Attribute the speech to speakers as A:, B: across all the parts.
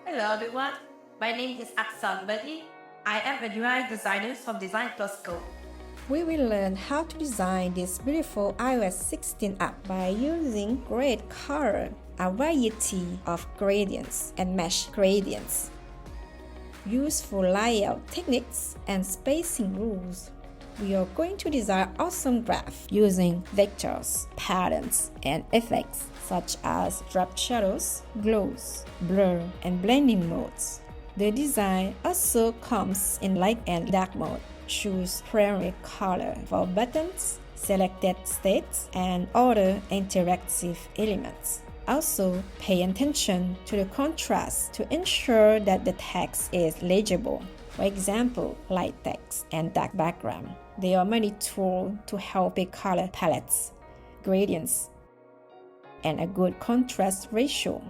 A: Hello everyone, my name is Aksan Bedi. I am a UI designer from Design Plus Code.
B: We will learn how to design this beautiful iOS 16 app by using great color, a variety of gradients and mesh gradients, useful layout techniques, and spacing rules. We are going to design awesome graph using vectors, patterns, and effects such as drop shadows, glows, blur, and blending modes. The design also comes in light and dark mode. Choose primary color for buttons, selected states, and other interactive elements. Also, pay attention to the contrast to ensure that the text is legible. For example, light text and dark background. There are many tools to help with color palettes, gradients, and a good contrast ratio.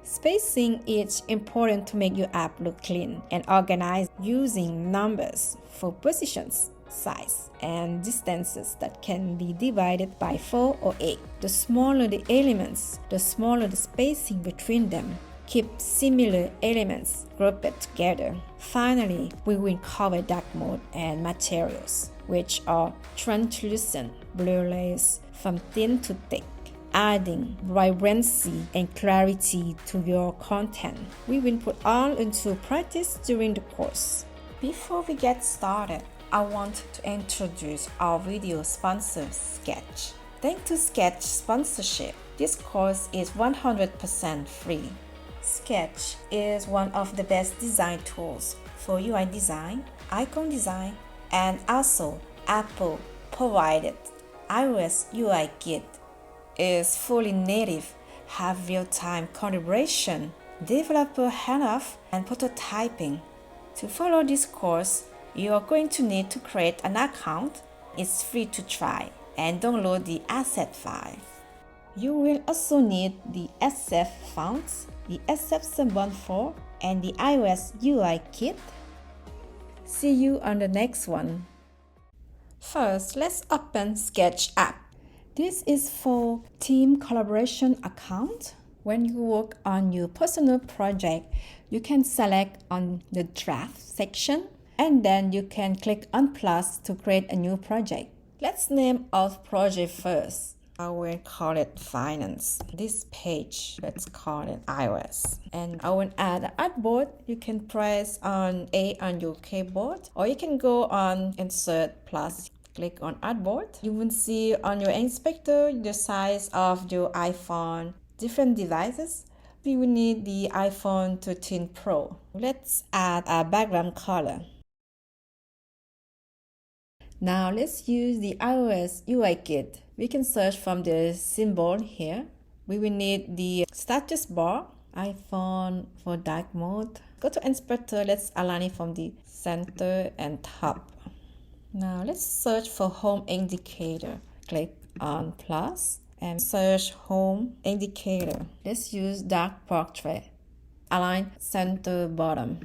B: Spacing is important to make your app look clean and organized using numbers for positions, size, and distances that can be divided by 4 or 8. The smaller the elements, the smaller the spacing between them. Keep similar elements grouped together. Finally, we will cover dark mode and materials, which are translucent blur layers from thin to thick, adding vibrancy and clarity to your content. We will put all into practice during the course. Before we get started, I want to introduce our video sponsor, Sketch. Thanks to Sketch sponsorship, this course is 100% free. Sketch is one of the best design tools for UI design, icon design, and also Apple provided iOS UI Kit is fully native, have real-time calibration, developer handoff, and prototyping. To follow this course, you are going to need to create an account. It's free to try and download the asset file. You will also need the SF fonts, the SF symbol 4, and the iOS UI kit. See you on the next one. First, let's open Sketch app. This is for team collaboration account. When you work on your personal project, you can select on the draft section and then you can click on plus to create a new project. Let's name our project first. I will call it finance. This page, let's call it iOS. And I will add an artboard. You can press on A on your keyboard, or you can go on insert plus, click on artboard. You will see on your inspector the size of your iPhone, different devices. We will need the iPhone 13 Pro. Let's add a background color. Now let's use the iOS UI kit. We can search from the symbol here. We will need the status bar, iPhone for dark mode. Go to inspector, let's align it from the center and top. Now let's search for home indicator. Click on plus and search home indicator. Let's use dark portrait. Align center bottom.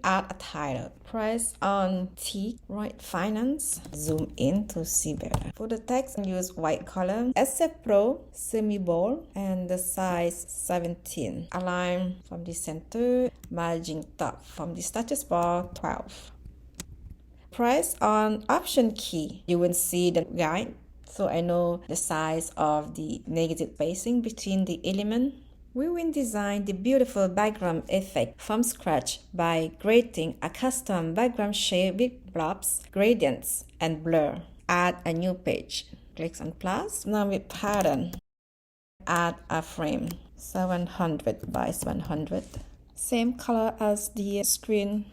B: Add a title. Press on T, write finance. Zoom in to see better. For the text, use white column. SF Pro, semi-bold, and the size 17. Align from the center. Margin top from the status bar 12. Press on Option key. You will see the guide. So I know the size of the negative spacing between the element. We will design the beautiful background effect from scratch by creating a custom background shape with blobs, gradients, and blur. Add a new page. Click on plus. Now with pattern. Add a frame. 700 by 700. Same color as the screen.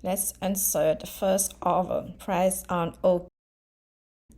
B: Let's insert the first oval. Press on OK.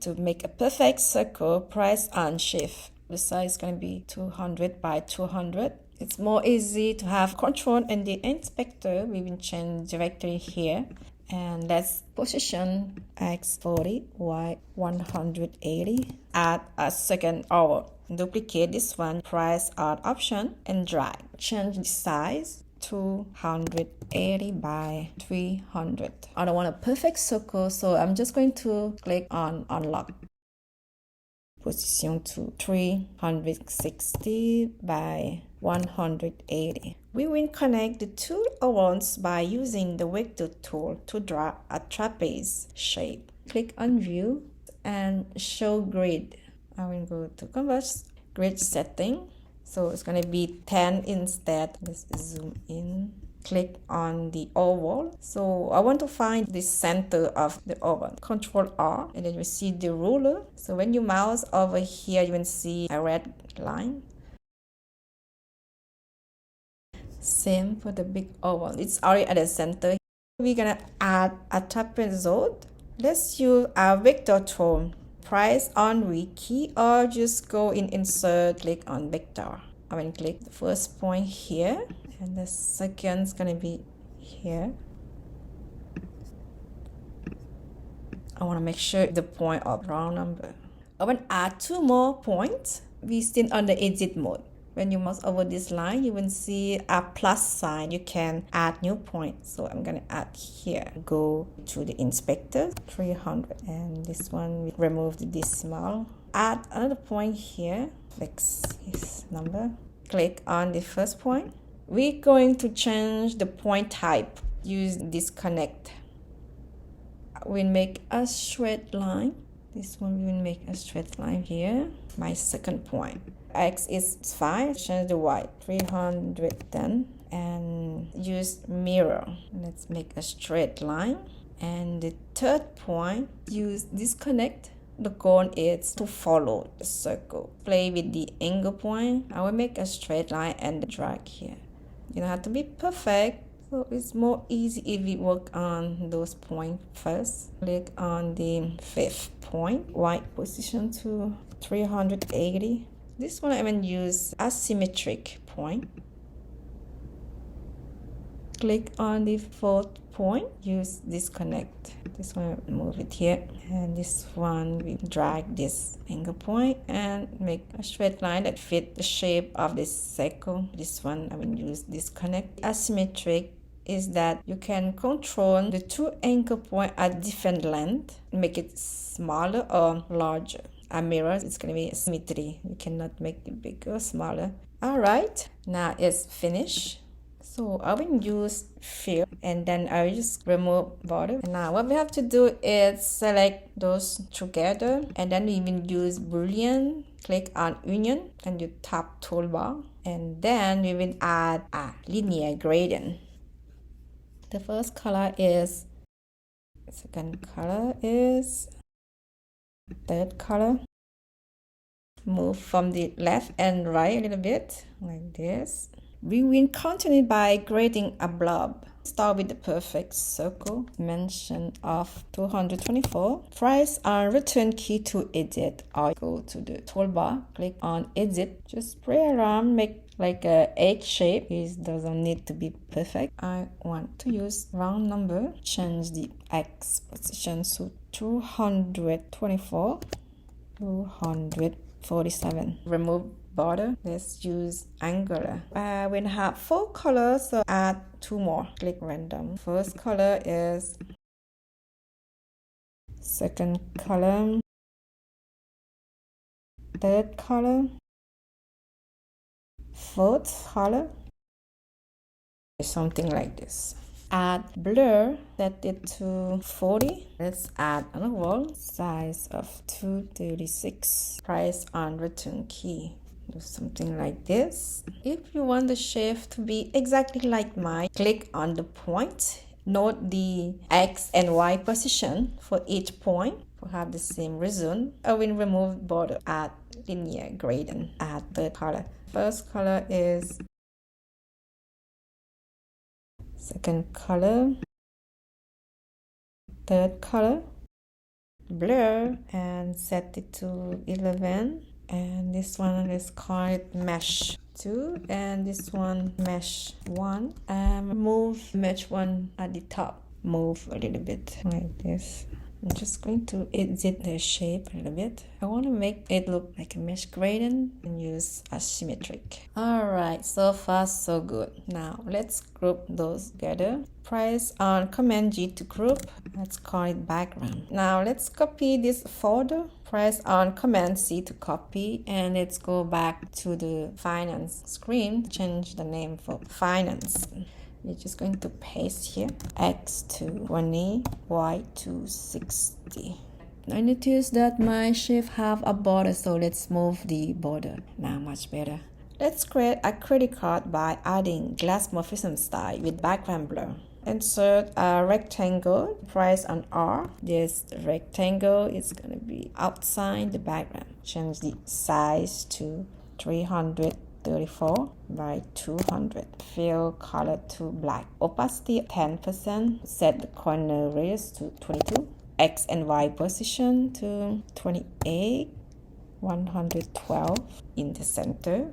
B: To make a perfect circle, press on Shift. The size is going to be 200 by 200. It's more easy to have control in the inspector. We will change directly here. And let's position X 40, Y 180. Add a second oval. Duplicate this one. Press on Option and drag. Change the size 280 by 300. I don't want a perfect circle, so I'm just going to click on Unlock. position to 360 by 180. We will connect the two ovals by using the vector tool to draw a trapeze shape. Click on View and Show Grid. I will go to Canvas, Grid Setting. So it's going to be 10 instead. Let's zoom in. Click on the oval. So I want to find the center of the oval. Control R, and then you see the ruler. So when you mouse over here, you will see a red line. Same for the big oval. It's already at the center. We're gonna add a trapezoid. Let's use a vector tool. Press on V key or just go in Insert, click on Vector. I will click the first point here, and the second is gonna be here. I want to make sure the point of round number. I want to add two more points. We still on the edit mode. When you mouse over this line, you will see a plus sign. You can add new points. So I'm going to add here. Go to the inspector, 300. And this one, we remove the decimal. Add another point here. Fix this number. Click on the first point. We're going to change the point type. Use disconnect. We'll make a straight line. This one we will make a straight line here. My second point. X is 5. Change the Y. 310. And use mirror. Let's make a straight line. And the third point, use disconnect. The goal is to follow the circle. Play with the angle point. I will make a straight line and drag here. You don't have to be perfect. So it's more easy if we work on those points first. Click on the fifth point. Y position to 380. This one I will use asymmetric point. Click on the fourth point. Use disconnect. This one move it here, and this one we drag this angle point and make a straight line that fit the shape of this circle. This one I will use disconnect. Asymmetric is that you can control the two anchor points at different length, make it smaller or larger. A mirror, it's going to be a symmetry. You cannot make it bigger or smaller. All right, now it's finished. So I will use fill, and then I will just remove border. And now what we have to do is select those together, and then we will use Boolean. Click on Union and your top toolbar, and then we will add a linear gradient. The first color is, second color is, third color. Move from the left and right a little bit, like this. We will continue by grading a blob. Start with the perfect circle, dimension of 224. Press on return key to edit, or go to the toolbar, click on edit. Just play around, make like a egg shape. It doesn't need to be perfect. I want to use round number. Change the X position to 224, 247. Remove border. Let's use angular. We'll have 4 colors, so add 2 more. Click random. First color is, second color, third color, fourth color. Something like this. Add blur, set it to 40. Let's add another one, size of 236. Press on return key. Do something like this. If you want the shape to be exactly like mine, click on the point. Note the X and Y position for each point to have the same result. I will remove border. Add linear gradient. Add third color. First color is, second color, third color, blur, and set it to 11. And this one is called mesh 2, and this one mesh 1. Move mesh 1 at the top. Move a little bit like this. I'm just going to edit the shape a little bit. I want to make it look like a mesh gradient and use asymmetric. Alright, so far so good. Now let's group those together. Press on Command G to group. Let's call it background. Now let's copy this folder. Press on Command C to copy, and let's go back to the finance screen. Change the name for finance. We're just going to paste here X to 20, Y to 60. I notice that my shape have a border, so let's move the border. Now much better. Let's create a credit card by adding glass morphism style with background blur. Insert a rectangle, press on R. This rectangle is going to be outside the background. Change the size to 334 by 200. Fill color to black. Opacity 10%. Set the corner radius to 22. X and Y position to 28. 112 in the center.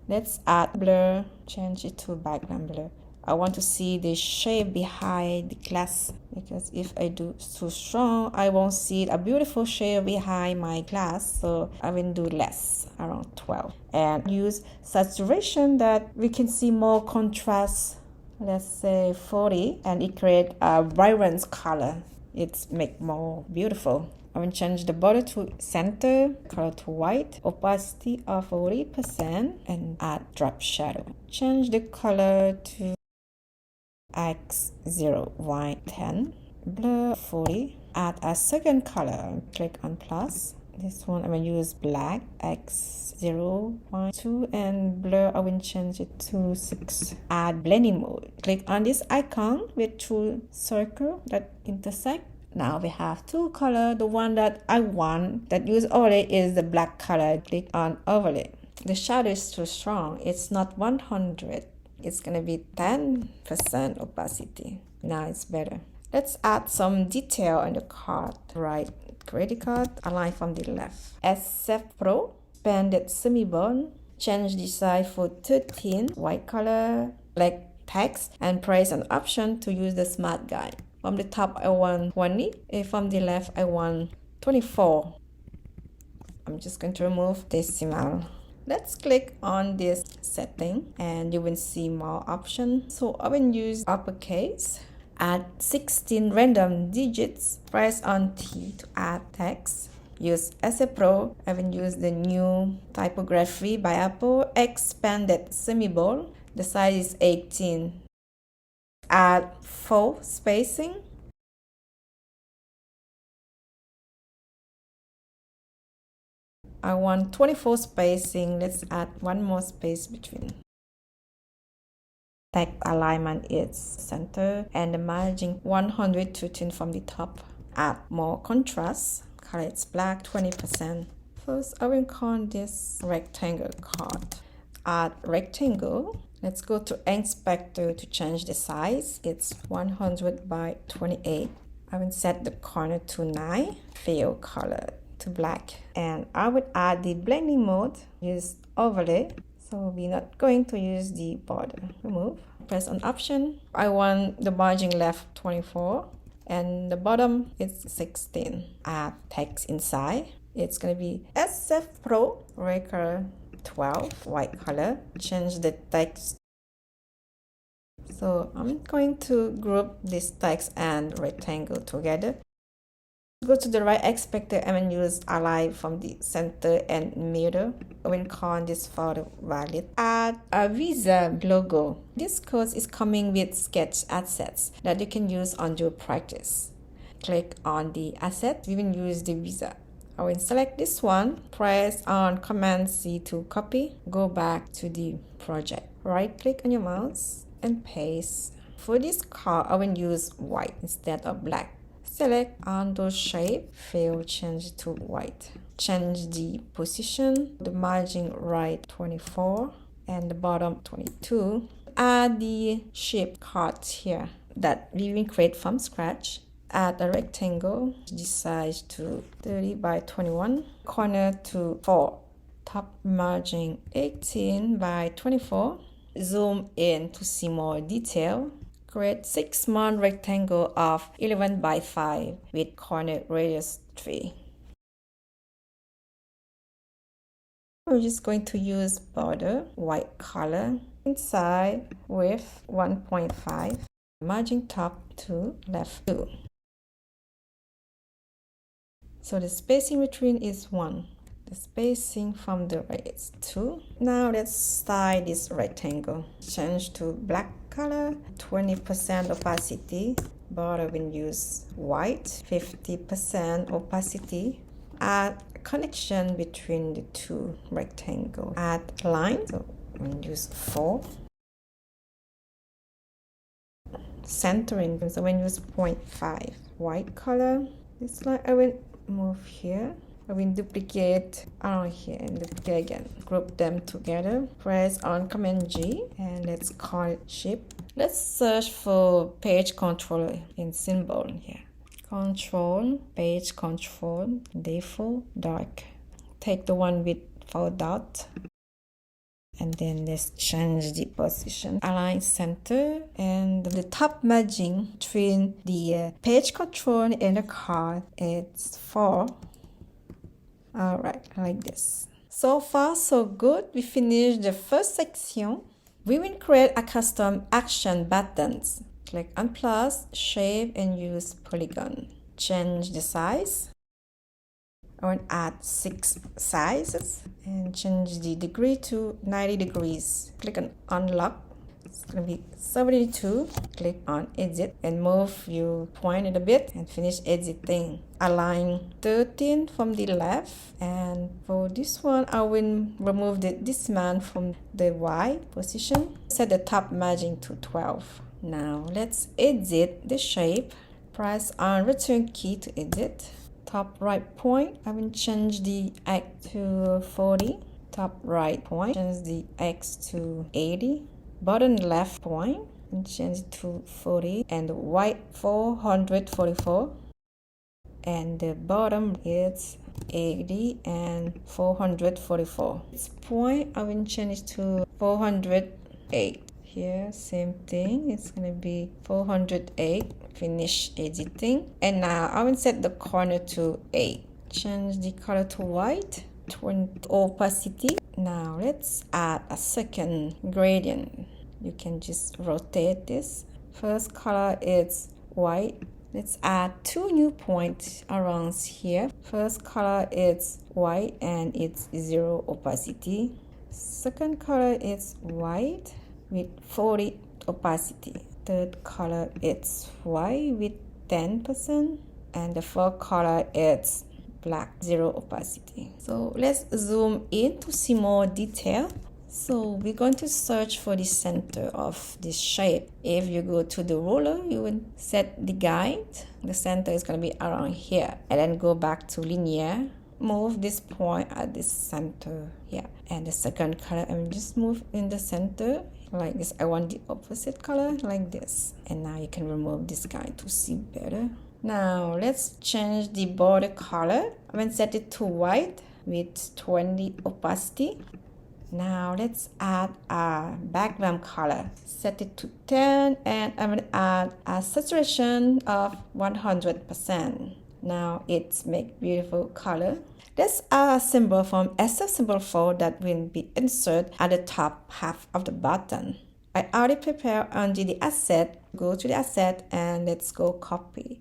B: Let's add blur. Change it to background blur. I want to see the shape behind the glass, because if I do too strong, I won't see a beautiful shape behind my glass. So I will do less, around 12. And use saturation that we can see more contrast. Let's say 40, and it creates a vibrant color. It's make more beautiful. I will change the border to center, color to white, opacity of 40%, and add drop shadow. Change the color to X0, Y10, blur 40, add a second color, click on plus. This one I will use black, X0, Y2, and blur I will change it to 6. Add blending mode. Click on this icon with two circles that intersect. Now we have two colors. The one that I want that use overlay is the black color. Click on overlay. The shadow is too strong. It's not 100. It's going to be 10% opacity. Now it's better. Let's add some detail on the card. Right credit card, align from the left. SF Pro, expanded semi-bone. Change the size for 13. White color, black text, and press an option to use the smart guide. From the top, I want 20. And from the left, I want 24. I'm just going to remove decimal. Let's click on this setting and you will see more options. So I will use uppercase. Add 16 random digits. Press on T to add text. Use SF Pro. I will use the new typography by Apple. Expanded semi-bold. The size is 18. Add 4 spacing. I want 24 spacing. Let's add one more space between. Text alignment is center and the margin 113 from the top. Add more contrast. Color is black, 20%. First, I will call this rectangle card. Add rectangle. Let's go to inspector to change the size. It's 100 by 28. I will set the corner to 9. Fill color to black, and I would add the blending mode. Use overlay, so we're not going to use the border. Remove. Press on option. I want the margin left 24 and the bottom is 16. Add text inside. It's gonna be SF Pro red color 12 white color. Change the text. So I'm going to group this text and rectangle together. Go to the right inspector and use align from the center and middle. I will call this photo valid. Add a Visa logo. This course is coming with sketch assets that you can use on your practice. Click on the asset. We will use the Visa. I will select this one. Press on Command C to copy. Go back to the project. Right click on your mouse and paste. For this card, I will use white instead of black. Select undo shape, fill change to white. Change the position, the margin right 24 and the bottom 22. Add the shape cards here that we will create from scratch. Add a rectangle, the size to 30 by 21, corner to 4, top margin 18 by 24. Zoom in to see more detail. Create 6 small rectangle of 11 by 5 with corner radius 3. We're just going to use border white color inside width 1.5, margin top 2, left 2. So the spacing between is 1. The spacing from the right is 2. Now let's style this rectangle. Change to black color, 20% opacity. Border will use white, 50% opacity. Add connection between the two rectangles. Add line, so we'll use 4. Centering, so we'll use 0.5. White color, this line I will move here. I will duplicate around here and duplicate again. Group them together. Press on Command G and let's call it shape. Let's search for page controller in symbol here. Control, page control, default, dark. Take the one with 4 dots. And then let's change the position. Align center and the top margin between the page control and the card is 4. Alright, like this. So far so good. We finished the first section. We will create a custom action buttons. Click on plus, shape and use polygon. Change the size. I want to add 6 sizes and change the degree to 90 degrees. Click on unlock. It's going to be 72. Click on edit and move your point a bit and finish editing. Align 13 from the left, and for this one I will remove this man from the Y position. Set the top margin to 12. Now let's edit the shape. Press on return key to edit. Top right point, I will change the X to 40. Top right point, change the X to 80. Bottom left point, and change it to 40. And white 444. And the bottom is 80 and 444. This point, I will change it to 408. Here, same thing. It's going to be 408. Finish editing. And now I will set the corner to 8. Change the color to white. 20 opacity. Now let's add a second gradient. You can just rotate this. First color is white. Let's add 2 new points around here. First color is white and it's 0 opacity. Second color is white with 40 opacity. Third color is white with 10%. And the fourth color is black, 0 opacity. So let's zoom in to see more detail. So we're going to search for the center of this shape. If you go to the ruler, you will set the guide. The center is going to be around here. And then go back to linear. Move this point at the center here. And the second color, I will just move in the center like this. I want the opposite color like this. And now you can remove this guy to see better. Now let's change the border color. I'm going to set it to white with 20 opacity. Now let's add a background color. Set it to 10 and I'm going to add a saturation of 100%. Now it's make beautiful color. Let's add a symbol from SF symbol 4 that will be inserted at the top half of the button. I already prepared under the asset. Go to the asset and let's go copy.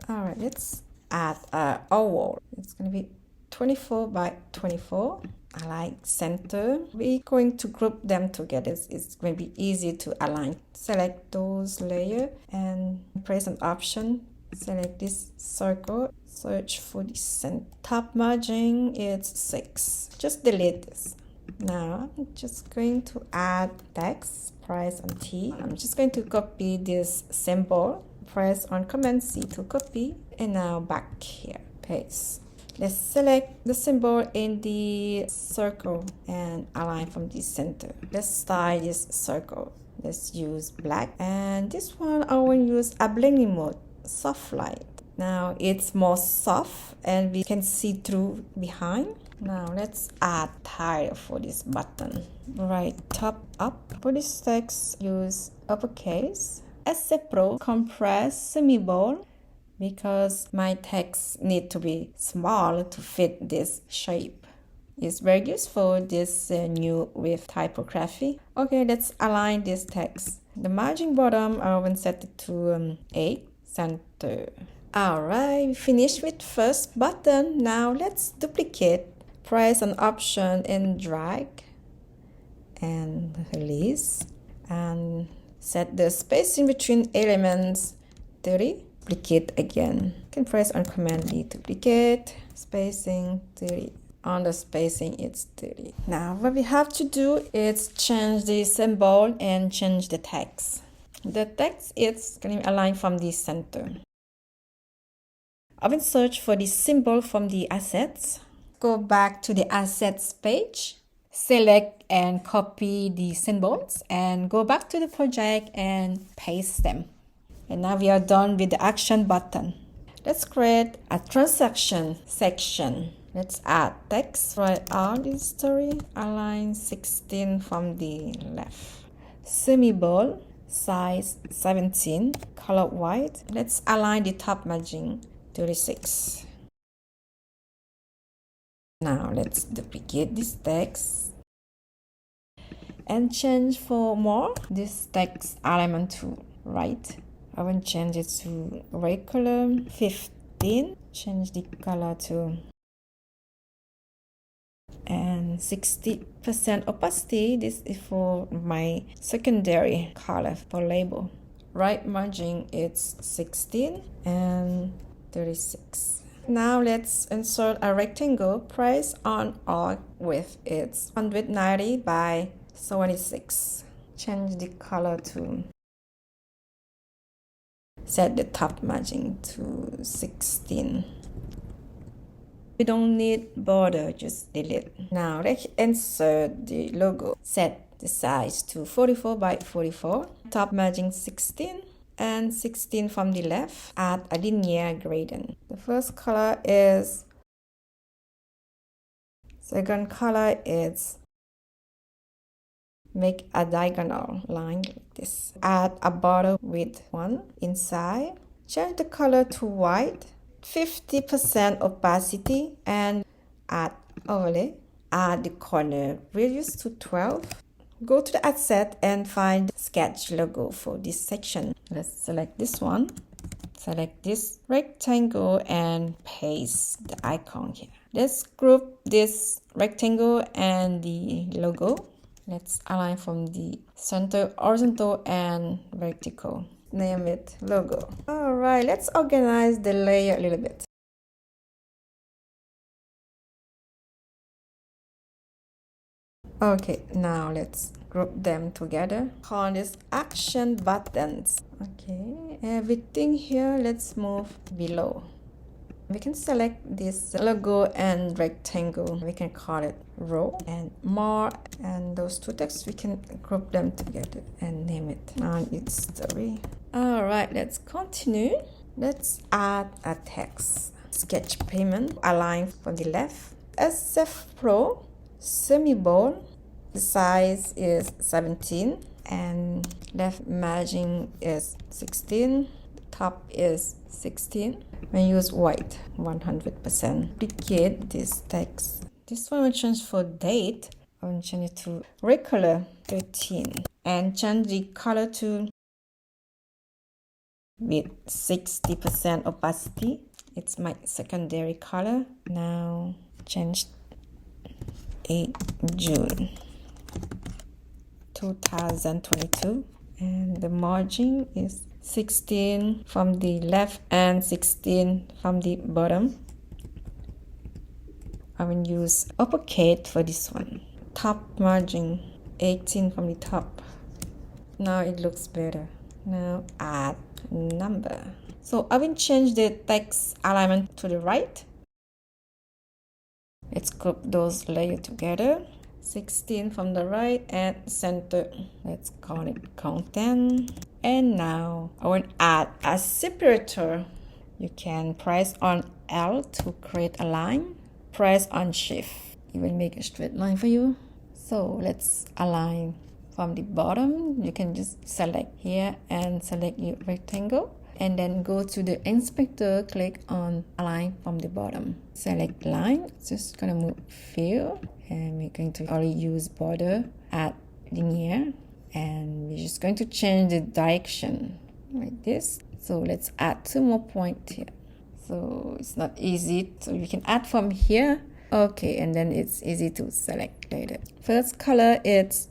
B: Alright, let's add a oval. It's going to be 24 by 24. I like center. We're going to group them together. It's going to be easy to align. Select those layers and press an option. Select this circle. Search for the center. Top margin is 6. Just delete this. Now I'm just going to add text. Press on T. I'm just going to copy this symbol. Press on Command C to copy. And now back here. Paste. Let's select the symbol in the circle and align from the center. Let's style this circle. Let's use black. And this one I will use a blending mode, soft light. Now it's more soft and we can see through behind. Now let's add tile for this button. Right top up. For this text, use uppercase SF Pro compress semi-bold because my text need to be small to fit this shape. It's very useful, this new with typography. Okay, let's align this text. The margin bottom, I will set it to 8, center. Alright, we finished with first button. Now let's duplicate. Press an option and drag and release. And set the spacing between elements 30. Duplicate again. You can press on Command D to duplicate. Spacing 30. On the spacing it's 30. Now what we have to do is change the symbol and change the text. The text is going to align from the center. I will search for the symbol from the assets. Go back to the assets page. Select and copy the symbols and go back to the project and paste them. And now we are done with the action button. Let's create a transaction section. Let's add text. Write out this story. Align 16 from the left. Semi-bold, size 17, color white. Let's align the top margin 36. Now let's duplicate this text and change for more this text element to right. I will change it to red color 15. Change the color to and 60% opacity. This is for my secondary color for label. Right margin it's 16 and 36. Now let's insert a rectangle. Press on Alt with its 190 by 76. Change the color to set the top margin to 16. We don't need border, just delete. Now let's insert the logo. Set the size to 44 by 44. Top margin 16 and 16 from the left. Add a linear gradient. The first color is, second color is, make a diagonal line like this. Add a border with 1 inside. Change the color to white. 50% opacity and add overlay. Add the corner radius to 12. Go to the asset and find sketch logo for this section. Let's select this one. Select this rectangle and paste the icon here. Let's group this rectangle and the logo. Let's align from the center, horizontal and vertical. Name it logo. Alright, let's organize the layer a little bit. Okay, now let's group them together. Call this action buttons. Okay, everything here, let's move below. We can select this logo and rectangle. We can call it row and more, and those two texts we can group them together and name it. Now it's story. Alright, let's continue. Let's add a text. Sketch payment. Align from the left. SF Pro semi-bold. The size is 17 and left margin is 16. Top is 16. We use white 100%. Duplicate this text. This one will change for date. I will change it to red color 13 and change the color to with 60% opacity. It's my secondary color. Now change 8 June 2022 and the margin is 16 from the left and 16 from the bottom. I will use uppercase for this one. Top margin 18 from the top. Now it looks better. Now add number. So I will change the text alignment to the right. Let's group those layers together. 16 from the right and center. Let's call it content. And now I will add a separator. You can press on L to create a line. Press on Shift. It will make a straight line for you. So let's align from the bottom, you can just select here and select your rectangle. And then go to the inspector, click on align from the bottom. Select line, just gonna move fill, and we're going to only use border, add linear, and we're just going to change the direction like this. So let's add 2 more points here. So it's not easy, so you can add from here. Okay, and then it's easy to select later. First color is,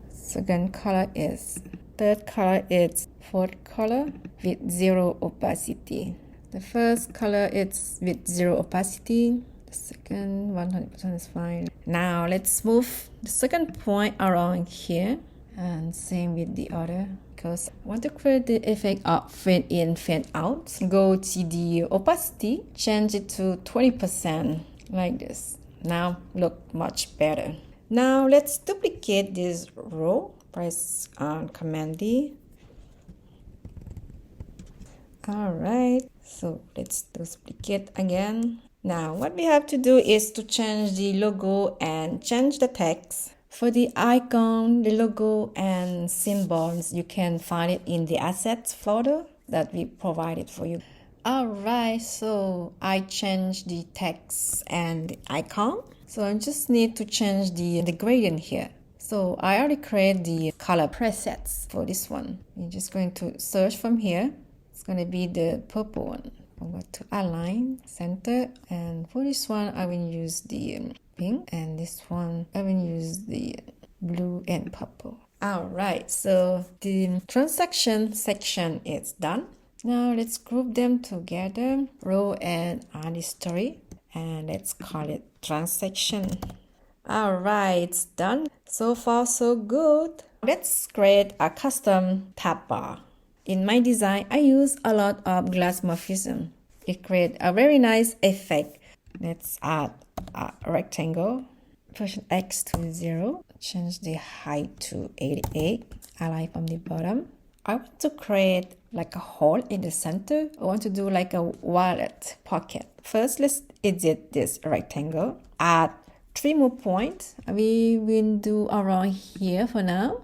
B: second color is, third color is fourth color with 0 opacity. The first color is with 0 opacity. The second 100% is fine. Now let's move the second point around here, and same with the other, because I want to create the effect of fade in, fade out. Go to the opacity, change it to 20% like this. Now look much better. Now let's duplicate this row. Press on Command D. Alright, so let's duplicate again. Now what we have to do is to change the logo and change the text. For the icon, the logo, and symbols, you can find it in the assets folder that we provided for you. Alright, so I changed the text and the icon. So I just need to change the gradient here. So I already created the color presets for this one. You're just going to search from here. It's going to be the purple one. I'm going to align, center, and for this one I will use the pink, and this one I will use the blue and purple. Alright, so the transaction section is done. Now let's group them together, row and add history, and let's call it transaction. Alright, it's done. So far so good. Let's create a custom tab bar. In my design, I use a lot of glass morphism. It creates a very nice effect. Let's add a rectangle. Position X to 0. Change the height to 88. Align from the bottom. I want to create like a hole in the center. I want to do like a wallet pocket. First, let's edit this rectangle. Add 3 more points. We will do around here for now.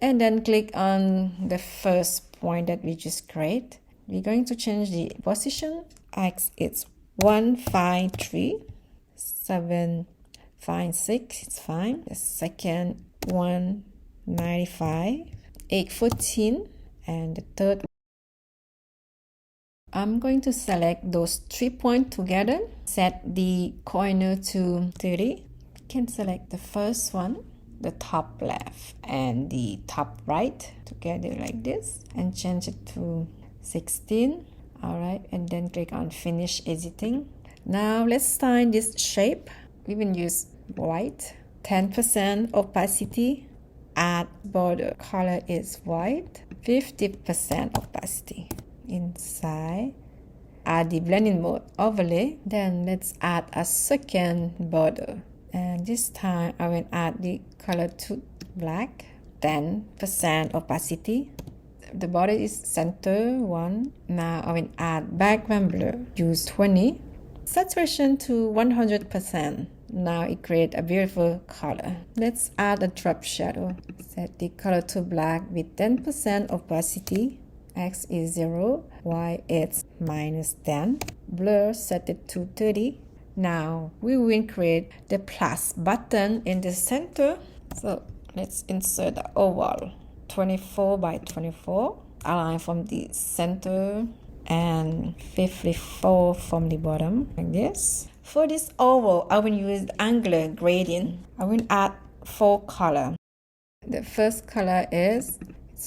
B: And then click on the first point that we just create. We're going to change the position. X is 153, 756, it's fine. The second 195, 814, and the third. I'm going to select those 3 points together. Set the corner to 30. You can select the first one, the top left and the top right together like this, and change it to 16. Alright, and then click on finish editing. Now let's sign this shape. We will use white, 10% opacity, add border, color is white, 50% opacity. Inside, add the blending mode overlay. Then let's add a second border, and this time I will add the color to black, 10% opacity. The border is center 1. Now I will add background blur, use 20, saturation to 100%. Now it creates a beautiful color. Let's add a drop shadow. Set the color to black with 10% opacity. X is 0, Y is -10. Blur set it to 30. Now we will create the plus button in the center. So let's insert the oval, 24 by 24. Align from the center and 54 from the bottom like this. For this oval, I will use the angular gradient. I will add 4 colors. The first color is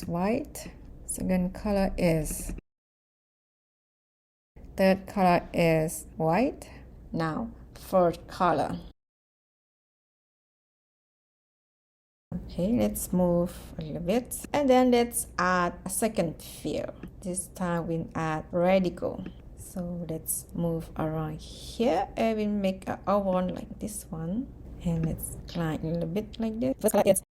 B: white. Second color is, third color is white. Now fourth color. Okay, let's move a little bit, and then let's add a second fill. This time we'll add radical. So let's move around here and we'll make an oval like this one, and let's climb a little bit like this. First color is,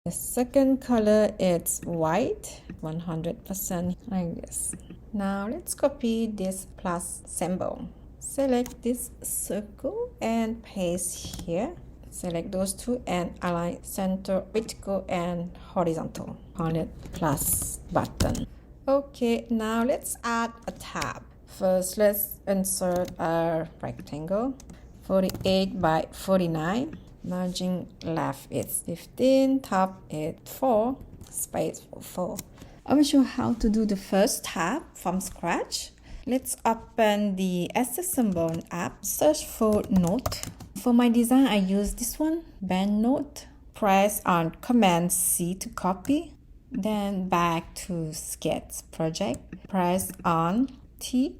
B: the second color is white, 100% like this. Now let's copy this plus symbol. Select this circle and paste here. Select those two and align center, vertical and horizontal on the plus button. Okay, now let's add a tab. First, let's insert a rectangle, 48 by 49. Margin left is 15, top is 4, space for 4. I will show how to do the first tab from scratch. Let's open the Accessible app, search for Note. For my design, I use this one, Band Note. Press on Command C to copy, then back to Sketch Project. Press on T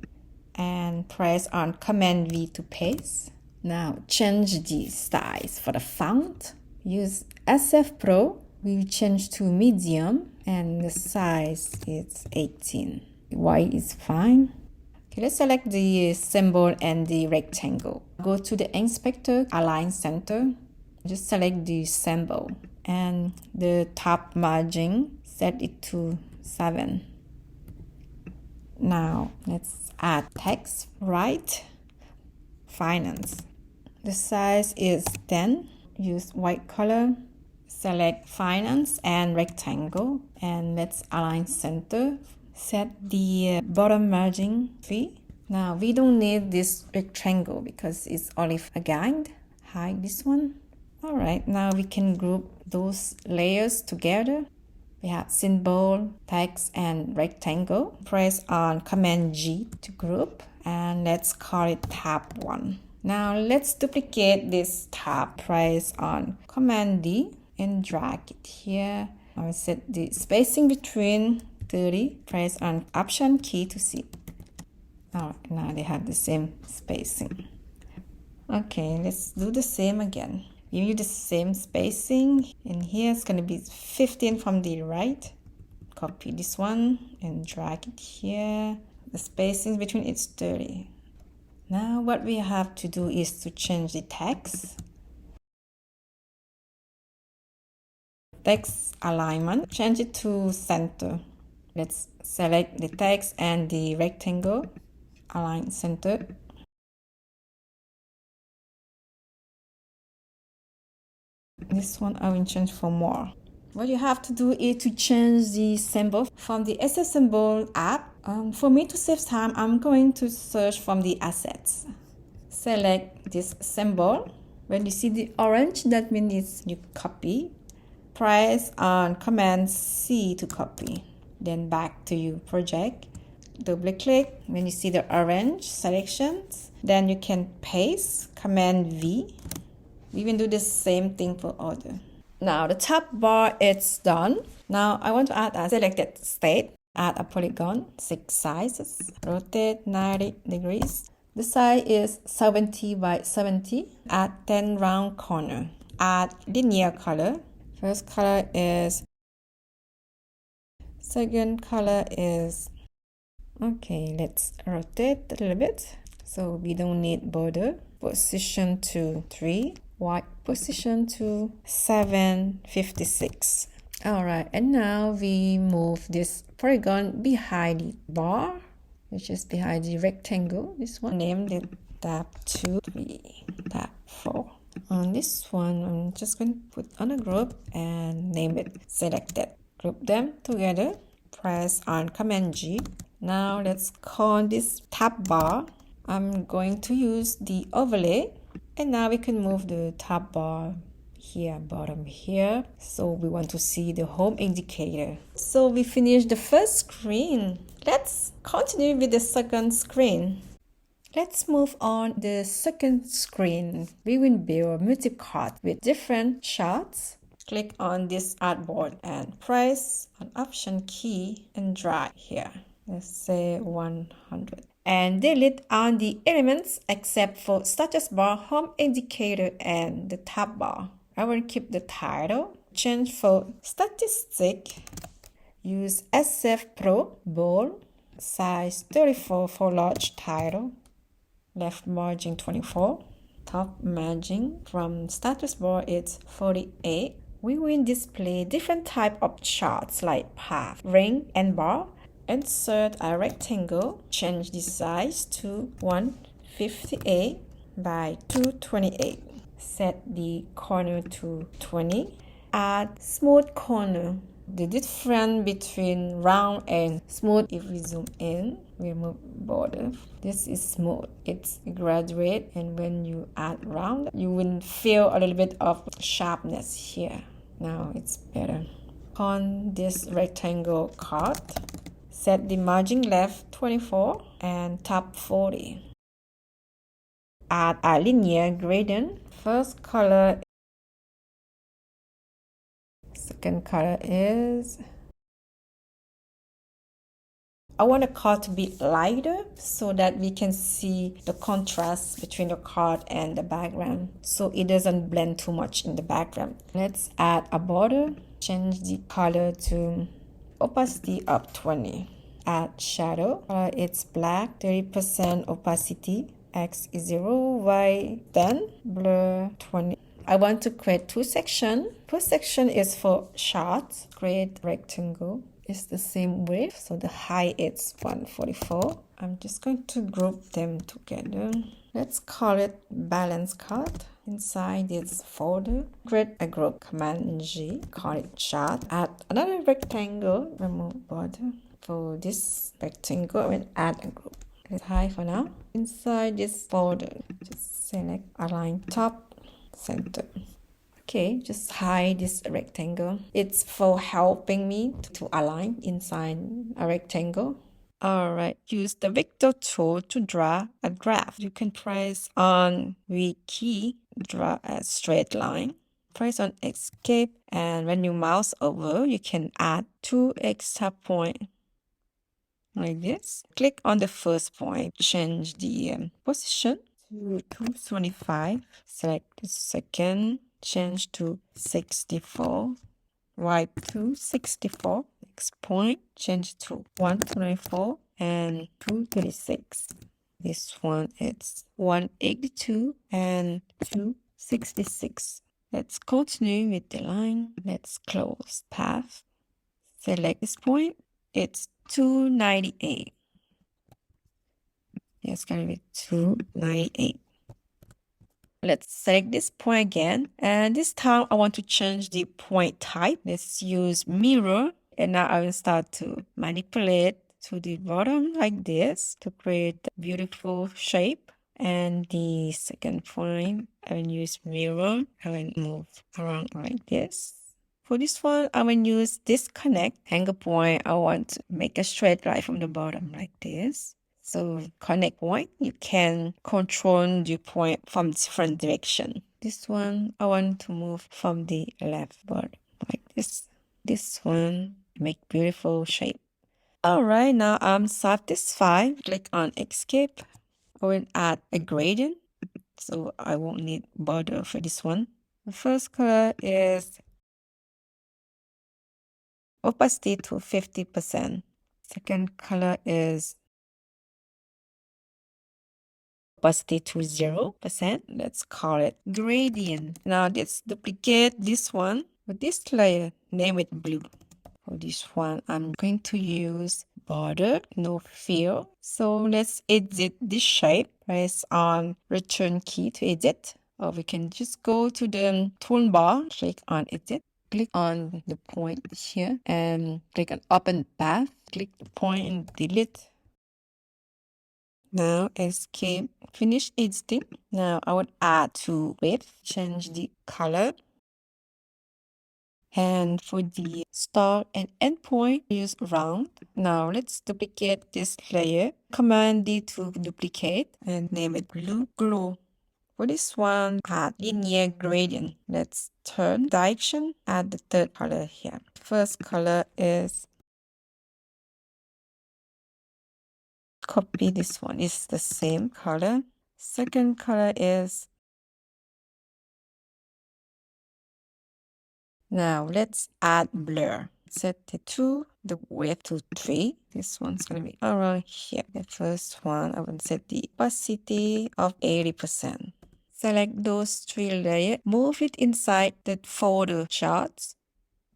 B: and press on Command V to paste. Now change the size for the font. Use SF Pro. We change to medium and the size is 18. White is fine. Okay, let's select the symbol and the rectangle. Go to the inspector, align center. Just select the symbol and the top margin, set it to 7. Now let's add text, write finance. The size is 10. Use white color. Select finance and rectangle and let's align center. Set the bottom margin 3. Now we don't need this rectangle because it's only a guide. Hide this one. Alright, now we can group those layers together. We have symbol, text and rectangle. Press on Command G to group and let's call it tab 1. Now let's duplicate this tab. Press on Command D and drag it here. I will set the spacing between 30. Press on Option key to see. Alright, now they have the same spacing. Okay, let's do the same again. Give you the same spacing, and here it's going to be 15 from the right. Copy this one and drag it here. The spacing between it's 30. Now what we have to do is to change the text. Text alignment, change it to center. Let's select the text and the rectangle, align center. This one I will change for more. What you have to do is to change the symbol from the Accessible app. For me to save time, I'm going to search from the assets. Select this symbol. When you see the orange, that means you copy. Press on Command C to copy. Then back to your project. Double click. When you see the orange selections, then you can paste. Command V. We will do the same thing for other. Now the top bar is done. Now I want to add a selected state. Add a polygon, 6 sizes. Rotate 90 degrees. The size is 70 by 70. Add 10 round corner. Add linear color. First color is. Second color is. Okay, let's rotate a little bit. So we don't need border. Position to 3. White position to 756. Alright, and now we move this polygon behind the bar, which is behind the rectangle. This one, name it tab 2, 3, tab 4. On this one, I'm just going to put on a group and name it selected. Group them together. Press on Command G. Now let's call this tab bar. I'm going to use the overlay. And now we can move the tab bar here, bottom here. So we want to see the home indicator. So we finished the first screen. Let's continue with the second screen. Let's move on the second screen. We will build a multi-card with different shots. Click on this artboard and press on Option key and drag here. Let's say 100. And delete on the elements except for status bar, home indicator, and the tab bar. I will keep the title. Change for statistic. Use SF Pro bold. Size 34 for large title. Left margin 24. Top margin from status bar is 48. We will display different type of charts like path, ring, and bar. Insert a rectangle, change the size to 1 58 by 228. Set the corner to 20. Add smooth corner. The difference between round and smooth, if we zoom in, remove border. This is smooth. It's graduate, and when you add round, you will feel a little bit of sharpness here. Now it's better. On this rectangle card, set the margin left 24 and top 40. Add a linear gradient. First color, second color is, I want the card to be lighter so that we can see the contrast between the card and the background, so it doesn't blend too much in the background. Let's add a border. Change the color to opacity of 20. Add shadow. It's black, 30% opacity. X is 0, Y 10, blur 20. I want to create two sections. First section is for shots. Create rectangle. It's the same width, so the height is 144. I'm just going to group them together. Let's call it balance card. Inside this folder, create a group. Command G, call it chart. Add another rectangle. Remove border. For this rectangle, I will add a group. Let's hide for now. Inside this folder, just select align top, center. Okay, just hide this rectangle. It's for helping me to align inside a rectangle. Alright, use the vector tool to draw a graph. You can press on V key, draw a straight line. Press on escape, and when you mouse over, you can add 2 extra points like this. Click on the first point, change the position to 225. Select the second, change to 64. Wipe to 64. Next point, change to 124 and 236. This one is 182 and 266. Let's continue with the line. Let's close path. Select this point. It's 298. It's going to be 298. Let's select this point again, and this time I want to change the point type. Let's use mirror, and now I will start to manipulate to the bottom like this to create a beautiful shape. And the second point, I will use mirror. I will move around like this. For this one, I will use disconnect anchor point. I want to make a straight line from the bottom like this. So connect point, you can control the point from different direction. This one, I want to move from the left bottom like this. This one, make beautiful shape. All right, now I'm satisfied. Click on escape. I will add a gradient, so I won't need border for this one. The first color is opacity to 50%. Second color is opacity to 0%. Let's call it gradient. Now let's duplicate this one with this layer, name it blue. For this one, I'm going to use border, no fill. So let's edit this shape. Press on return key to edit, or we can just go to the toolbar, click on edit. Click on the point here and click on open path. Click the point and delete. Now escape, finish editing. Now I would add to width, change the color. And for the start and end point, use round. Now let's duplicate this layer. Command D to duplicate and name it blue glow. For this one, add linear gradient. Let's turn direction, add the third color here. First color is, copy this one, it's the same color. Second color is, now let's add blur. Set the width to 3. This one's gonna be around here. The first one, I will set the opacity of 80%. Select those 3 layers, move it inside the folder charts.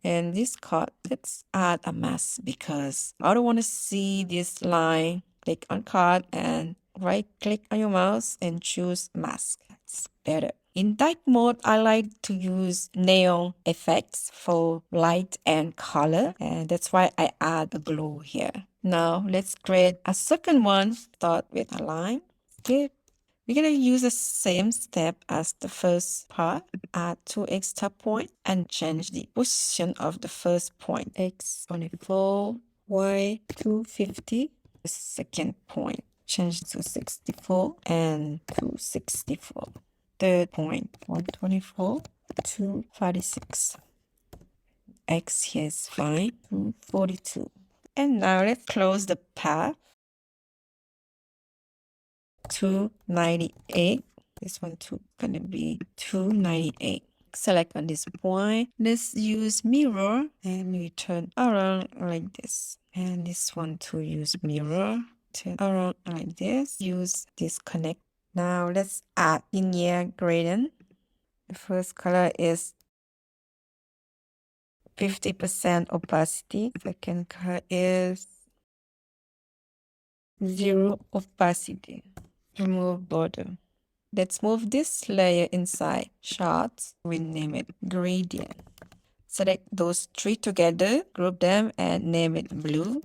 B: And this card, let's add a mask because I don't want to see this line. Click on card and right click on your mouse and choose mask. It's better. In dark mode, I like to use neon effects for light and color, and that's why I add a glow here. Now let's create a second one. Start with a line. Okay. We're gonna use the same step as the first part. Add 2 extra points and change the position of the first point. X 24, Y 250. The second point, change to 64 and 264. Third point, 124, 246. X here is fine, 242. And now let's close the path. 298. This one too gonna be 298. Select on this point. Let's use mirror and we turn around like this. And this one to use mirror. Turn around like this. Use disconnect. Now let's add linear gradient. The first color is 50% opacity. Second color is 0 opacity. Remove border. Let's move this layer inside shots. We name it gradient. Select those three together, group them and name it blue.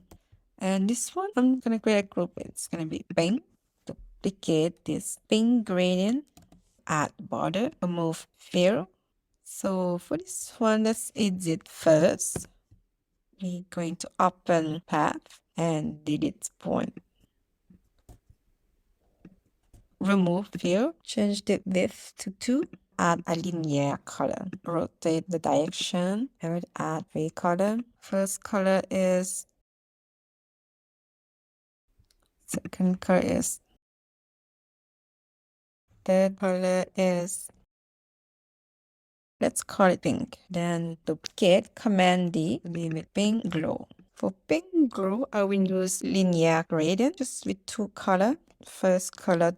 B: And this one, I'm gonna create a group. It's gonna be pink. Duplicate this pink gradient, add border, remove fill. So for this one, let's edit first. We're going to open path and delete point. Remove fill, change the width to 2, add a linear color, rotate the direction, and add 3 color. First color is, second color is, third color is, let's call it pink. Then duplicate, Command D, name it pink glow. For pink glow, I will use linear gradient just with 2 color. First color,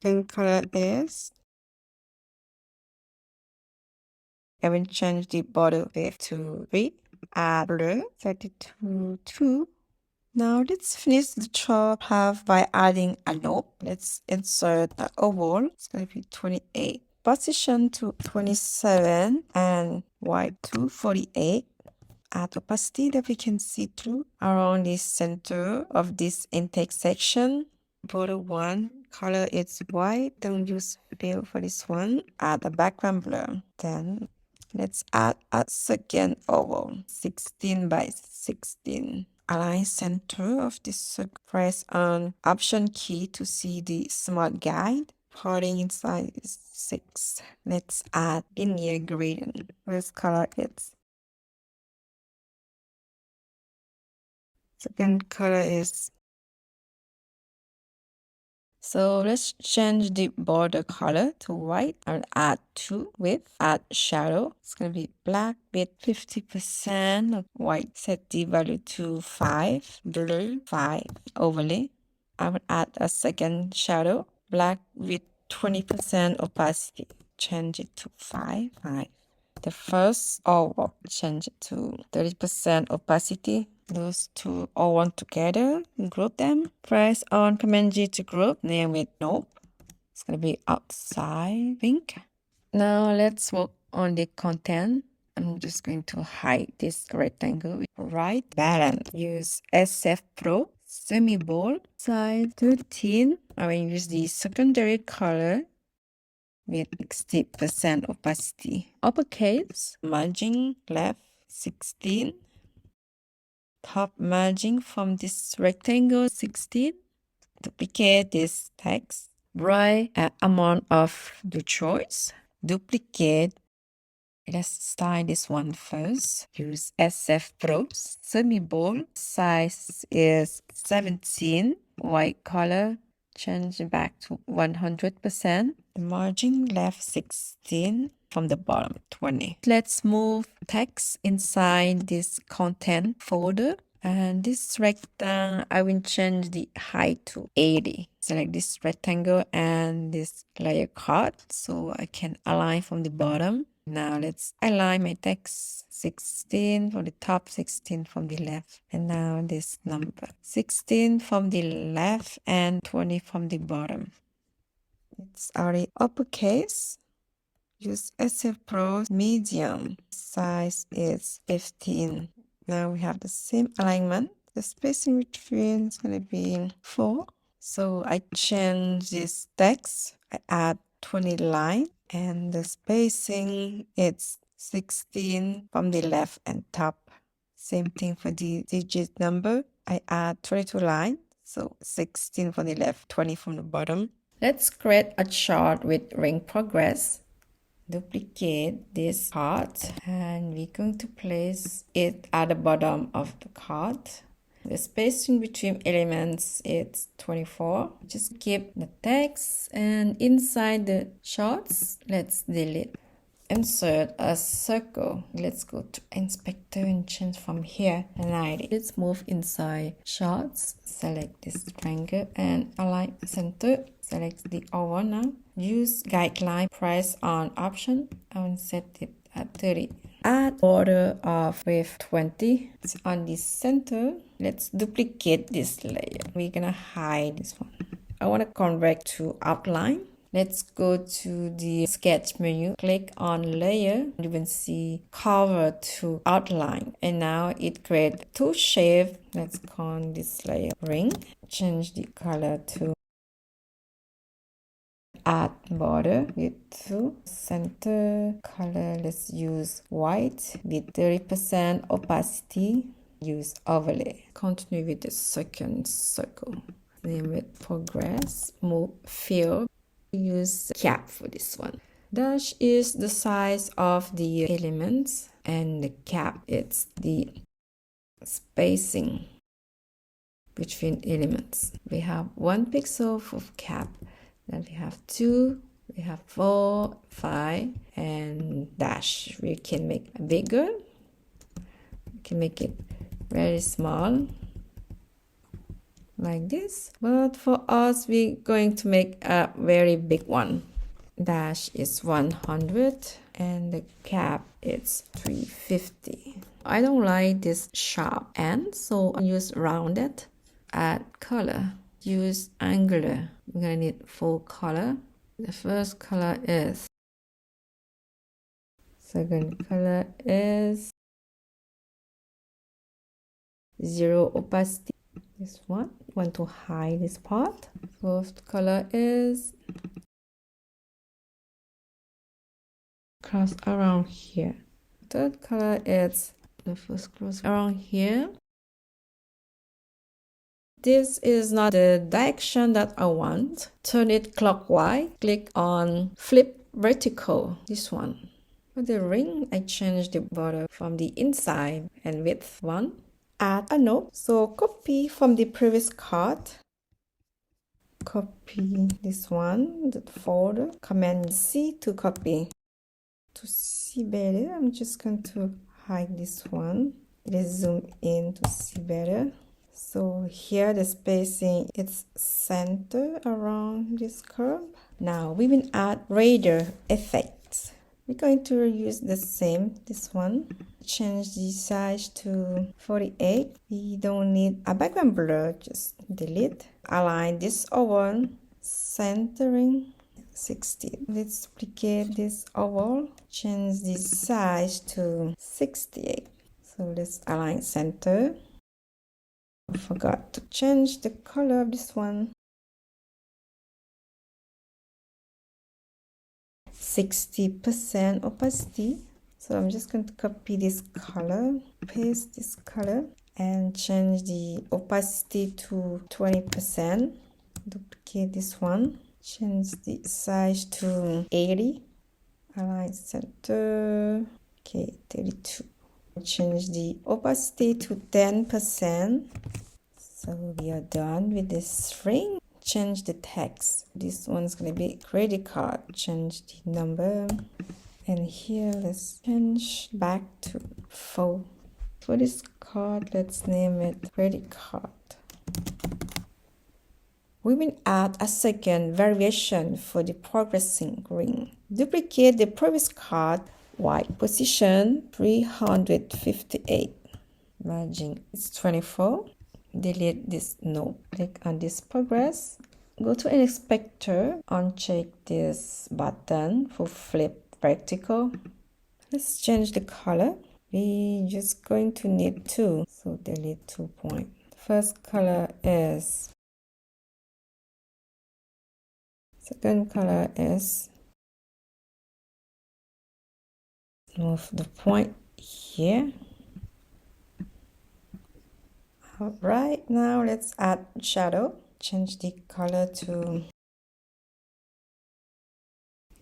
B: second color is, I will change the border width to 3. Add blur, set it to 2. Now let's finish the top half by adding a loop. Let's insert the oval. It's going to be 28. Position to 27 and white to 48. Add opacity that we can see through around the center of this intake section. Border 1, color is white. Don't use fill for this one. Add a background blur. Then let's add a second oval, 16 by 16. Align center of this circle. Press on Option key to see the Smart Guide. Parting inside is 6. Let's add linear gradient. First color is. Second color is. So let's change the border color to white and add 2 width, add shadow. It's going to be black with 50% of white. Set the value to 5, blue 5, overlay. I would add a second shadow, black with 20% opacity. Change it to 5, 5. The first oval, change it to 30% opacity. Those two all one together, group them. Press on Command G to group, name it nope. It's gonna be outside pink. Now let's work on the content. I'm just going to hide this rectangle. Right balance. Use SF Pro semi bold size 13. I will use the secondary color with 60% opacity. Uppercase, margin left 16. Top margin from this rectangle 16. Duplicate this text. Right amount of the choice. Duplicate. Let's style this one first. Use SF Pro semi bold. Size is 17. White color. Change back to 100%. The margin left 16 from the bottom 20. Let's move text inside this content folder. And this rectangle, I will change the height to 80. Select this rectangle and this layer cut so I can align from the bottom. Now let's align my text. 16 from the top, 16 from the left. And now this number. 16 from the left and 20 from the bottom. It's already uppercase. Use SF Pro medium. Size is 15. Now we have the same alignment. The spacing between is going to be 4. So I change this text. I add 20 line and the spacing it's 16 from the left and top. Same thing for the digit number. I add 22 line. So 16 from the left, 20 from the bottom. Let's create a chart with ring progress. Duplicate this card and we're going to place it at the bottom of the card. The spacing between elements is 24. Just keep the text and inside the charts, let's delete. Insert a circle. Let's go to inspector and change from here and 90. Let's move inside charts. Select this triangle and align center. Select the over now. Use guideline, press on option and set it at 30. Add border of width 20. It's on the center. Let's duplicate this layer. We're gonna hide this one. I want to convert to outline. Let's go to the sketch menu, click on layer. You will see cover to outline. And now it creates two shapes. Let's call this layer ring. Change the color to add border with 2. Center color, let's use white with 30% opacity. Use overlay. Continue with the second circle. Name it progress. Move fill. Use cap for this one. Dash is the size of the elements and the cap it's the spacing between elements. We have 1 pixel of cap, then we have 2, we have 4, 5 and dash. We can make it bigger, we can make it very small like this, but for us we're going to make a very big one. Dash is 100 and the cap is 350. I don't like this sharp end, so I use rounded. Add color, use angular. We're gonna need full color. The first color is, second color is 0 opacity. This one, want to hide this part. First color is cross around here. Third color is the first cross around here. This is not the direction that I want. Turn it clockwise. Click on flip vertical, this one. For the ring, I change the border from the inside and width 1. Add a note. So copy from the previous card. Copy this one, the folder. Command C to copy. To see better, I'm just going to hide this one. Let's zoom in to see better. So here the spacing is center around this curve. Now we will add radar effects. We're going to use the same, this one. Change the size to 48. We don't need a background blur, just delete. Align this oval, centering 60. Let's duplicate this oval. Change the size to 68. So let's align center. I forgot to change the color of this one. 60% opacity. So I'm just going to copy this color, paste this color, and change the opacity to 20%. Duplicate this one. Change the size to 80. Align center. Okay, 32. Change the opacity to 10%. So we are done with this ring. Change the text. This one's going to be credit card. Change the number. And here let's change back to 4. For this card, let's name it credit card. We will add a second variation for the progressing ring. Duplicate the previous card. white position 358. Margin is 24. Delete this node. Click on this progress. Go to an inspector. Uncheck this button for flip vertical. Let's change the color. We just going to need 2. So delete 2 point. First color is. Second color is. Move the point here. Alright, now let's add shadow. Change the color to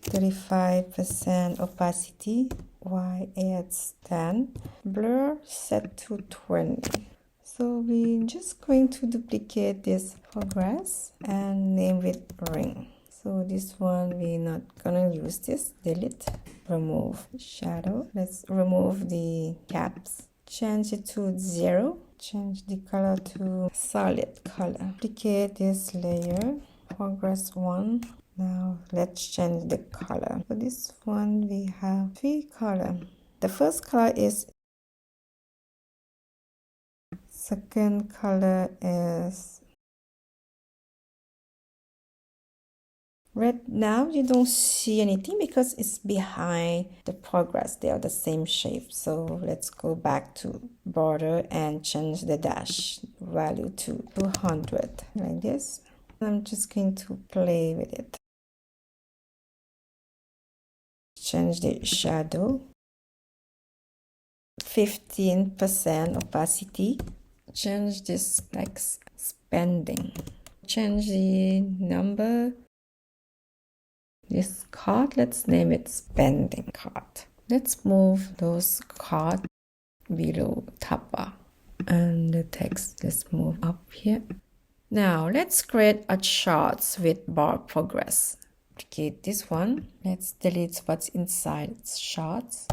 B: 35% opacity. Y adds 10. Blur set to 20. So we're just going to duplicate this progress and name it ring. So this one we're not gonna use this. Delete. Remove shadow. Let's remove the caps. Change it to 0. Change the color to solid color. Duplicate this layer. Progress 1. Now let's change the color. For this one we have 3 colors. The first color is. Second color is red. Now you don't see anything because it's behind the progress. They are the same shape. So let's go back to border and change the dash value to 200 like this. I'm just going to play with it. Change the shadow. 15% opacity. Change this text spending. Change the number. This card, let's name it spending card. Let's move those cards below top bar. And the text, let's move up here. Now let's create a chart with bar progress. Duplicate this one. Let's delete what's inside charts.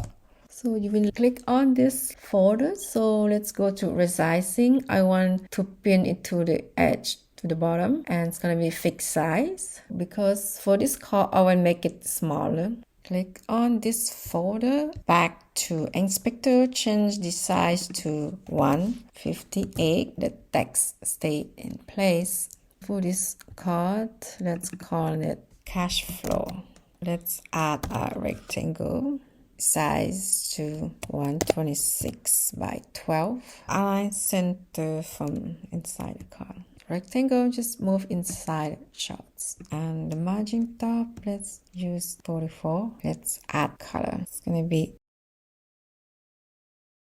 B: So you will click on this folder. So let's go to resizing. I want to pin it to the edge to the bottom, and it's gonna be fixed size because for this card I will make it smaller. Click on this folder, back to inspector, change the size to 158. The text stay in place. For this card, let's call it cash flow. Let's add a rectangle. Size to 126 by 12. Align center from inside the card. Rectangle, just move inside charts. And the margin top, let's use 44. Let's add color. It's gonna be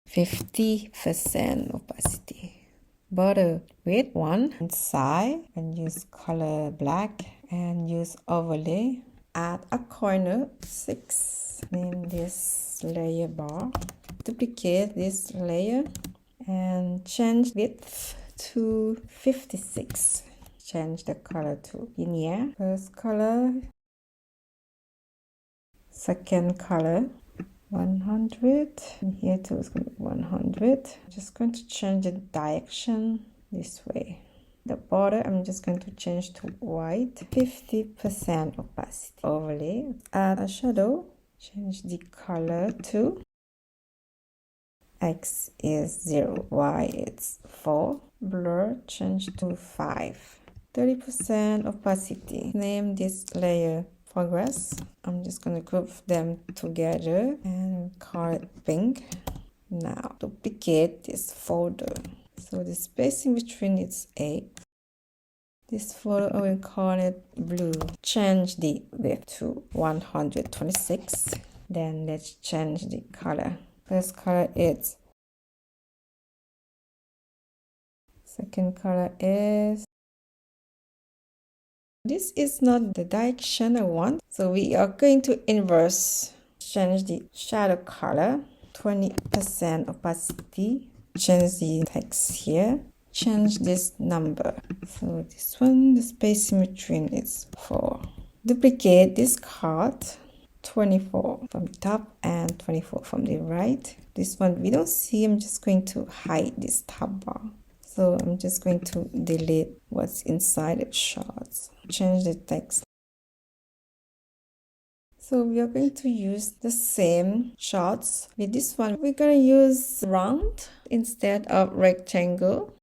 B: 50% opacity. Border width 1 inside and use color black and use overlay. Add a corner 6. Name this layer bar. Duplicate this layer and change width to 56. Change the color to linear. First color. Second color 100. And here too is going to be 100. Just going to change the direction this way. The border I'm just going to change to white. 50% opacity. Overlay. Add a shadow. Change the color to X is 0, Y is 4. Blur, change to 5. 30% opacity. Name this layer progress. I'm just going to group them together and call it pink. Now duplicate this folder. So the spacing between is 8. This folder I will call it blue. Change the width to 126. Then let's change the color. First color is. Second color is. This is not the direction I want. So we are going to inverse. Change the shadow color. 20% opacity. Change the text here. Change this number. So this one, the spacing between is 4. Duplicate this card. 24 from the top and 24 from the right. This one we don't see. I'm just going to hide this tab bar. So I'm just going to delete what's inside the charts. Change the text. So we are going to use the same shots. With this one, we're going to use round instead of rectangle.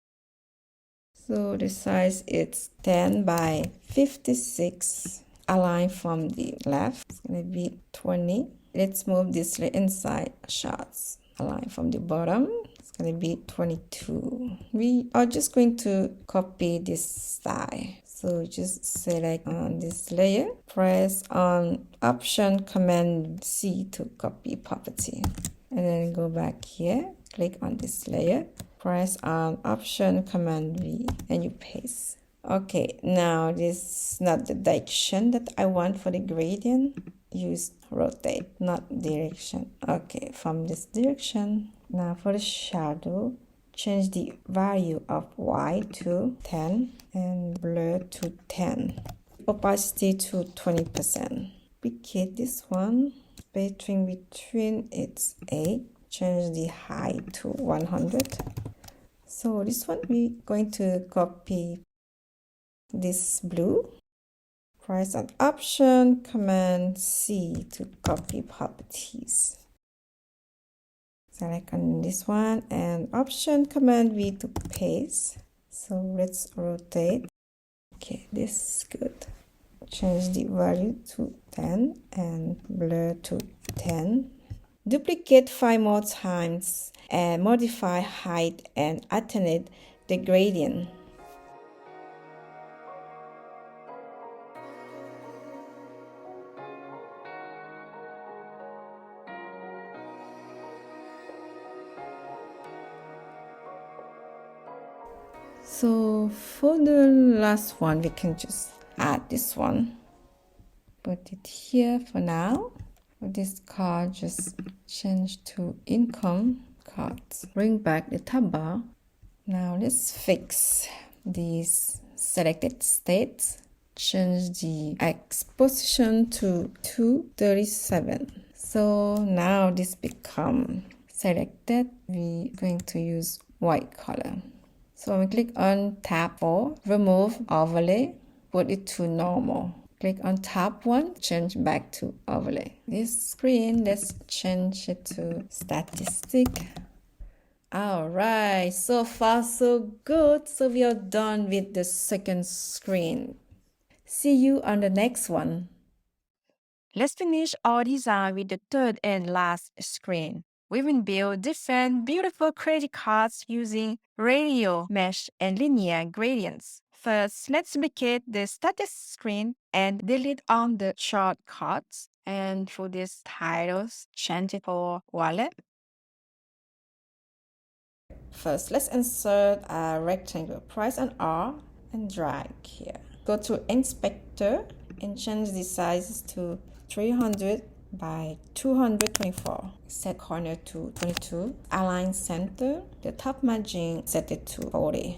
B: So the size is 10 by 56. Align from the left. It's going to be 20. Let's move this inside shots. Align from the bottom. It's going to be 22. We are just going to copy this style. So just select on this layer, press on Option Command C to copy property. And then go back here, click on this layer, press on Option Command V, and you paste. Okay, now this is not the direction that I want for the gradient. Use rotate, not direction. Okay, from this direction. Now for the shadow, change the value of Y to 10 and blur to 10. Opacity to 20%. Duplicate this one. Spacing between it's 8. Change the height to 100. So this one we're going to copy this blue. Press on Option Command C to copy properties. Select on this one and Option Command V to paste. So let's rotate. Okay, this is good. Change the value to 10 and blur to 10. Duplicate 5 more times and modify height and alternate the gradient. So for the last one, we can just add this one. Put it here for now. For this card, just change to income cards. Bring back the tab bar. Now let's fix these selected states. Change the X position to 237. So now this become selected. We're going to use white color. So we click on tab 4, remove overlay, put it to normal. Click on tab 1, change back to overlay. This screen, let's change it to statistic. Alright, so far so good. So we are done with the second screen. See you on the next one. Let's finish our design with the third and last screen. We will build different beautiful credit cards using radial, mesh, and linear gradients. First, let's duplicate the status screen and delete all the shortcuts. And for these titles, change it for wallet. First, let's insert a rectangle. Press on R and drag here. Go to Inspector and change the sizes to 300 by 224. Set corner to 22. Align center. The top margin, set it to 40.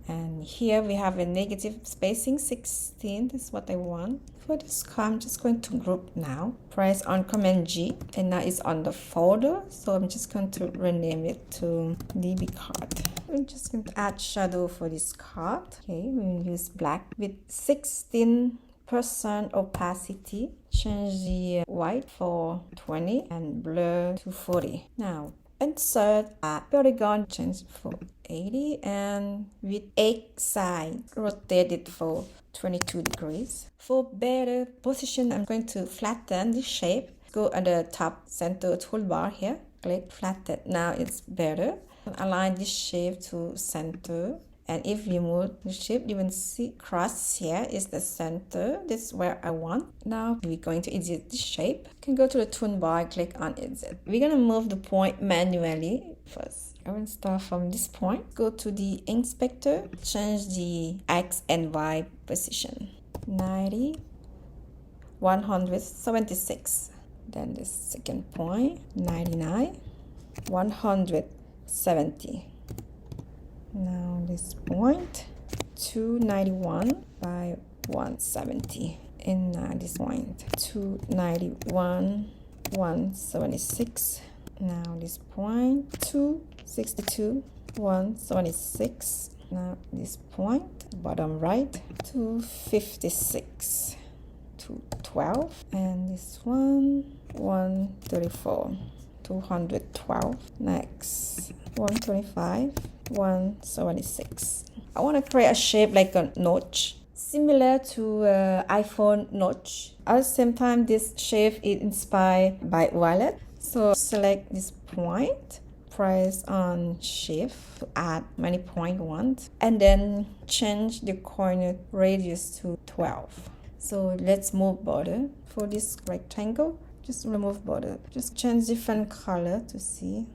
B: And here we have a negative spacing 16. This is what I want. For this card, I'm just going to group now. Press on Command G, and now it's on the folder. So I'm just going to rename it to DB card. I'm just going to add shadow for this card. Okay, we will use black with 16% opacity. Change the white for 20 and blur to 40. Now insert a polygon, change for 80 and with 8 sides, rotate it for 22 degrees. For better position, I'm going to flatten the shape. Go at the top center toolbar here, click flatten. Now it's better. Align this shape to center. And if you move the shape, you will see cross here is the center. This is where I want. Now we're going to edit the shape. You can go to the toolbar, click on edit. We're going to move the point manually first. I will start from this point. Go to the inspector, change the X and Y position. 90, 176. Then the second point, 99, 170. Now this point, 291 by 170. And now this point, 291, 176. Now this point, 262, 176. Now this point, bottom right, 256, 212, and this one 134, 212. Next 125, 176. I want to create a shape like a notch, similar to iPhone notch. At the same time, this shape is inspired by wallet. So select this point, press on shift to add many point you want, and then change the corner radius to 12. So let's move border for this rectangle. Just remove border. Just change different color to see.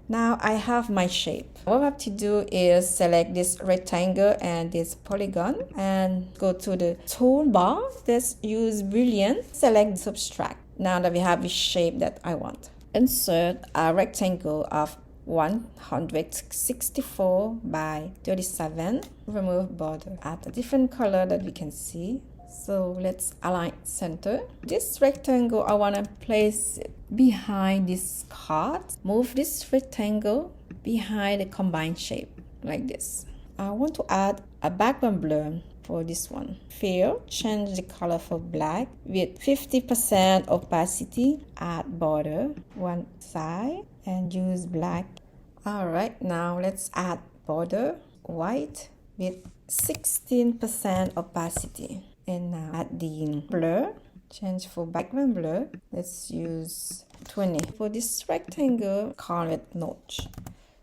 B: Now I have my shape. What I have to do is select this rectangle and this polygon and go to the toolbar. Let's use Boolean. Select subtract. Now that we have the shape that I want. Insert a rectangle of 164 by 37. Remove border. Add a different color that we can see. So let's align center. This rectangle, I want to place it behind this card. Move this rectangle behind the combined shape like this. I want to add a background blur for this one. Fill, change the color for black with 50% opacity. Add border one side and use black. Alright, now let's add border white with 16% opacity. And now add the blur, change for background blur. Let's use 20. For this rectangle, call it notch.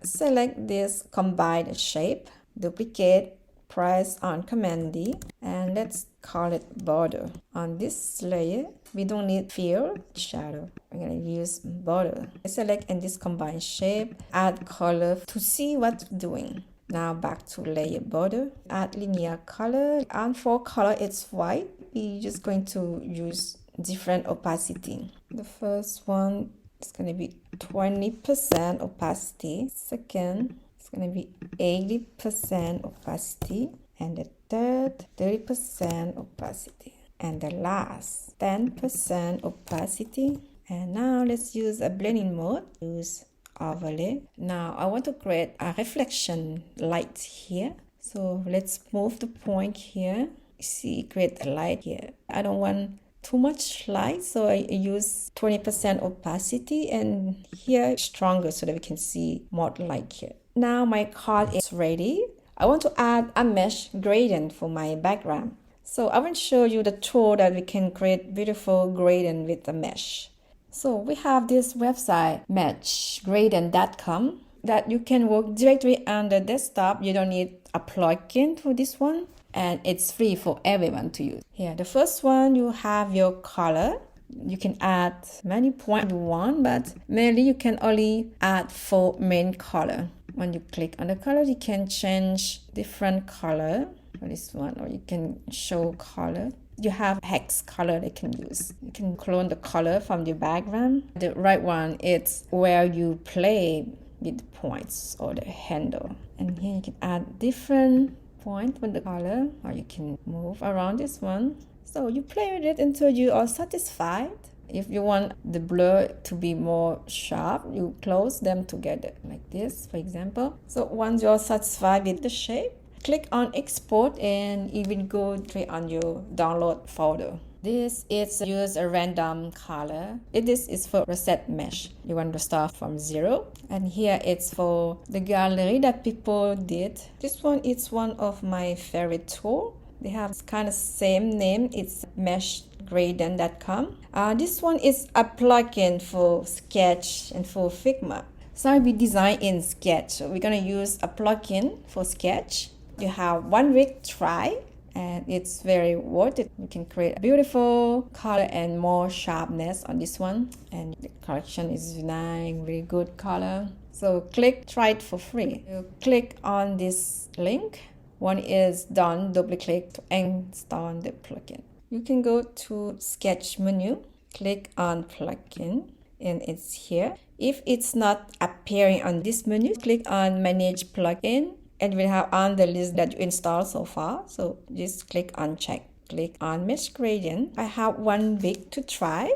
B: Select this combined shape, duplicate, press on Command D, and let's call it border. On this layer, we don't need fill, shadow. We're gonna use border. Select in this combined shape, add color to see what's doing. Now back to layer border, add linear color, and for color it's white. We're just going to use different opacity. The first one is going to be 20% opacity. Second, it's going to be 80% opacity. And the third, 30% opacity. And the last, 10% opacity. And now let's use a blending mode. Use overlay. Now I want to create a reflection light here. So let's move the point here. See, create a light here. I don't want too much light, so I use 20% opacity, and here stronger so that we can see more light here. Now my card is ready. I want to add a mesh gradient for my background. So I will show you the tool that we can create beautiful gradient with the mesh. So we have this website, meshgradient.com, that you can work directly on the desktop. You don't need a plugin for this one, and it's free for everyone to use. Here, the first one, you have your color. You can add many points you want, but mainly you can only add 4 main color. When you click on the color, you can change different color for this one, or you can show color. You have hex color they can use. You can clone the color from the background. The right one, it's where you play with the points or the handle. And here you can add different points with the color, or you can move around this one. So you play with it until you are satisfied. If you want the blur to be more sharp, you close them together like this, for example. So once you're satisfied with the shape, click on export and it will go straight on your download folder. This is use a random color. This is for reset mesh. You want to start from 0. And here it's for the gallery that people did. This one is one of my favorite tools. They have kind of same name. It's meshgradient.com. This one is a plugin for Sketch and for Figma. So we design in Sketch. So we're going to use a plugin for Sketch. You have 1 week try, and it's very worth it. You can create a beautiful color and more sharpness on this one. And the collection is nice, really good color. So click, try it for free. You click on this link. One is done, double click to install the plugin. You can go to Sketch menu, click on plugin, and it's here. If it's not appearing on this menu, click on manage plugin, and we'll have on the list that you installed so far. So just click on check. Click on mesh gradient. I have 1 week to try.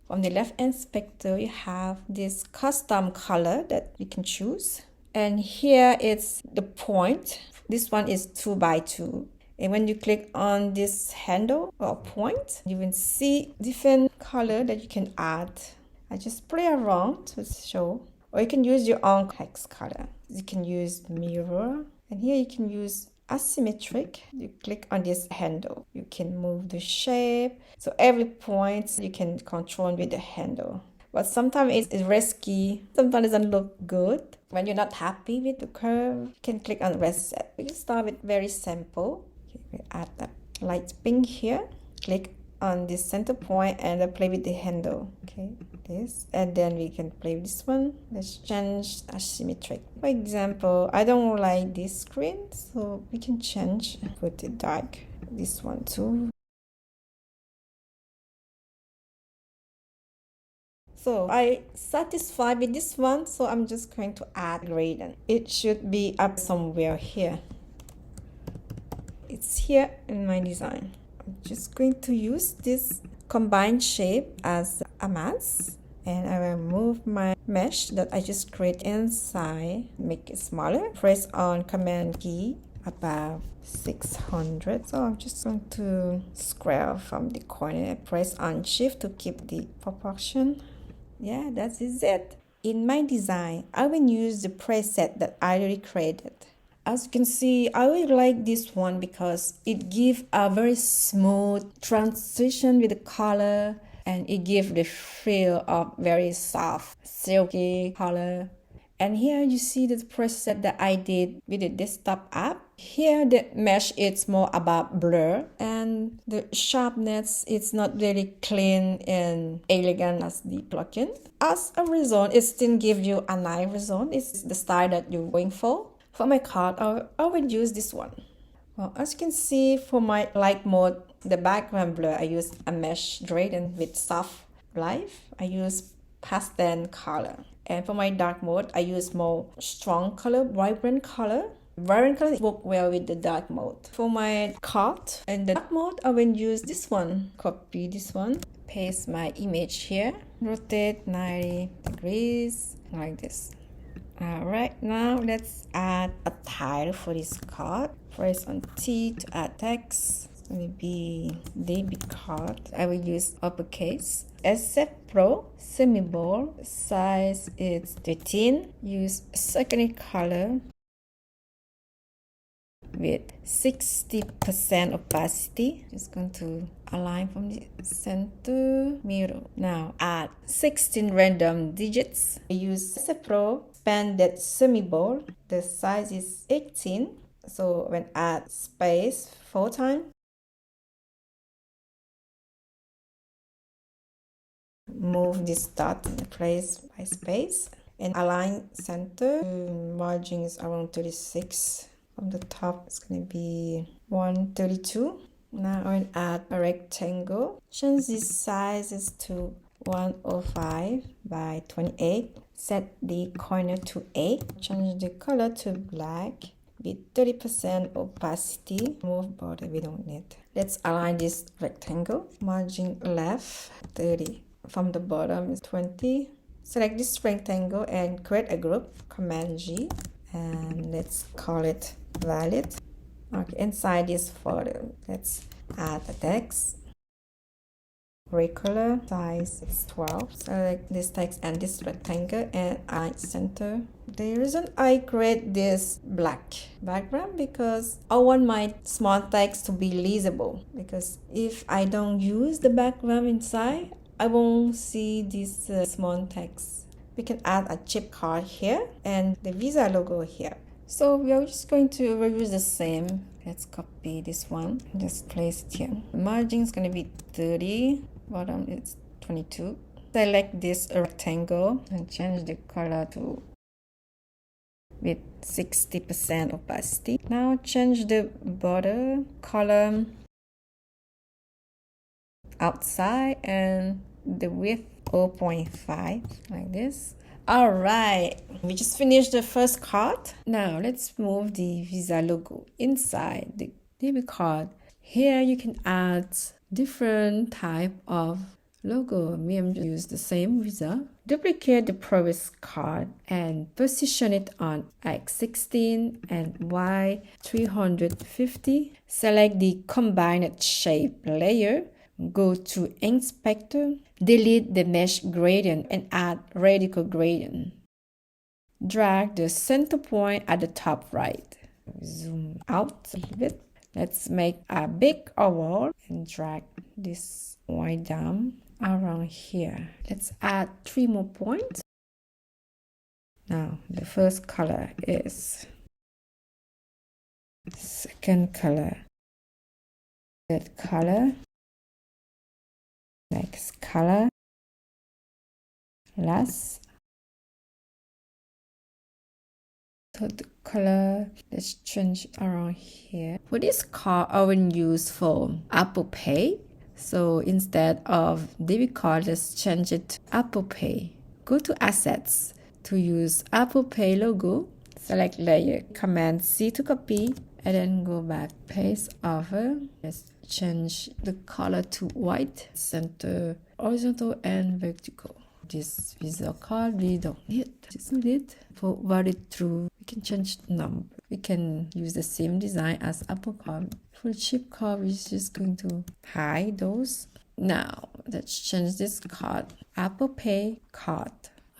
B: From the left hand spectre, you have this custom color that you can choose. And here it's the point. This one is 2 by 2. And when you click on this handle or point, you will see different color that you can add. I just play around to show. Or you can use your own hex color. You can use mirror. And here you can use asymmetric. You click on this handle. You can move the shape. So every point you can control with the handle. But sometimes it's risky. Sometimes it doesn't look good. When you're not happy with the curve, you can click on reset. We can start with very simple. Okay, we add that light pink here. Click on this center point and play with the handle. Okay, this. And then we can play with this one. Let's change asymmetric. For example, I don't like this screen, so we can change. Put it dark. This one too. So I satisfied with this one, so I'm just going to add gradient. It should be up somewhere here. It's here in my design. I'm just going to use this combined shape as a mask, and I will move my mesh that I just create inside, make it smaller. Press on Command key about 600. So I'm just going to square from the corner. Press on Shift to keep the proportion. Yeah, that is it. In my design, I will use the preset that I already created. As you can see, I really like this one because it gives a very smooth transition with the color, and it gives the feel of very soft, silky color. And here you see the preset that I did with the desktop app. Here the mesh is more about blur, and the sharpness is not really clean and elegant as the plugin. As a result, it still gives you a nice result. It's the style that you're going for. For my card, I will use this one. Well, as you can see, for my light mode, the background blur, I use a mesh gradient with soft light. I use pastel color. And for my dark mode, I use more strong color, vibrant color. Vibrant color work well with the dark mode. For my card and the dark mode, I will use this one. Copy this one. Paste my image here. Rotate 90 degrees like this. Alright, now let's add a title for this card. Press on T to add text. It's going to be debit card. I will use uppercase. SF Pro semi-bold. Size is 13. Use secondary color with 60% opacity. Just going to align from the center middle. Now add 16 random digits. I use SF Pro expanded semi-bold. The size is 18. So when add space 4 times, move this dot in place by space and align center. Margin is around 36. From the top, it's going to be 132. Now I'm going to add a rectangle. Change the sizes to 105 by 28. Set the corner to 8. Change the color to black with 30% opacity. Move border, we don't need. Let's align this rectangle. Margin left 30. From the bottom is 20. Select this rectangle and create a group. Command G. And let's call it valid. Okay, inside this folder, let's add a text. Recolor size is 12. Select this text and this rectangle and align center. The reason I create this black background because I want my small text to be legible. Because if I don't use the background inside, I won't see this small text. We can add a chip card here and the Visa logo here. So we are just going to reuse the same. Let's copy this one. Just place it here. The margin is going to be 30. Bottom is 22. Select this rectangle and change the color to with 60% opacity. Now change the border color outside and the width 0.5 like this. All right, we just finished the first card. Now let's move the Visa logo inside the debit card. Here you can add different type of logo. Me, I'm just use the same result. Duplicate the previous card and position it on X16 and Y350. Select the combined shape layer. Go to Inspector. Delete the mesh gradient and add radical gradient. Drag the center point at the top right. Zoom out a little bit. Let's make a big oval and drag this white down around here. Let's add 3 more points. Now the first color is second color, third color, next color, last third color. Let's change around here. For this card, I will use for Apple Pay. So instead of debit card, let's change it to Apple Pay. Go to Assets to use Apple Pay logo. Select layer, Command C to copy, and then go back, paste over. Let's change the color to white, center horizontal and vertical. This visual card we don't need. Just need it for valid true. We can change the number. We can use the same design as Apple card. For the chip card, we're just going to hide those. Now let's change this card. Apple Pay card.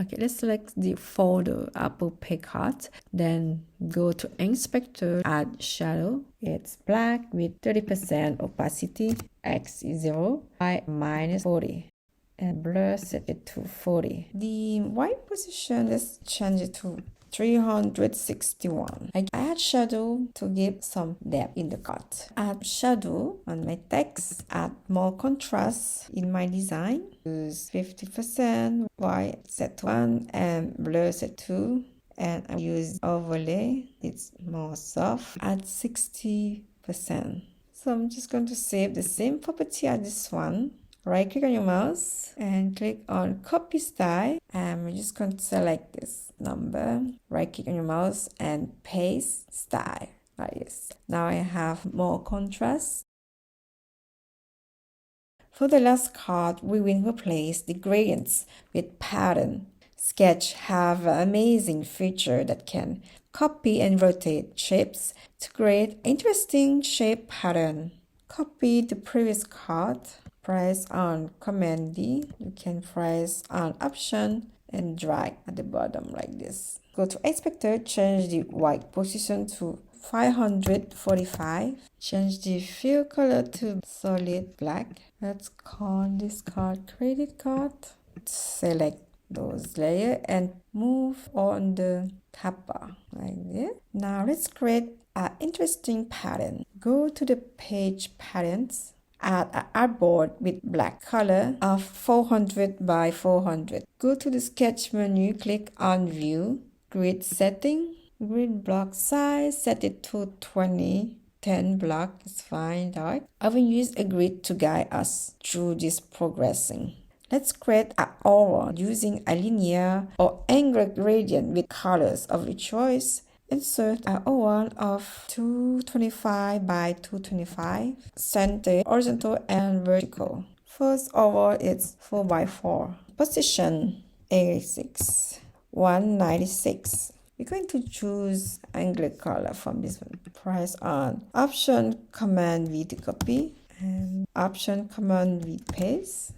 B: Okay, let's select the folder Apple Pay card. Then go to Inspector, add shadow. It's black with 30% opacity. X is 0, Y minus 40. And blur set it to 40. The white position, let's change it to 361. I add shadow to give some depth in the cut. Add shadow on my text. Add more contrast in my design. Use 50%, white set to 1 and blur set to 2. And I use overlay. It's more soft. Add 60%. So I'm just going to save the same property as this one. Right click on your mouse and click on copy style, and we're just going to select this number. Right click on your mouse and paste style like this. Now I have more contrast. For the last card, we will replace the gradients with pattern. Sketch have an amazing feature that can copy and rotate shapes to create interesting shape pattern. Copy the previous card. Press on Command D. You can press on Option and drag at the bottom like this. Go to Inspector, change the white position to 545. Change the fill color to solid black. Let's call this card credit card. Select those layers and move on the tab bar like this. Now let's create an interesting pattern. Go to the page patterns. Add an artboard with black color of 400 by 400. Go to the sketch menu, click on View, Grid Setting, Grid Block Size, set it to 20. 10 block is fine, dark. I will use a grid to guide us through this progressing. Let's create an aura using a linear or angular gradient with colors of your choice. Insert an oval of 225 by 225, center, horizontal and vertical. First oval is 4 by 4. Position 86, 196. We're going to choose angular color from this one. Press on Option Command V to copy and Option Command V paste.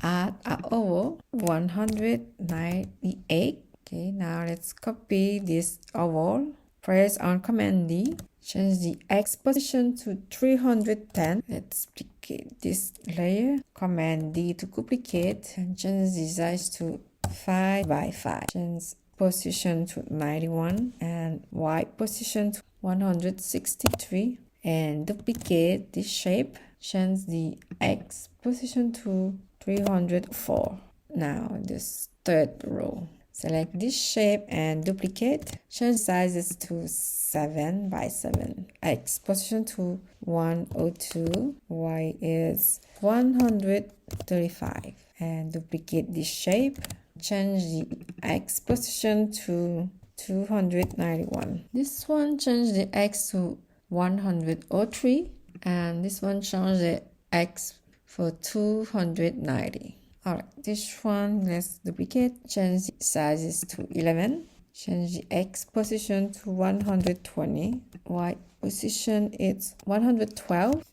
B: Add an oval 198. Okay, now let's copy this oval. Press on Command D. Change the X position to 310. Let's duplicate this layer. Command D to duplicate and change the size to 5 by 5. Change position to 91 and Y position to 163 and duplicate this shape. Change the X position to 304. Now this third row. Select this shape and duplicate. Change sizes to 7 by 7. X position to 102. Y is 135. And duplicate this shape. Change the X position to 291. This one change the X to 103. And this one change the X for 290. Alright, this one, let's duplicate, change the sizes to 11, change the X position to 120, Y position is 112,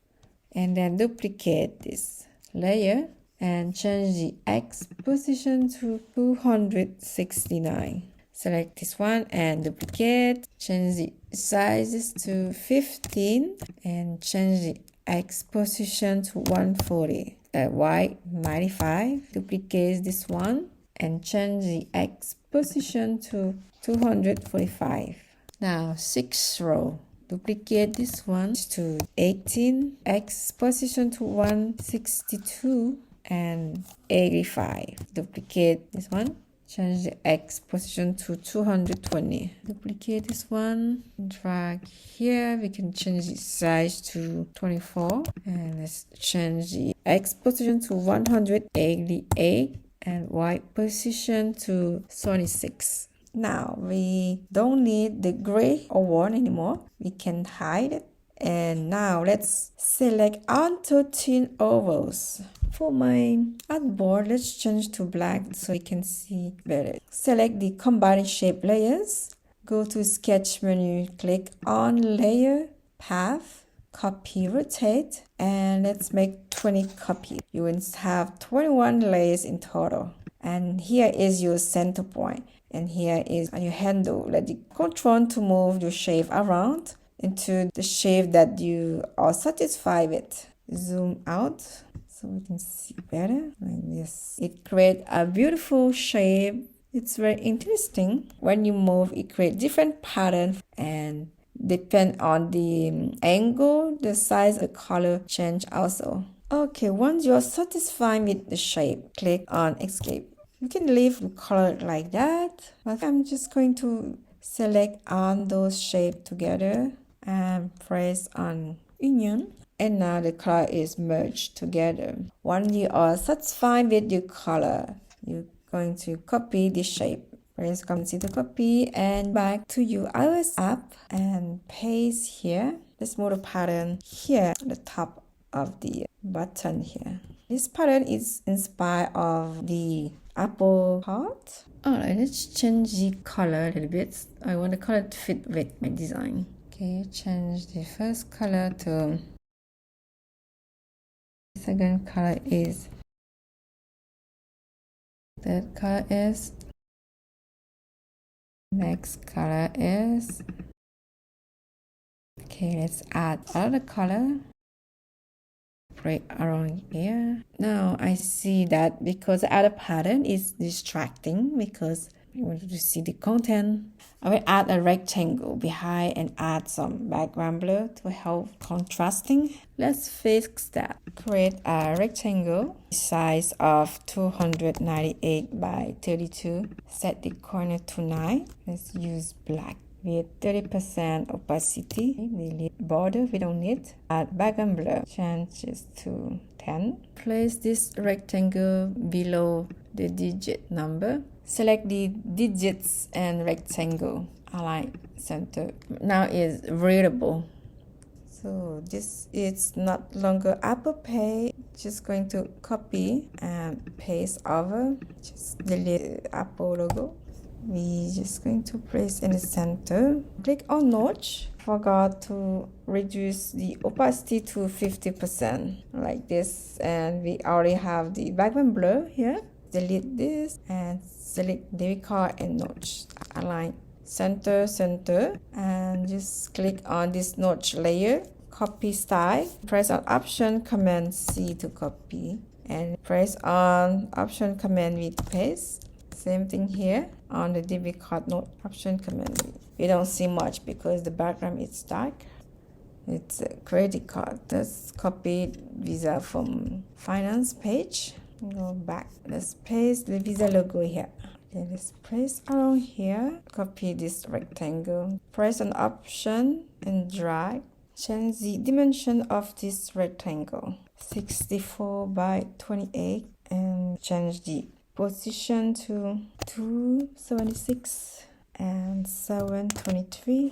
B: and then duplicate this layer and change the X position to 269. Select this one and duplicate, change the sizes to 15 and change the X position to 140. Y 95, duplicate this one and change the X position to 245. Now 6th row, duplicate this one to 18, X position to 162 and 85. Duplicate this one, change the X position to 220. Duplicate this one, drag here. We can change the size to 24. And let's change the X position to 188 and Y position to 26. Now we don't need the gray or one anymore. We can hide it. And now let's select all 13 ovals. For my artboard, let's change to black so you can see better. Select the combine shape layers. Go to sketch menu, click on layer, path, copy, rotate, and let's make 20 copies. You will have 21 layers in total. And here is your center point. And here is your handle. Let the control to move your shape around into the shape that you are satisfied with. Zoom out so we can see better like this. It creates a beautiful shape. It's very interesting. When you move, it creates different patterns and depend on the angle, the size, the color change also. Okay, once you're satisfied with the shape, click on escape. You can leave the color like that, but I'm just going to select on those shapes together and press on union. And now the color is merged together. Once you are satisfied with your color, you're going to copy the shape. Press Ctrl to copy and back to your iOS app and paste here. Let's move the pattern here at the top of the button here. This pattern is inspired of the Apple heart. Alright, let's change the color a little bit. I want the color to fit with my design. Okay, change the first color to second color is third color is next color is okay. Let's add other color right around here. Now I see that because the other pattern is distracting because I want to see the content. I will add a rectangle behind and add some background blur to help contrasting. Let's fix that. Create a rectangle size of 298 by 32. Set the corner to 9. Let's use black with 30% opacity. Delete border, we don't need. Add background blur, change this to 10. Place this rectangle below the digit number. Select the digits and rectangle. Align center. Now it's readable. So this is not longer Apple Pay. Just going to copy and paste over. Just delete the Apple logo. We just going to place in the center. Click on notch. Forgot to reduce the opacity to 50% like this, and we already have the background blur here. Delete this and select the card and notch. Align center, and just click on this notch layer. Copy style. Press on Option Command C to copy, and press on Option Command V to paste. Same thing here on the DB card note. Option Command V. You don't see much because the background is dark. It's a credit card. Let's copy Visa from finance page. Go back. Let's paste the Visa logo here. Okay, let's place around here. Copy this rectangle. Press on Option and drag. Change the dimension of this rectangle. 64 by 28, and change the position to 276 and 723.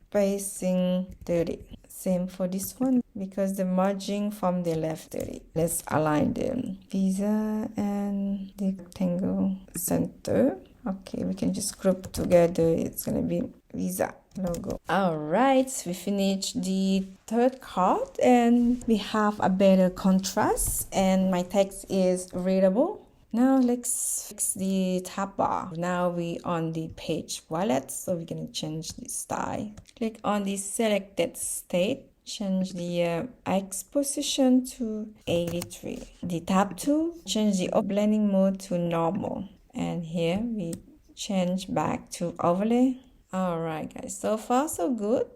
B: Spacing 30. Same for this one. because the merging from the left 30. Let's align the visa and the rectangle center. Okay, we can just group together. It's gonna be visa logo. All right, we finished the third card and we have a better contrast and my text is readable. Now let's fix the tab bar. Now we on the page wallet, so we're gonna change the style. Click on the selected state. Change the X position to 83. The tab tool, change the blending mode to normal. And here we change back to overlay. Alright guys, so far so good.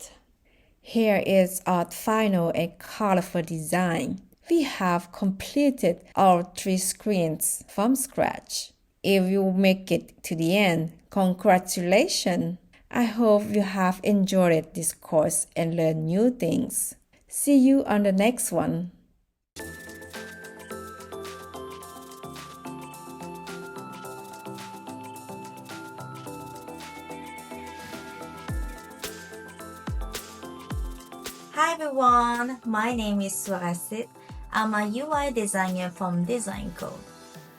B: Here is our final and colorful design. We have completed our 3 screens from scratch. If you make it to the end, congratulations! I hope you have enjoyed this course and learned new things. See you on the next one.
C: Hi everyone, my name is Swarasit. I'm a UI designer from Design Code.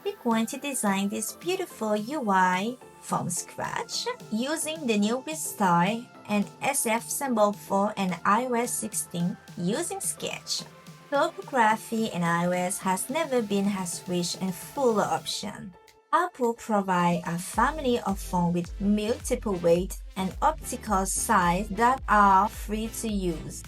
C: We're going to design this beautiful UI from scratch using the new style and SF symbol for an iOS 16 using Sketch. Topography in iOS has never been as rich and full of options. Apple provides a family of fonts with multiple weight and optical size that are free to use.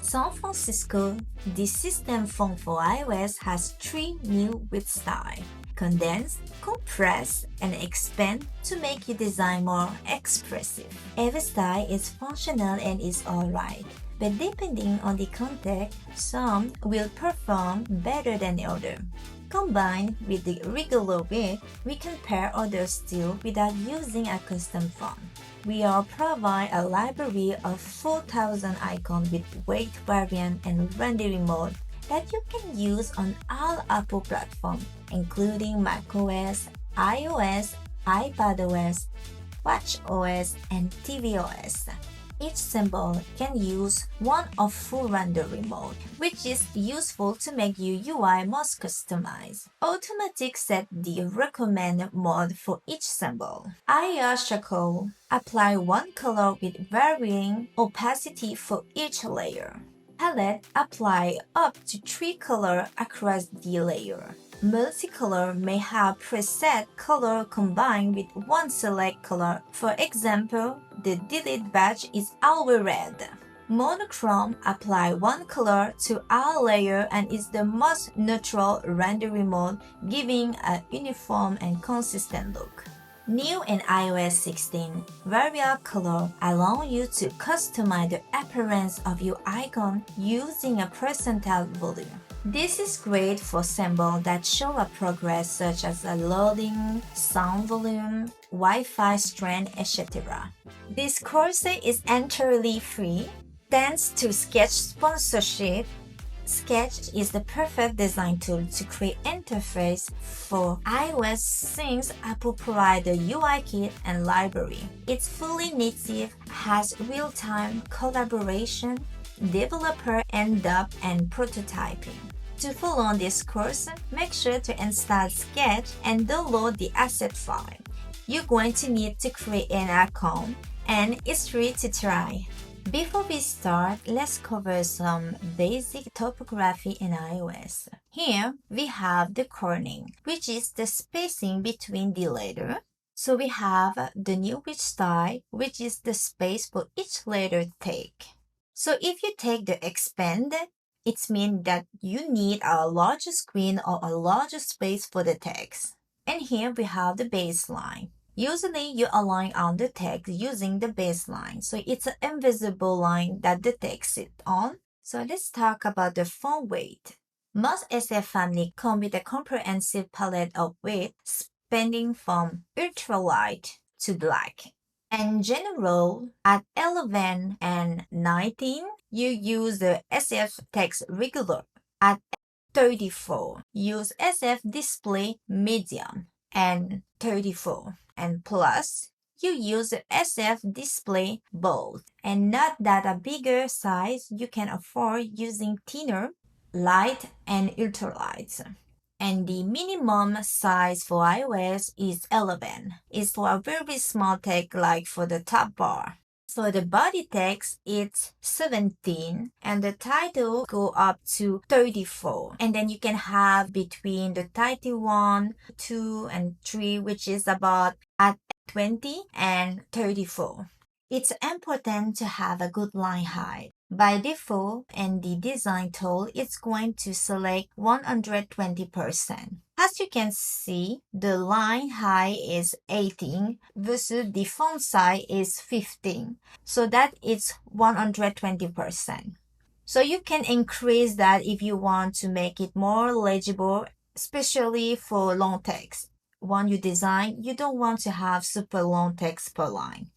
C: San Francisco, the system font for iOS has 3 new width styles: condense, compress, and expand to make your design more expressive. Every style is functional and is alright, but depending on the context, some will perform better than others. Combined with the regular width, we can pair other styles without using a custom font. We will provide a library of 4,000 icons with weight variant and rendering mode that you can use on all Apple platforms, including macOS, iOS, iPadOS, watchOS, and tvOS. Each symbol can use one of 4 rendering modes, which is useful to make your UI most customized. Automatic set the recommended mode for each symbol. iOS Charcoal apply one color with varying opacity for each layer. Palette apply up to 3 colors across the layer. Multicolor may have preset color combined with one select color. For example, the delete badge is always red. Monochrome apply one color to all layers and is the most neutral rendering mode, giving a uniform and consistent look. New in iOS 16, variable color allow you to customize the appearance of your icon using a percentile volume. This is great for symbols that show a progress such as a loading, sound volume, Wi-Fi strength, etc. This course is entirely free. Thanks to Sketch sponsorship, Sketch is the perfect design tool to create interface for iOS since Apple provides the UI kit and library. It's fully native, has real-time collaboration, developer end-up, and prototyping. To follow this course, make sure to install Sketch and download the asset file. You're going to need to create an account, and it's free to try. Before we start, let's cover some basic topography in iOS. Here, we have the kerning, which is the spacing between the letters. So we have the new width style, which is the space for each letter take. So if you take the expand, it means that you need a larger screen or a larger space for the text. And here we have the baseline. Usually you align on the text using the baseline, so it's an invisible line that the text sits on. So let's talk about the font weight. Most SF family come with a comprehensive palette of weight spanning from ultralight to black. In general, at 11 and 19, you use the SF text regular. At 34, use SF display medium, and 34 and plus, you use SF display bold and not that a bigger size you can afford using thinner, light, and ultralight. And the minimum size for iOS is 11. It's for a very small text like for the top bar. So the body text it's 17 and the title go up to 34. And then you can have between the title 1, 2, and 3, which is about at 20 and 34. It's important to have a good line height. By default, in the design tool, it's going to select 120%. As you can see, the line height is 18 versus the font size is 15. So that is 120%. So you can increase that if you want to make it more legible, especially for long text. When you design, you don't want to have super long text per line.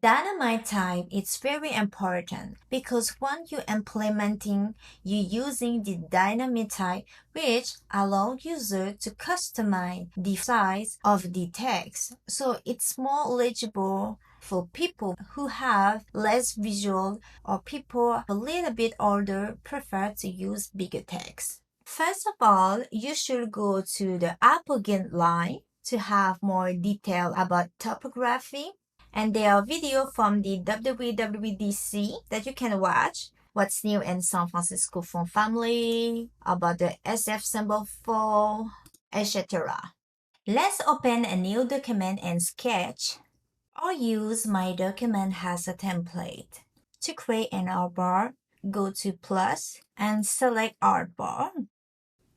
C: Dynamite type is very important because when you're implementing, you're using the dynamic type which allow user to customize the size of the text. So it's more legible for people who have less visual or people a little bit older prefer to use bigger text. First of all, you should go to the Apple guideline to have more detail about typography. And there are videos from the WWDC that you can watch. What's new in San Francisco font family, about the SF symbol for, etc. Let's open a new document in Sketch or use My Document as a template. To create an artbar, go to plus and select artbar.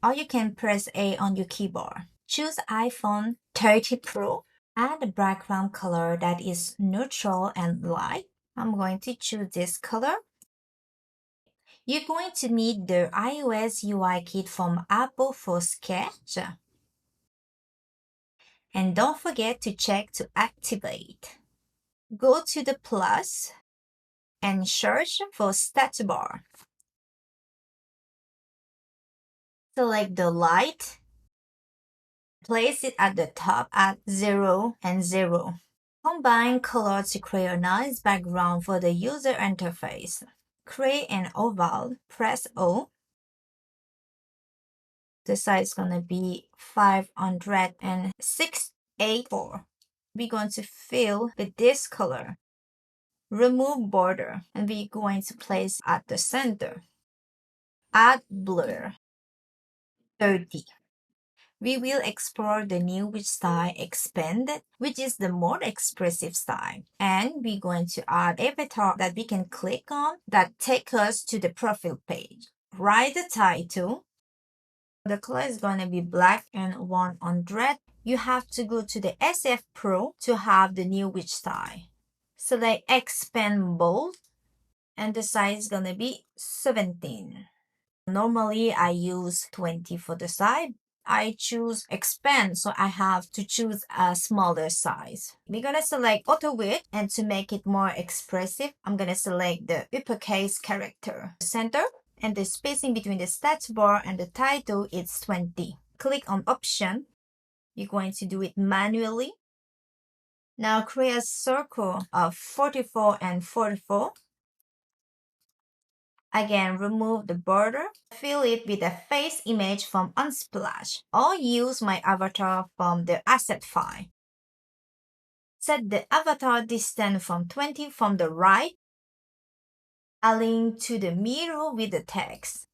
C: Or you can press A on your keyboard. Choose iPhone 30 Pro. Add a background color that is neutral and light. I'm going to choose this color. You're going to need the iOS UI kit from Apple for Sketch. And don't forget to check to activate. Go to the plus and search for status bar. Select the light. Place it at the top at 0 and 0. Combine color to create a nice background for the user interface. Create an oval, press O. The size is going to be 506.84. We're going to fill with this color. Remove border and we're going to place at the center. Add blur, 30. We will explore the new which style expanded, which is the more expressive style. And we're going to add avatar that we can click on that take us to the profile page. Write the title. The color is going to be black and 100. You have to go to the SF Pro to have the new which style. Select expand bold and the size is going to be 17. Normally I use 20 for the size. I choose expand, so I have to choose a smaller size. We're gonna select auto width, and to make it more expressive, I'm gonna select the uppercase character. Center and the spacing between the stats bar and the title is 20. Click on option. You're going to do it manually. Now create a circle of 44 and 44. Again, remove the border, fill it with a face image from Unsplash, or use my avatar from the asset file. Set the avatar distance from 20 from the right, align to the middle with the text.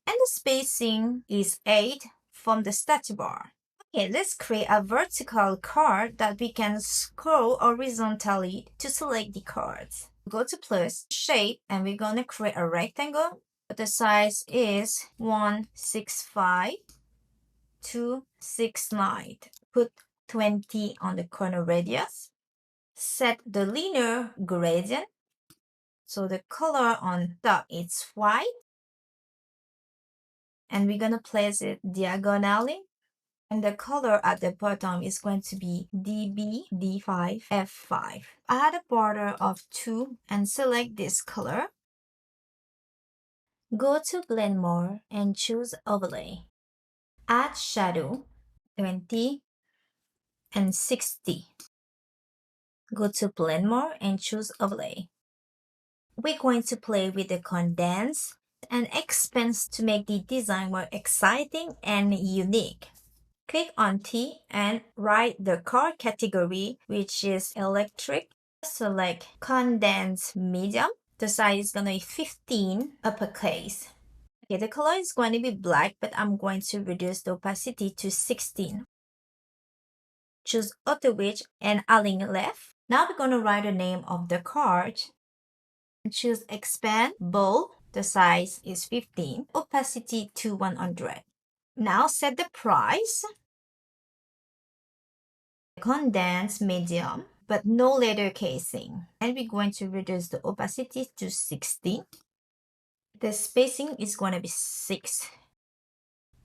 C: And the spacing is 8 from the status bar. Okay, let's create a vertical card that we can scroll horizontally to select the cards. Go to plus, shape, and we're gonna create a rectangle. The size is 165 to 69. Put 20 on the corner radius. Set the linear gradient. So the color on top is white. And we're gonna place it diagonally. And the color at the bottom is going to be DB5F5. Add a border of 2 and select this color. Go to Blend More and choose Overlay. Add Shadow 20 and 60. Go to Blend More and choose Overlay. We're going to play with the condense and expanse to make the design more exciting and unique. Click on T and write the car category, which is electric. Select condense medium. The size is going to be 15 uppercase. Okay, the color is going to be black, but I'm going to reduce the opacity to 16. Choose auto width and align left. Now we're going to write the name of the card. Choose expand bold. The size is 15. Opacity to 100. Now set the price. Condense medium, but no leather casing. And we're going to reduce the opacity to 16. The spacing is going to be 6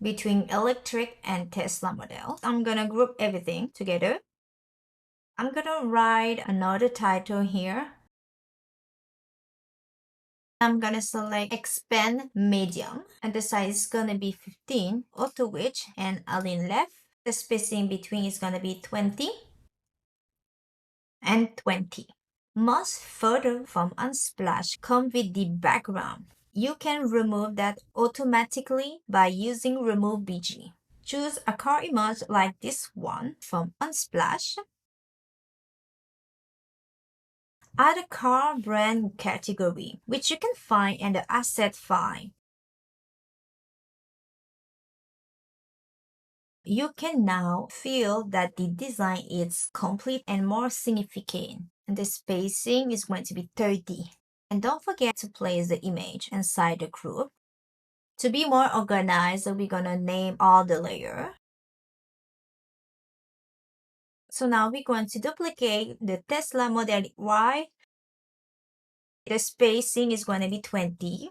C: between electric and Tesla model. I'm going to group everything together. I'm going to write another title here. I'm going to select expand medium and the size is going to be 15. Auto width and align left. The spacing between is going to be 20 and 20. Most photo from Unsplash come with the background. You can remove that automatically by using Remove BG. Choose a car image like this one from Unsplash. Add a car brand category, which you can find in the asset file. You can now feel that the design is complete and more significant. And the spacing is going to be 30. And don't forget to place the image inside the group. To be more organized, we're gonna name all the layers. So now we're going to duplicate the Tesla Model Y. The spacing is going to be 20.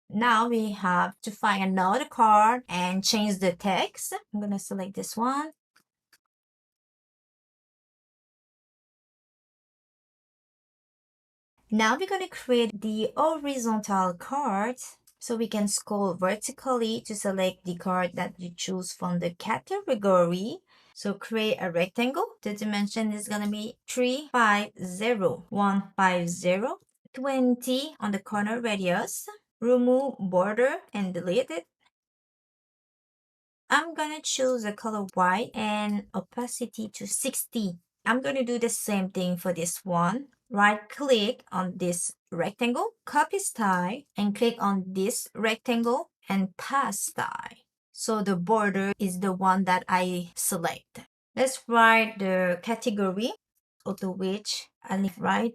C: Now we have to find another card and change the text. I'm going to select this one. Now we're going to create the horizontal card. So we can scroll vertically to select the card that you choose from the category. So create a rectangle. The dimension is going to be 350, 150, 20 on the corner radius. Remove border and delete it. I'm going to choose the color white and opacity to 60. I'm going to do the same thing for this one. Right click on this rectangle, copy style, and click on this rectangle and paste style. So the border is the one that I select. Let's write the category, auto width, and right.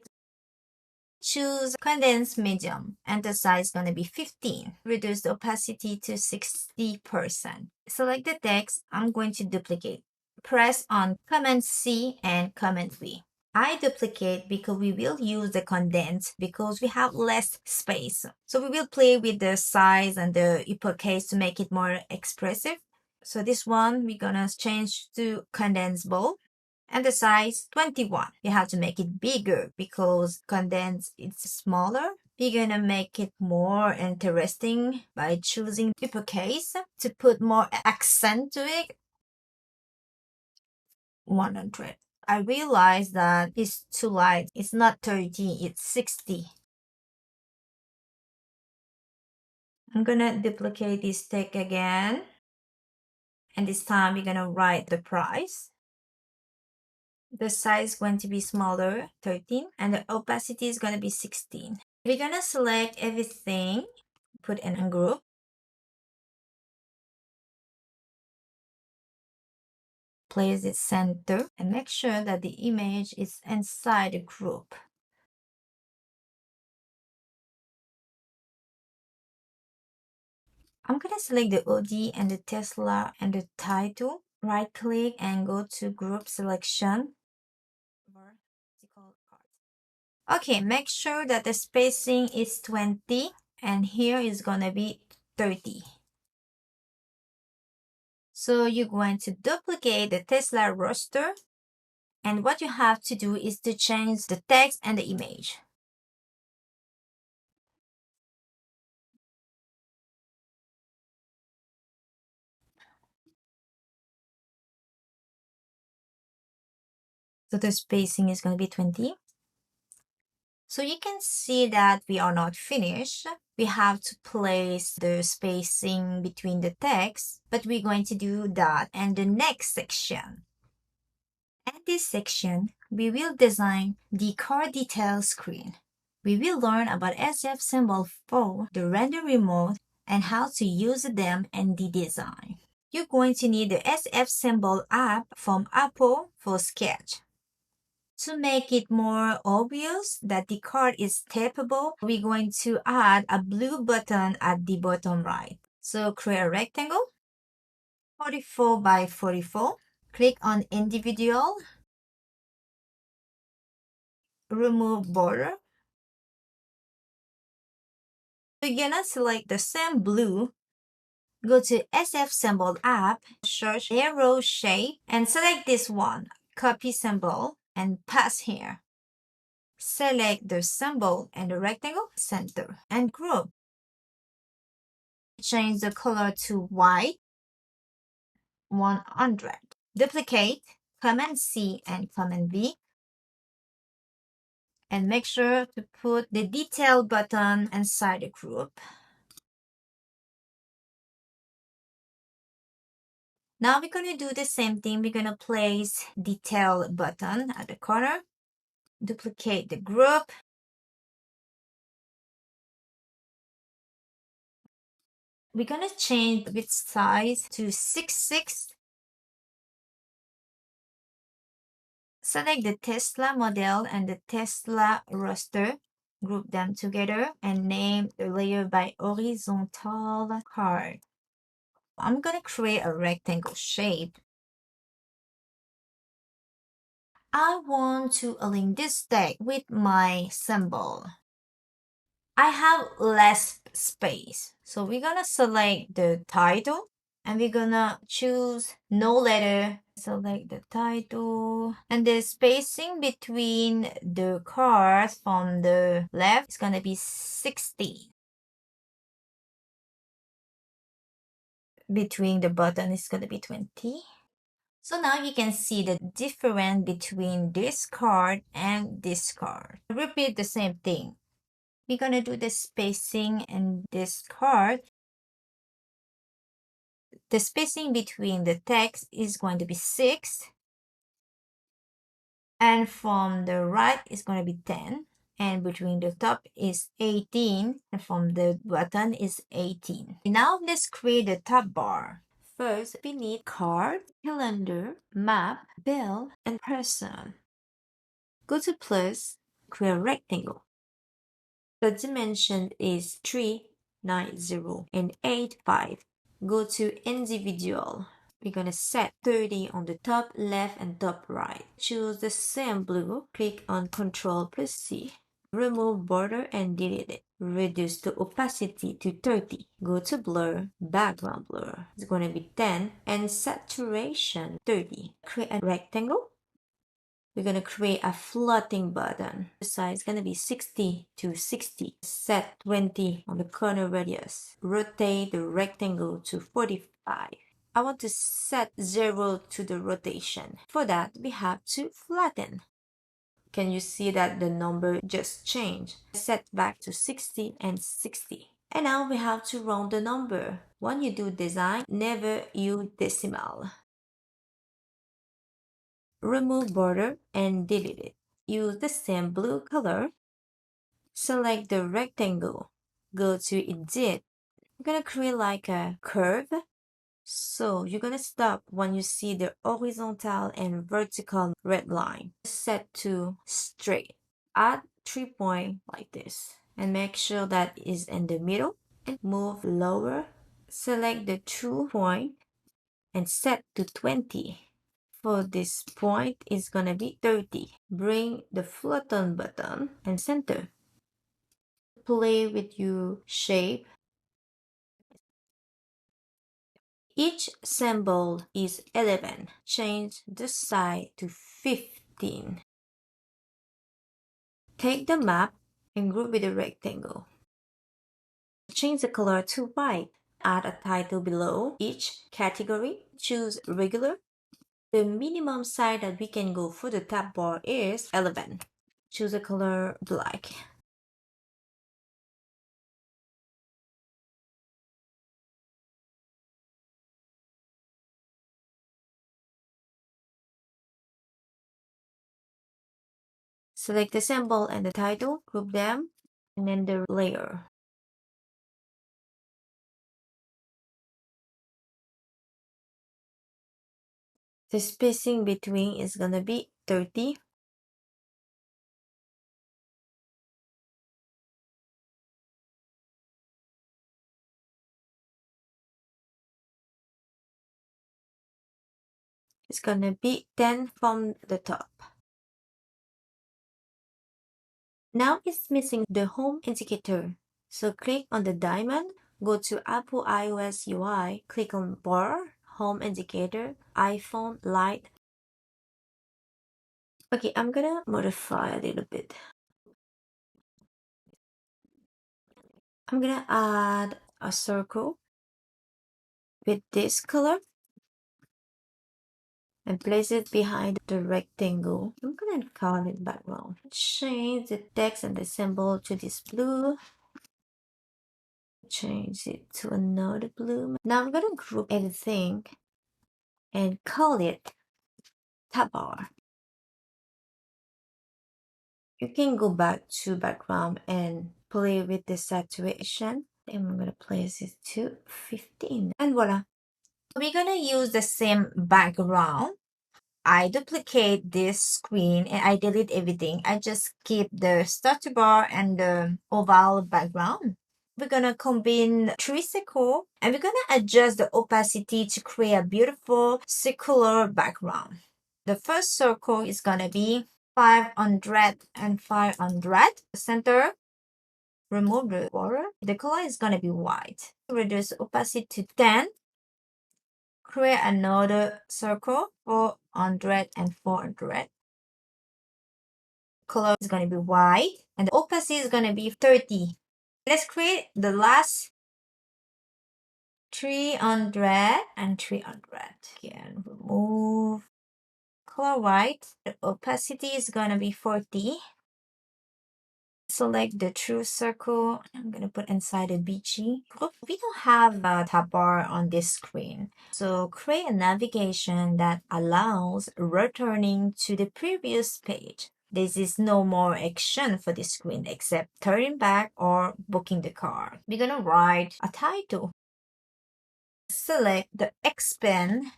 C: Choose condense medium and the size is going to be 15. Reduce the opacity to 60%. Select the text. I'm going to duplicate. Press on Command C and Command V. I duplicate because we will use the condense because we have less space. So we will play with the size and the uppercase to make it more expressive. So this one we're gonna change to condense bold. And the size 21. You have to make it bigger because condense it's smaller. We're gonna make it more interesting by choosing uppercase to put more accent to it. 100. I realized that it's too light. It's not 30, it's 60. I'm gonna duplicate this text again. And this time we're gonna write the price. The size is going to be smaller, 13, and the opacity is going to be 16. We're going to select everything, put in a group. Place it center and make sure that the image is inside the group. I'm going to select the OD and the Tesla and the title. Right click and go to group selection. Okay, make sure that the spacing is 20 and here is going to be 30. So you're going to duplicate the Tesla roster and what you have to do is to change the text and the image. So the spacing is going to be 20. So you can see that we are not finished. We have to place the spacing between the text, but we're going to do that in the next section. In this section, we will design the car detail screen. We will learn about SF symbol for the rendering mode and how to use them in the design. You're going to need the SF symbol app from Apple for Sketch. To make it more obvious that the card is tappable, we're going to add a blue button at the bottom right. So create a rectangle, 44 by 44. Click on individual, remove border. We're gonna select the same blue. Go to SF symbol app, search arrow shape, and select this one, copy symbol, and paste here. Select the symbol and the rectangle, center, and group. Change the color to white, 100. Duplicate, Command C and Command V. And make sure to put the detail button inside the group. Now we're going to do the same thing. We're going to place detail button at the corner. Duplicate the group. We're going to change width size to 6.6. Select the Tesla model and the Tesla roster. Group them together and name the layer by horizontal card. I'm going to create a rectangle shape. I want to align this text with my symbol. I have less space. So we're going to select the title and we're going to choose no letter. Select the title. And the spacing between the cards from the left is going to be 60. Between the button is going to be 20. So now you can see the difference between this card and this card. Repeat the same thing. We're going to do the spacing in this card. The spacing between the text is going to be 6. And from the right is going to be 10. And between the top is 18. And from the button is 18. Now let's create the top bar. First, we need card, calendar, map, bill, and person. Go to plus, create a rectangle. The dimension is 390 and 85. Go to individual. We're gonna set 30 on the top left and top right. Choose the same blue. Click on Ctrl plus C. Remove border and delete it. Reduce the opacity to 30. Go to blur, background blur. It's gonna be 10 and saturation 30. Create a rectangle. We're gonna create a floating button. The size is gonna be 60 to 60. Set 20 on the corner radius. Rotate the rectangle to 45. I want to set 0 to the rotation. For that, we have to flatten. Can you see that the number just changed? Set back to 60 and 60. And now we have to round the number. When you do design, never use decimal. Remove border and delete it. Use the same blue color. Select the rectangle. Go to edit. We're gonna create like a curve. So you're gonna stop when you see the horizontal and vertical red line. Set to straight. Add 3 points like this. And make sure that is in the middle. And move lower. Select the 2 point and set to 20. For this point is gonna be 30. Bring the floating button and center. Play with your shape. Each symbol is 11. Change the size to 15. Take the map and group with a rectangle. Change the color to white. Add a title below each category. Choose regular. The minimum size that we can go for the tab bar is 11. Choose the color black. Select the symbol and the title, group them, and then the layer. The spacing between is gonna be 30. It's gonna be 10 from the top. Now it's missing the home indicator. So click on the diamond, go to Apple iOS UI, click on bar, home indicator, iPhone, light. Okay, I'm gonna modify a little bit. I'm gonna add a circle with this color and place it behind the rectangle. I'm gonna call it background. Change the text and the symbol to this blue. Change it to another blue. Now I'm gonna group everything and call it tab bar. You can go back to background and play with the saturation. I'm gonna place it to 15 and voila. We're gonna use the same background. I duplicate this screen and I delete everything. I just keep the status bar and the oval background. We're gonna combine 3 circles and we're gonna adjust the opacity to create a beautiful circular background. The first circle is gonna be 500 and 500. Center, remove the border. The color is gonna be white. Reduce opacity to 10. Create another circle, 400 and 400. Color is gonna be white and the opacity is gonna be 30. Let's create the last 300 and 300. Again, remove color white. The opacity is gonna be 40. Select the true circle. I'm gonna put inside the BG group. We don't have a tab bar on this screen. So create a navigation that allows returning to the previous page. There is no more action for this screen except turning back or booking the car. We're gonna write a title. Select the expand.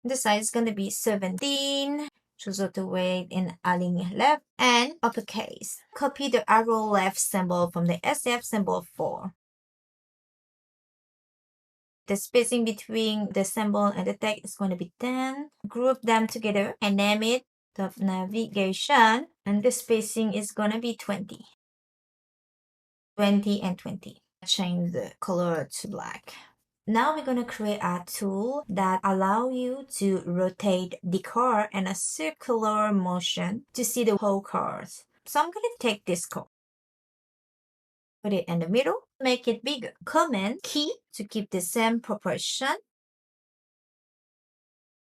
C: The size is gonna be 17. Choose auto weight in align left and uppercase. Copy the arrow left symbol from the SF symbol 4. The spacing between the symbol and the text is going to be 10. Group them together and name it the navigation, and the spacing is going to be 20. 20 and 20. Change the color to black. Now we're going to create a tool that allow you to rotate the car in a circular motion to see the whole cars. So I'm going to take this car, put it in the middle, make it bigger. Command key to keep the same proportion.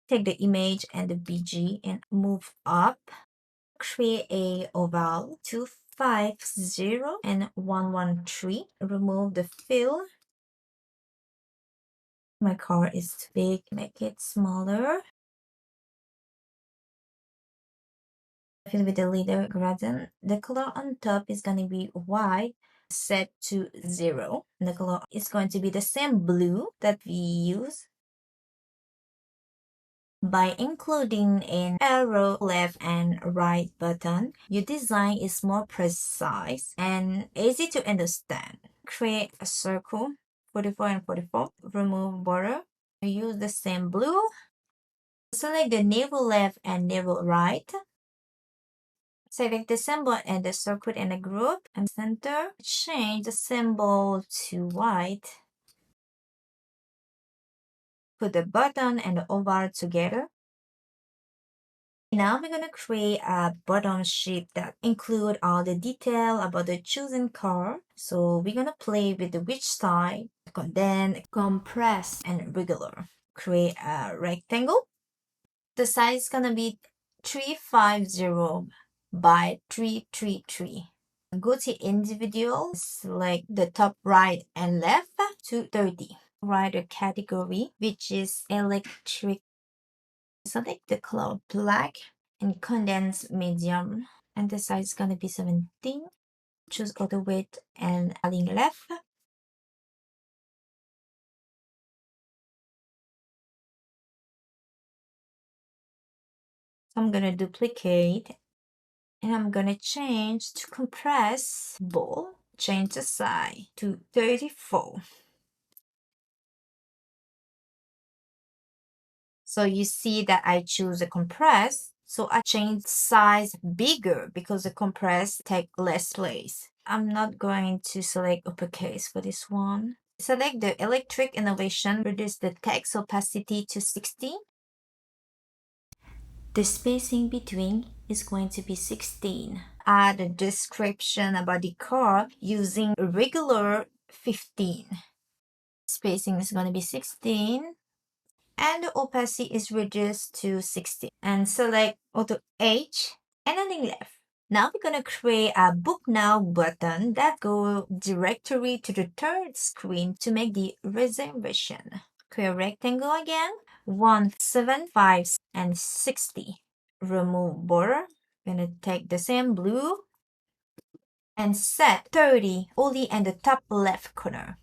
C: Take the image and the BG and move up. Create a oval 250 and 113. Remove the fill. My car is too big, make it smaller. Fill with the leader gradient. The color on top is going to be white, set to 0. The color is going to be the same blue that we use. By including an arrow left and right button, your design is more precise and easy to understand. Create a circle, 44 and 44. Remove border. Use the same blue. Select the navel left and navel right. Select the symbol and the circle in a group and center. Change the symbol to white. Put the button and the oval together. Now we're going to create a button shape that include all the detail about the chosen car. So we're going to play with the which side, then compress and regular. Create a rectangle. The size is gonna be 350 by 333. Go to individual, select the top right and left to 30. Write a category, which is electric. Select the color black and condense medium, and the size is gonna be 17. Choose auto weight and align left. So I'm gonna duplicate and I'm gonna change to compress ball. Change the size to 34. So you see that I choose a compress. So I change size bigger because the compress take less space. I'm not going to select uppercase for this one. Select the electric innovation, reduce the text opacity to 16. The spacing between is going to be 16. Add a description about the car using regular 15. Spacing is going to be 16. And the opacity is reduced to 60. And select Auto H and align left. Now we're gonna create a Book Now button that go directly to the third screen to make the reservation. Create a rectangle again, 175 and 60. Remove border. Gonna take the same blue and set 30 only in the top left corner.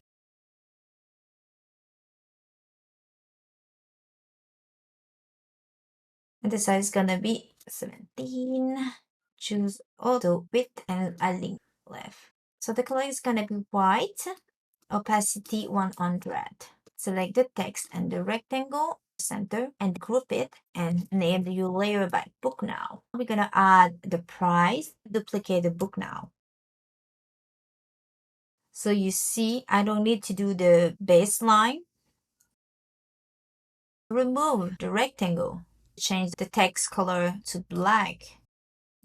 C: And the size is gonna be 17. Choose auto width and align left. So the color is gonna be white, opacity 100. Select the text and the rectangle center and group it and name your layer by Book Now. We're gonna add the price, duplicate the Book Now. So you see, I don't need to do the baseline. Remove the rectangle. Change the text color to black.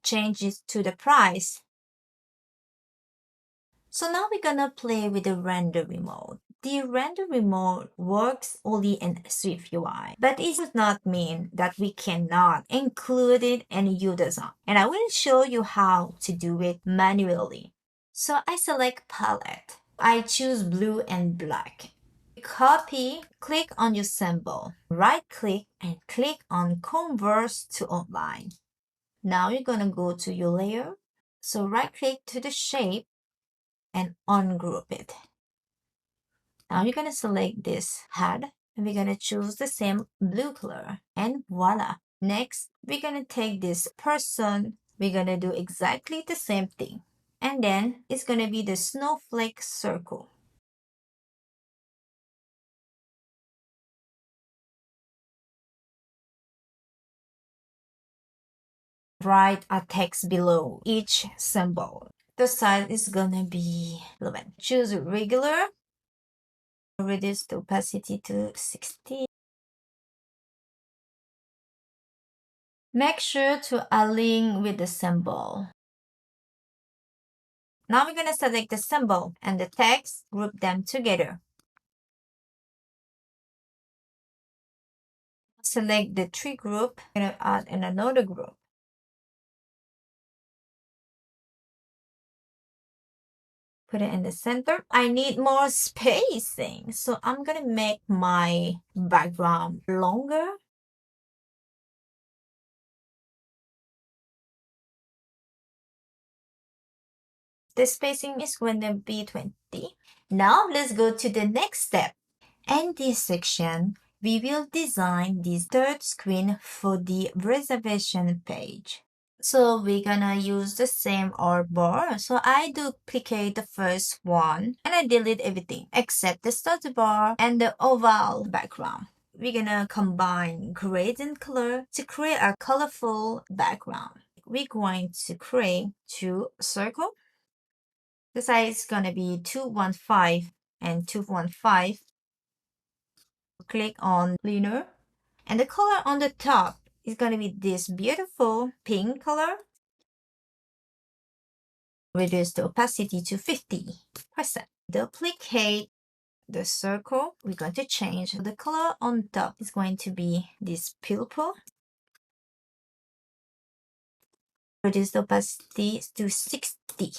C: Change it to the price. So now we're gonna play with the rendering mode. The rendering mode works only in Swift UI, but it does not mean that we cannot include it in UDesign. And I will show you how to do it manually. So I select palette. I choose blue and black. Copy, click on your symbol, right click and click on Convert to Outline. Now you're gonna go to your layer. So right click to the shape and ungroup it. Now you're gonna select this head and we're gonna choose the same blue color and voila. Next, we're gonna take this person. We're gonna do exactly the same thing. And then it's gonna be the snowflake circle. Write a text below each symbol. The size is gonna be 11. Choose regular. Reduce the opacity to 60. Make sure to align with the symbol. Now we're gonna select the symbol and the text, group them together. Select the tree group, I'm gonna add in another group. Put it in the center. I need more spacing, so I'm gonna make my background longer. The spacing is going to be 20. Now let's go to the next step. In this section, we will design this third screen for the reservation page. So we're gonna use the same org bar. So I duplicate the first one and I delete everything except the start bar and the oval background. We're gonna combine gradient color to create a colorful background. We're going to create two circles. The size is gonna be 215 and 215. Click on linear and the color on the top is going to be this beautiful pink color. Reduce the opacity to 50%. Duplicate the circle. We're going to change the color on top is going to be this purple. Reduce the opacity to 60.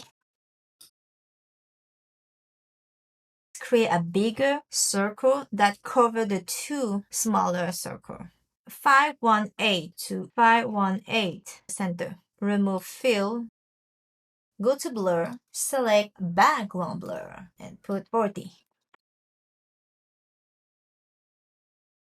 C: Create a bigger circle that covers the two smaller circles. 518 to 518 center. Remove fill. Go to blur, select background blur and put 40.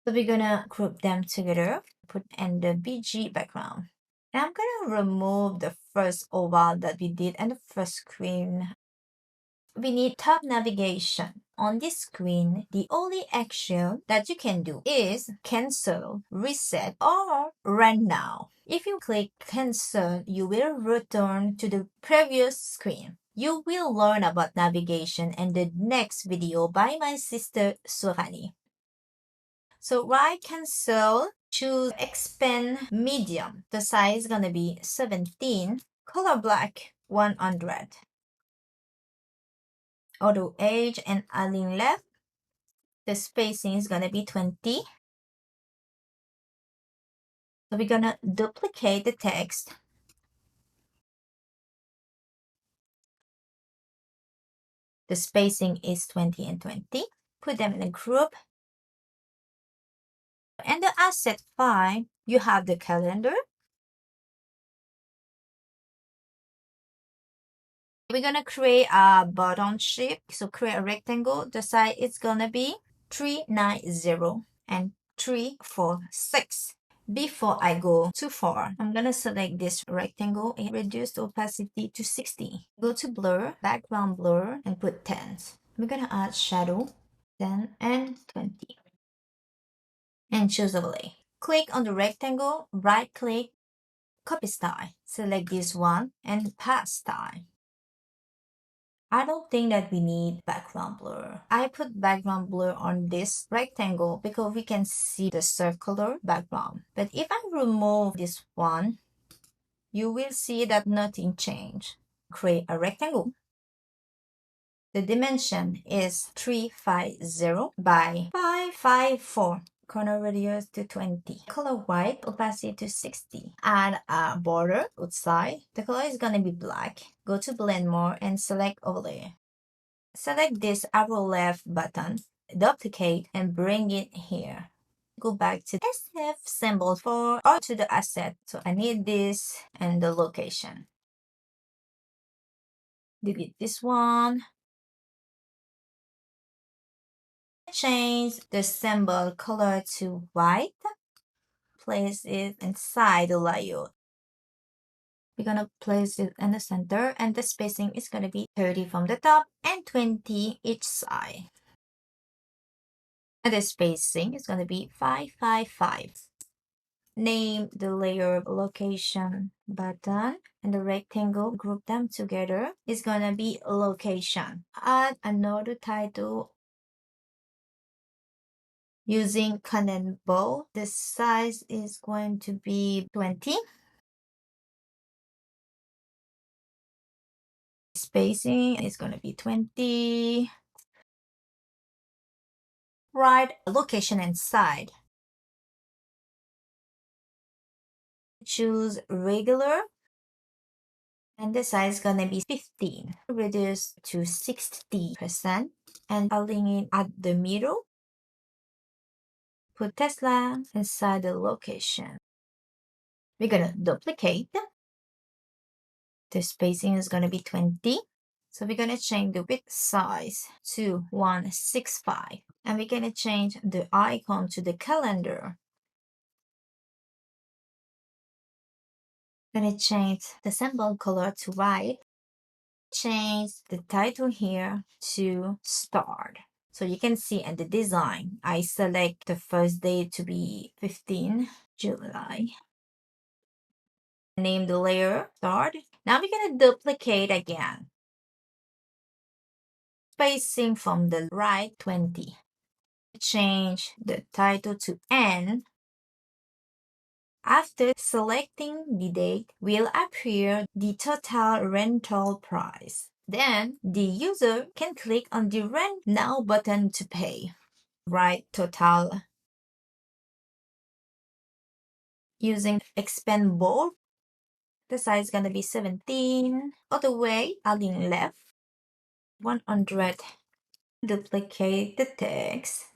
C: So we're gonna group them together, put in the BG background. And I'm gonna remove the first oval that we did and the first screen. We need tab navigation. On this screen, the only action that you can do is cancel, reset, or run now. If you click cancel, you will return to the previous screen. You will learn about navigation in the next video by my sister Surani. So right cancel, choose expand medium. The size is gonna be 17, color black 100. Auto age and align left. The spacing is gonna be 20. So we're gonna duplicate the text. The spacing is 20 and 20. Put them in a group. And the asset file, you have the calendar. We're gonna create a button shape. So create a rectangle. The size is gonna be 390 and 346. Before I go too far, I'm gonna select this rectangle and reduce the opacity to 60. Go to blur, background blur, and put 10. We're gonna add shadow, 10 and 20. And choose overlay. Click on the rectangle, right click, copy style. Select this one and paste style. I don't think that we need background blur. I put background blur on this rectangle because we can see the circular background. But if I remove this one, you will see that nothing changed. Create a rectangle. The dimension is 350 by 554. Corner radius to 20. Color white, opacity to 60. Add a border outside. The color is gonna be black. Go to blend more and select overlay. Select this arrow left button, duplicate and bring it here. Go back to SF symbol for or to the asset. So I need this and the location. Delete this one. Change the symbol color to white. Place it inside the layout. We're gonna place it in the center and the spacing is gonna be 30 from the top and 20 each side. And the spacing is gonna be 555. Name the layer location button and the rectangle, group them together. It's gonna be location. Add another title using content bold. The size is going to be 20. Spacing is going to be 20. Right location inside. Choose regular and the size is going to be 15. Reduce to 60% and align it at the middle. Put Tesla inside the location. We're going to duplicate. The spacing is going to be 20. So we're going to change the width size to 165. And we're going to change the icon to the calendar. Going to change the symbol color to white. Change the title here to start. So you can see in the design, I select the first day to be 15 July. Name the layer start. Now we're going to duplicate again. Spacing from the right 20. Change the title to N. After selecting the date, will appear the total rental price. Then the user can click on the Rent Now button to pay. Write total using expand bold. The size is gonna be 17. Other way, align left. 100. Duplicate the text.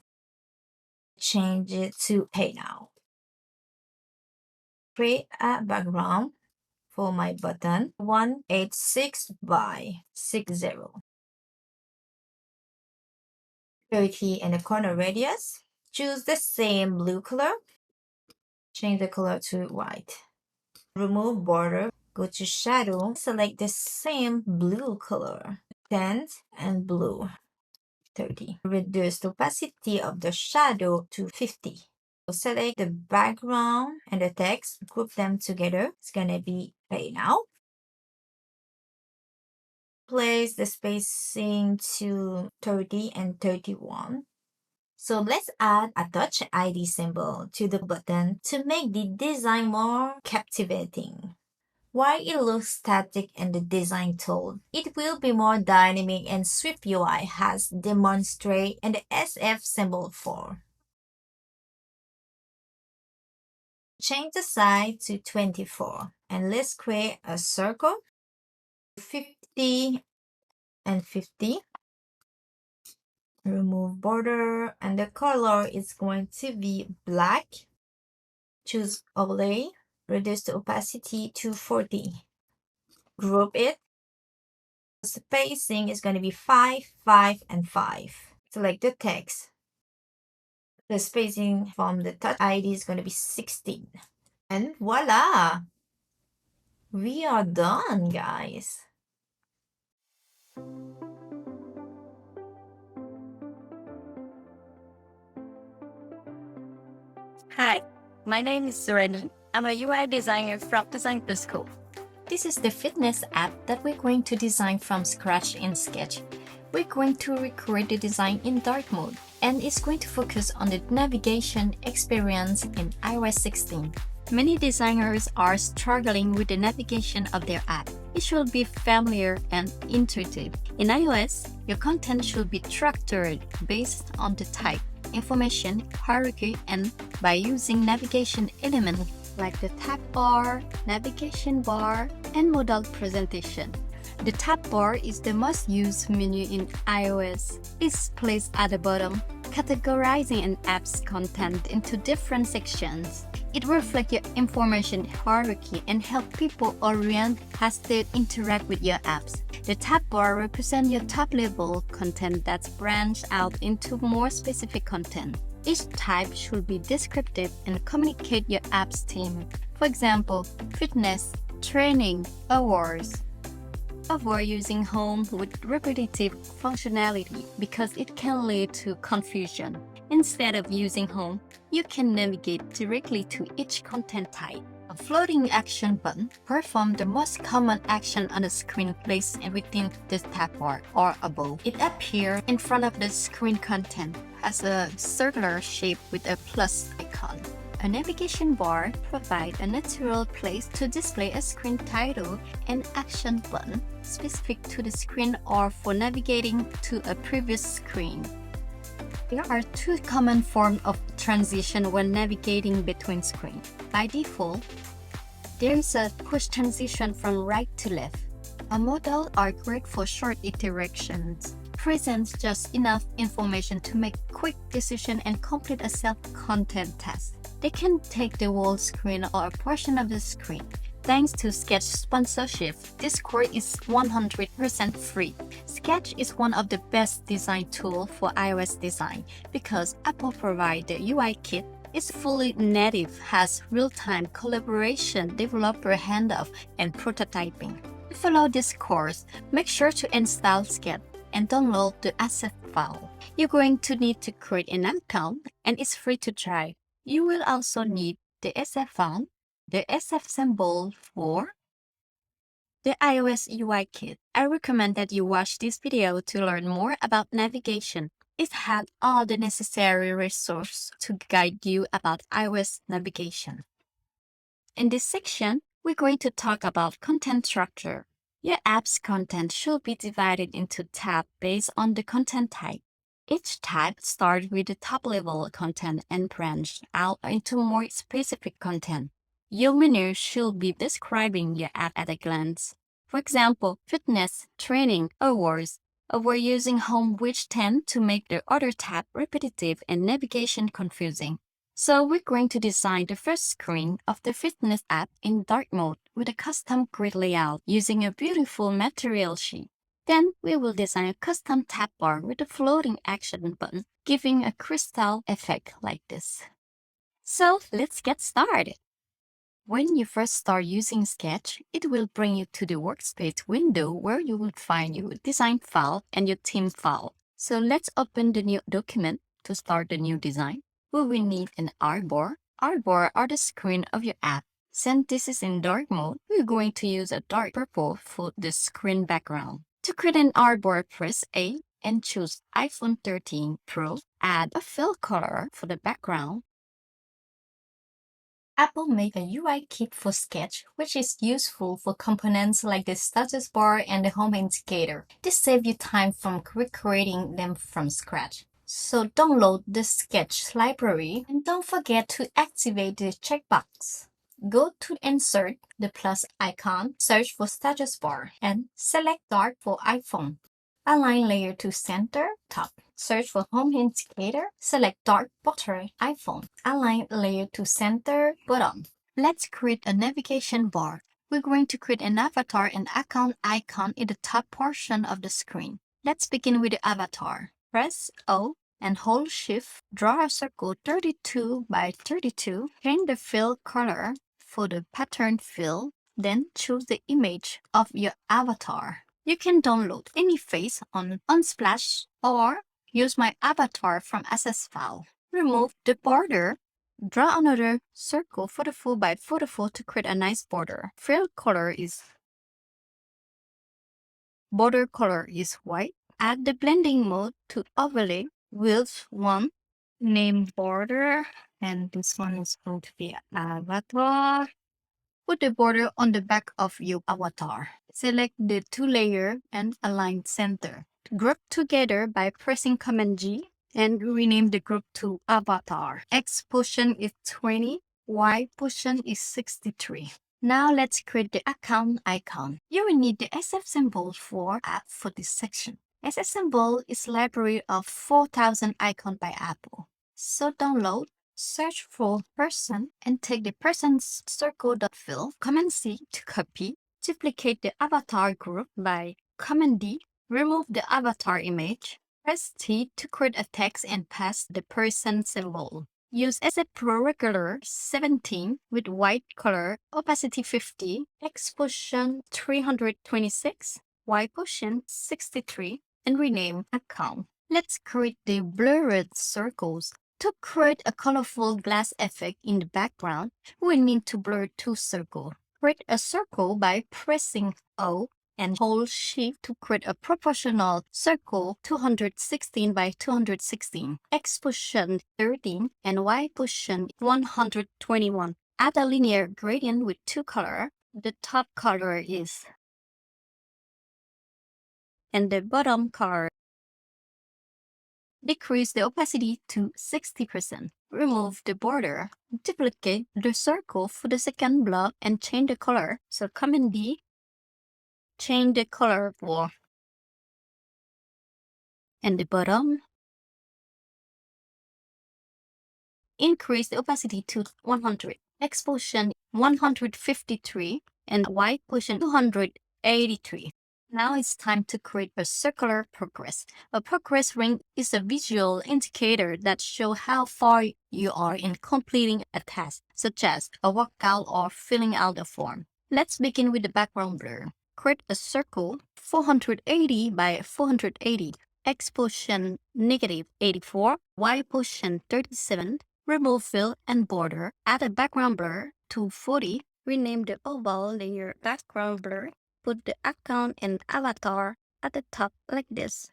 C: Change it to Pay Now. Create a background for my button. 186 by 60. 30 in the corner radius. Choose the same blue color. Change the color to white. Remove border. Go to shadow. Select the same blue color. 10 and blue. 30. Reduce the opacity of the shadow to 50. So select the background and the text. Group them together. It's gonna be Pay Now. Place the spacing to 30 and 31. So let's add a Touch ID symbol to the button to make the design more captivating. While it looks static in the design tool, it will be more dynamic and Swift UI has demonstrated in the SF symbol for. Change the size to 24 and let's create a circle. 50 and 50. Remove border and the color is going to be black. Choose overlay, reduce the opacity to 40. Group it. Spacing is going to be 5, 5, and 5. Select the text. The spacing from the Touch ID is going to be 16. And voila! We are done, guys.
A: Hi, my name is Suren. I'm a UI designer from Design School.
D: This is the fitness app that we're going to design from scratch in Sketch. We're going to recreate the design in dark mode, and it's going to focus on the navigation experience in iOS 16. Many designers are struggling with the navigation of their app. It should be familiar and intuitive. In iOS, your content should be structured based on the type, information, hierarchy, and by using navigation elements like the tab bar, navigation bar, and modal presentation. The tab bar is the most used menu in iOS. It's placed at the bottom, categorizing an app's content into different sections. It reflects your information hierarchy and help people orient as they interact with your apps. The tab bar represents your top-level content that's branched out into more specific content. Each type should be descriptive and communicate your app's theme. For example, fitness, training, awards. Avoid using home with repetitive functionality because it can lead to confusion. Instead of using home, you can navigate directly to each content type. A floating action button performs the most common action on the screen placed within the tab bar or above. It appears in front of the screen content as a circular shape with a plus icon. A navigation bar provides a natural place to display a screen title and action button specific to the screen or for navigating to a previous screen. There are two common forms of transition when navigating between screens. By default, there is a push transition from right to left. A modal are great for short iterations. Presents just enough information to make quick decisions and complete a self-content task. They can take the whole screen or a portion of the screen. Thanks to Sketch sponsorship, this course is 100% free. Sketch is one of the best design tools for iOS design because Apple provides the UI kit. It's fully native, has real-time collaboration, developer handoff, and prototyping. To follow this course, make sure to install Sketch and download the asset file. You're going to need to create an account, and it's free to try. You will also need the SF file, the SF symbol for the iOS UI kit. I recommend that you watch this video to learn more about navigation. It has all the necessary resources to guide you about iOS navigation. In this section, we're going to talk about content structure. Your app's content should be divided into tabs based on the content type. Each tab starts with the top-level content and branch out into more specific content. Your menu should be describing your app at a glance. For example, fitness, training, awards. We're using home, which tend to make the other tab repetitive and navigation confusing. So we're going to design the first screen of the fitness app in dark mode with a custom grid layout using a beautiful material sheet. Then we will design a custom tab bar with a floating action button, giving a crystal effect like this. So let's get started. When you first start using Sketch, it will bring you to the workspace window where you will find your design file and your theme file. So let's open the new document to start the new design. We will need an artboard. Artboard are the screen of your app. Since this is in dark mode, we're going to use a dark purple for the screen background. To create an artboard, press A and choose iPhone 13 Pro. Add a fill color for the background. Apple made a UI kit for Sketch, which is useful for components like the status bar and the home indicator. This saves you time from recreating them from scratch. So download the Sketch library and don't forget to activate the checkbox. Go to Insert, the plus icon, search for status bar, and select Dark for iPhone. Align layer to center, top. Search for home indicator, select dark bottom, iPhone. Align layer to center, bottom. Let's create a navigation bar. We're going to create an avatar and account icon in the top portion of the screen. Let's begin with the avatar. Press O and hold Shift. Draw a circle 32 by 32. Change the fill color for the pattern fill. Then choose the image of your avatar. You can download any face on Unsplash or use my avatar from SS file. Remove the border. Draw another circle 44 by 44 to create a nice border. Border color is white. Add the blending mode to overlay with 1. Name border, and this one is going to be avatar. Put the border on the back of your avatar. Select the 2 layer and align center. Group together by pressing Command G and rename the group to avatar. X position is 20, Y position is 63. Now let's create the account icon. You will need the SF symbol for app for this section. SF symbol is library of 4,000 icon by Apple. So download. Search for person and take the person's circle.fill. Command C to copy. Duplicate the avatar group by Command D. Remove the avatar image. Press T to create a text and pass the person symbol. Use SF Pro Regular 17 with white color, opacity 50, X position 326, Y position 63, and rename account. Let's create the blurred circles. To create a colorful glass effect in the background, we need to blur 2 circles. Create a circle by pressing O and hold Shift to create a proportional circle 216 by 216, X position 13 and Y position 121. Add a linear gradient with 2 colors. The top color is and the bottom color. Decrease the opacity to 60%. Remove the border. Duplicate the circle for the second block and change the color. So Command D, change the color for and the bottom. Increase the opacity to 100. X position 153 and Y position 283. Now it's time to create a circular progress. A progress ring is a visual indicator that shows how far you are in completing a task, such as a workout or filling out a form. Let's begin with the background blur. Create a circle 480 by 480. X position -84, Y position 37. Remove fill and border. Add a background blur to 40. Rename the oval layer background blur. Put the account and avatar at the top like this.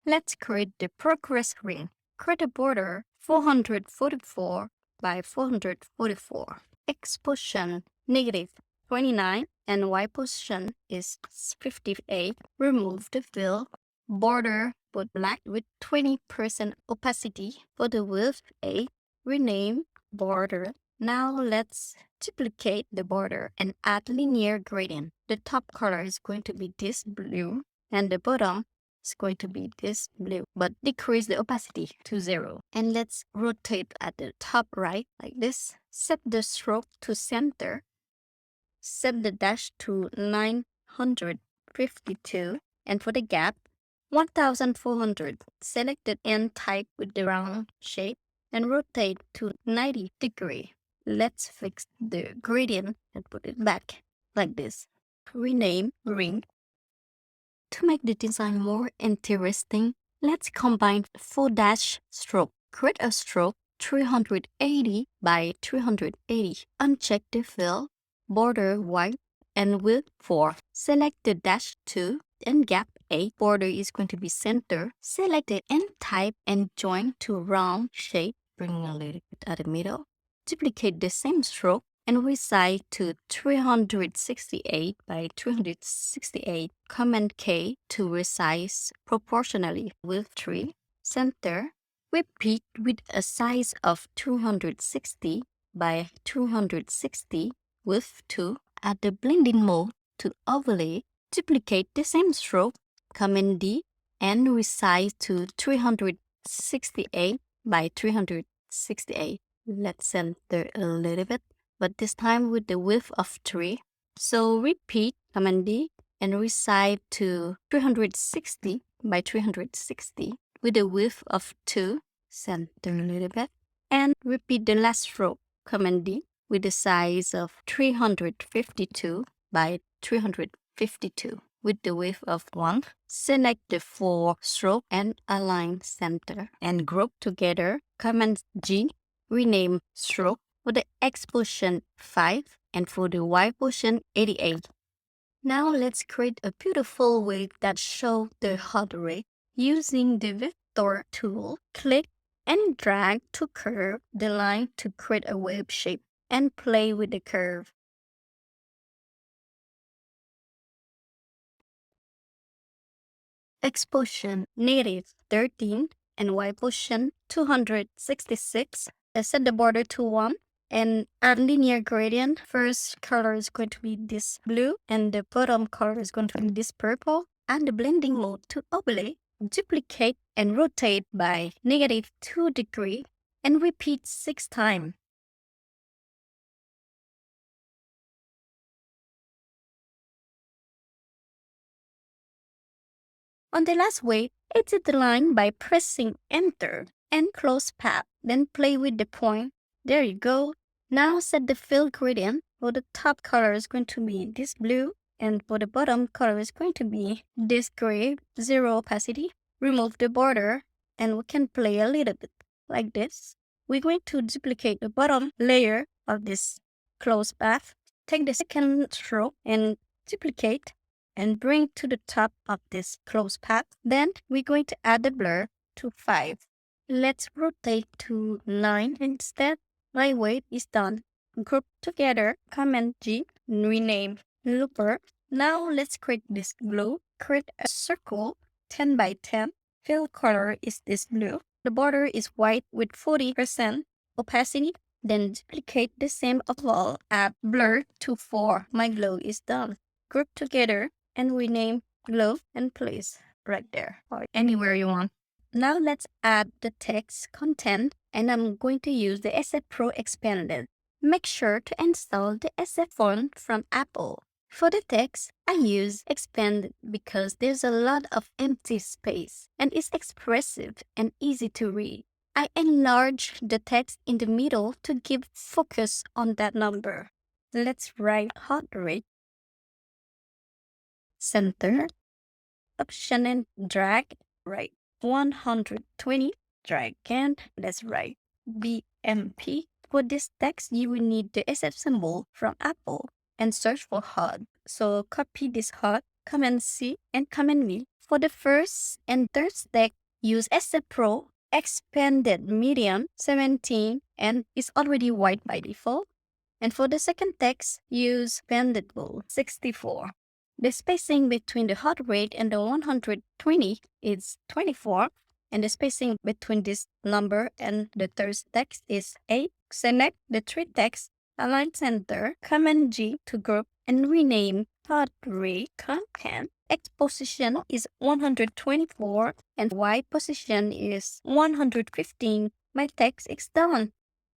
D: Let's create the progress ring. Create a border 444 by 444. X position -29 and Y position is 58. Remove the fill. Border put black with 20% opacity for the width 8. Rename border Now let's duplicate the border and add linear gradient. The top color is going to be this blue and the bottom is going to be this blue, but decrease the opacity to 0. And let's rotate at the top right like this. Set the stroke to center. Set the dash to 952. And for the gap, 1400. Select the end type with the round shape and rotate to 90 degree. Let's fix the gradient and put it back like this. Rename ring. To make the design more interesting, let's combine 4 dash stroke. Create a stroke 380 by 380. Uncheck the fill, border white and width 4. Select the dash 2 and gap 8. Border is going to be center. Select the end type and join to round shape. Bring a little bit at the middle. Duplicate the same stroke and resize to 368 by 368. Command K to resize proportionally with 3. Center. Repeat with a size of 260 by 260 with 2. Add the blending mode to overlay. Duplicate the same stroke. Command D and resize to 368 by 368. Let's center a little bit, but this time with the width of 3. So repeat Command D and resize to 360 by 360 with the width of 2. Center a little bit and repeat the last stroke Command D with the size of 352 by 352 with the width of 1. Select the 4 stroke and align center and group together. Command G. Rename stroke for the X portion 5 and for the Y portion 88. Now let's create a beautiful wave that shows the heart rate. Using the vector tool, click and drag to curve the line to create a wave shape and play with the curve. X portion -13 and Y portion 266. Set the border to 1 and add linear gradient. First color is going to be this blue and the bottom color is going to be this purple. Add the blending mode to overlay. Duplicate and rotate by -2 degree and repeat 6 times. On the last wave, edit the line by pressing Enter and close path. Then play with the point. There you go. Now set the fill gradient. For the top color is going to be this blue and for the bottom color is going to be this gray, 0 opacity. Remove the border and we can play a little bit like this. We're going to duplicate the bottom layer of this close path. Take the second stroke and duplicate and bring to the top of this close path. Then we're going to add the blur to 5. Let's rotate to 9 instead. My wave is done. Group together, Command G, rename looper. Now let's create this blue. Create a circle 10 by 10. Fill color is this blue. The border is white with 40% opacity. Then duplicate the same oval. Add blur to 4. My glow is done. Group together and rename glow and place right there or anywhere you want. Now let's add the text content and I'm going to use the SF Pro Expanded. Make sure to install the SF font from Apple. For the text, I use Expanded because there's a lot of empty space and it's expressive and easy to read. I enlarge the text in the middle to give focus on that number. Let's write heart rate. Center, option and drag, right 120, drag again, let's write BMP. For this text, you will need the SF symbol from Apple and search for HUD. So copy this HUD, Command C and Command V. For the first and third text, use SF Pro Expanded Medium 17 and it's already white by default. And for the second text, use Expanded Bold 64. The spacing between the heart rate and the 120 is 24.
E: and the spacing between this number and the third text is 8. Select the three texts, align center, Command G to group, and rename part 3 content. X position is 124 and Y position is 115. My text is done.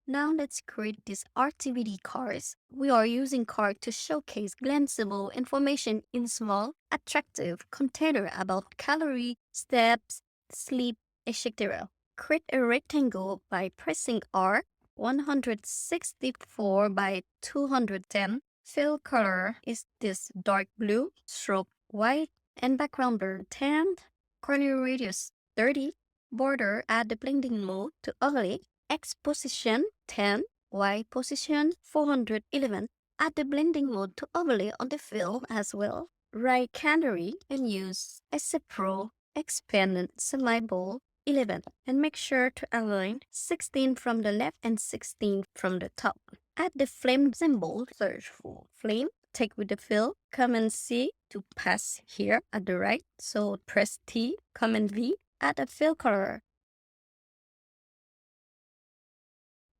E: Now let's create these RTVD cards. We are using card to showcase glanceable information in small, attractive container about calorie, steps, sleep, etc. Create a rectangle by pressing R, 164 by 210. Fill color is this dark blue, stroke white, and background blur 10. Corner radius 30. Border, add the blending mode to overlay. X position 10, Y position 411. Add the blending mode to overlay on the fill as well. Right canary and use SF Pro Expanded Semi-Bold 11 and make sure to align 16 from the left and 16 from the top. Add the flame symbol, search for flame. Take with the fill, Command C to pass here at the right. So press T, Command V, add a fill color.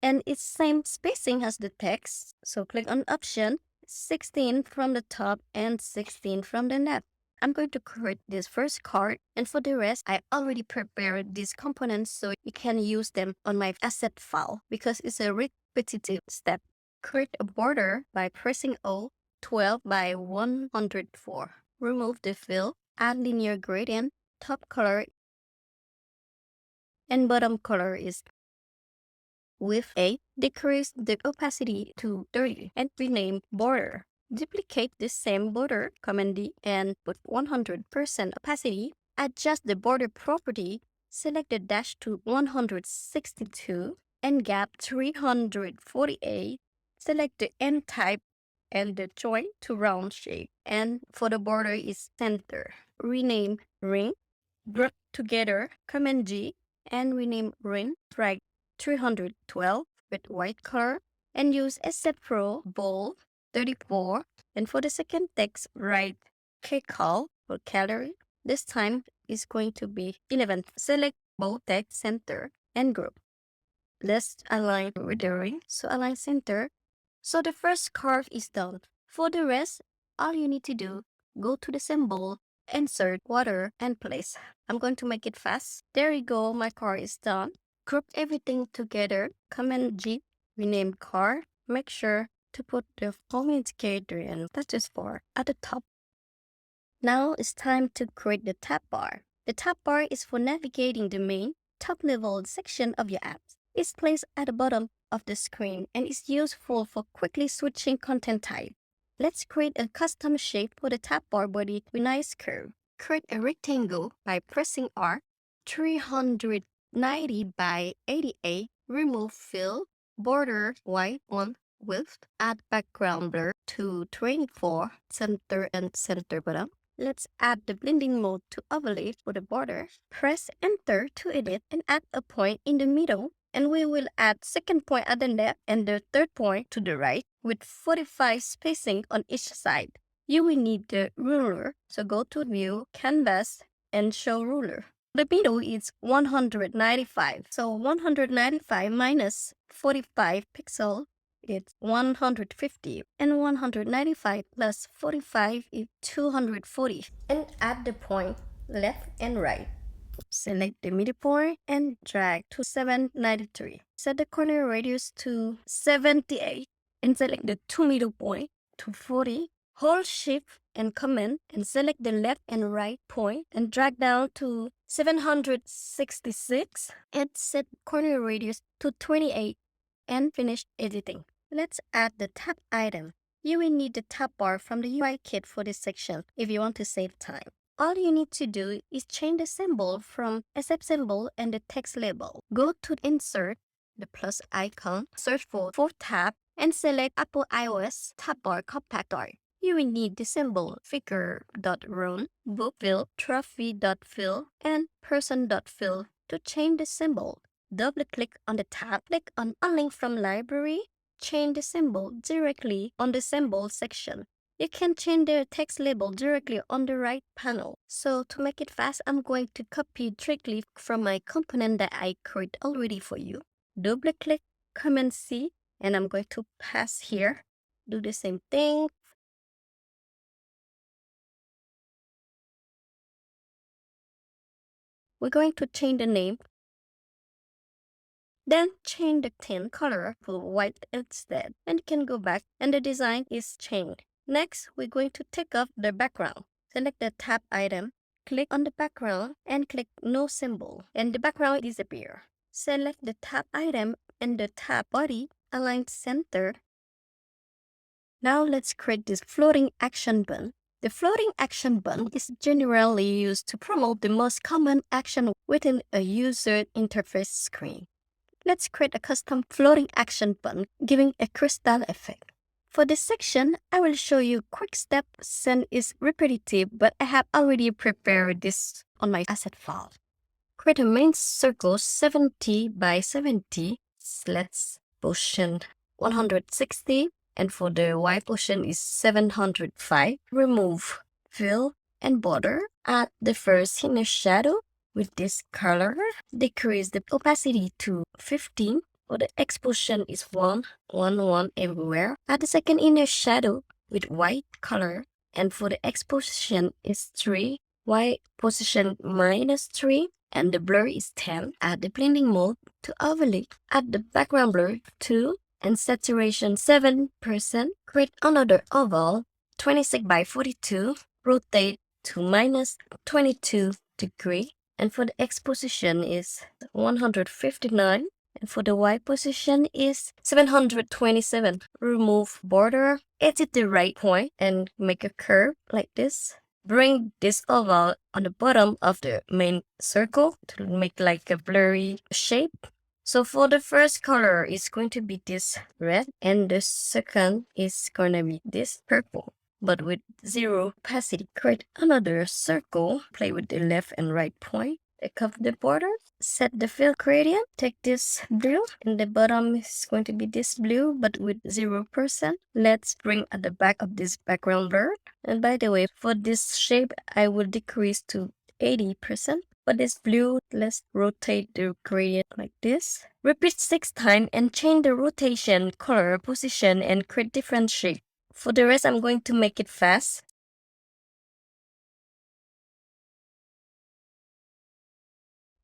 E: And it's same spacing as the text. So click on option, 16 from the top and 16 from the left. I'm going to create this first card, and for the rest, I already prepared these components so you can use them on my asset file because it's a repetitive step. Create a border by pressing O, 12 by 104. Remove the fill, add linear gradient, top color and bottom color is with A, decrease the opacity to 30 and rename border. Duplicate the same border, Command D, and put 100% opacity. Adjust the border property, select the dash to 162 and gap 348. Select the end type and the joint to round shape. And for the border is center. Rename ring, group together, Command G, and rename ring, drag 312 with white color and use SF Pro Bold 34. And for the second text, write kcal for calorie. This time is going to be 11. Select both text center and group. Let's align with the ring. So align center. So the first curve is done. For the rest, all you need to do, go to the symbol, insert water and place. I'm going to make it fast. There you go, my car is done. Group everything together, Command G, rename car. Make sure to put the home indicator and status bar at the top. Now it's time to create the tab bar. The tab bar is for navigating the main top level section of your app. It's placed at the bottom of the screen and is useful for quickly switching content type. Let's create a custom shape for the tab bar body with nice curve. Create a rectangle by pressing R, 390 by 88, remove fill, border white one width, add background blur to 24, center and center bottom. Let's add the blending mode to overlay for the border. Press enter to edit and add a point in the middle. And we will add second point at the left and the third point to the right with 45 spacing on each side. You will need the ruler, so go to View, Canvas, and Show Ruler. The middle is 195, so 195 minus 45 pixel is 150, and 195 plus 45 is 240. And add the point left and right. Select the midpoint and drag to 793. Set the corner radius to 78 and select the two middle point to 40. Hold Shift and Command and select the left and right point and drag down to 766 and set corner radius to 28 and finish editing. Let's add the tab item. You will need the tab bar from the UI kit for this section if you want to save time. All you need to do is change the symbol from SF symbol and the text label. Go to Insert, the plus icon, search for tab, and select Apple iOS tab bar compact bar. You will need the symbol figure.run, bookfill, trophy.fill, and person.fill to change the symbol. Double-click on the tab, click on Unlink from Library, change the symbol directly on the symbol section. You can change the text label directly on the right panel. So to make it fast, I'm going to copy directly from my component that I create already for you. Double click, Command C, and I'm going to pass here. Do the same thing. We're going to change the name. Then change the tint color to white instead. And you can go back and the design is changed. Next, we're going to take off the background. Select the tab item, click on the background and click no symbol and the background disappear. Select the tab item and the tab body, align center. Now let's create this floating action button. The floating action button is generally used to promote the most common action within a user interface screen. Let's create a custom floating action button giving a crystal effect. For this section, I will show you quick steps and it's repetitive, but I have already prepared this on my asset file. Create a main circle 70 by 70. Let's position 160 and for the Y position is 705. Remove fill and border. Add the first inner shadow with this color. Decrease the opacity to 15. For the X position is 1, 1, 1 everywhere. Add the second inner shadow with white color. And for the X position is 3, Y position -3. And the blur is 10. Add the blending mode to overlay. Add the background blur 2 and saturation 7%. Create another oval 26 by 42. Rotate to -22 degree. And for the X position is 159. And for the Y position is 727. Remove border, edit the right point and make a curve like this. Bring this oval on the bottom of the main circle to make like a blurry shape. So for the first color, it's going to be this red and the second is going to be this purple, but with 0 opacity. Create another circle, play with the left and right point. Take off the border, set the fill gradient, take this blue, and the bottom is going to be this blue, but with 0%. Let's bring at the back of this background blur. And by the way, for this shape, I will decrease to 80%. For this blue, let's rotate the gradient like this. Repeat 6 times and change the rotation, color, position, and create different shape. For the rest, I'm going to make it fast.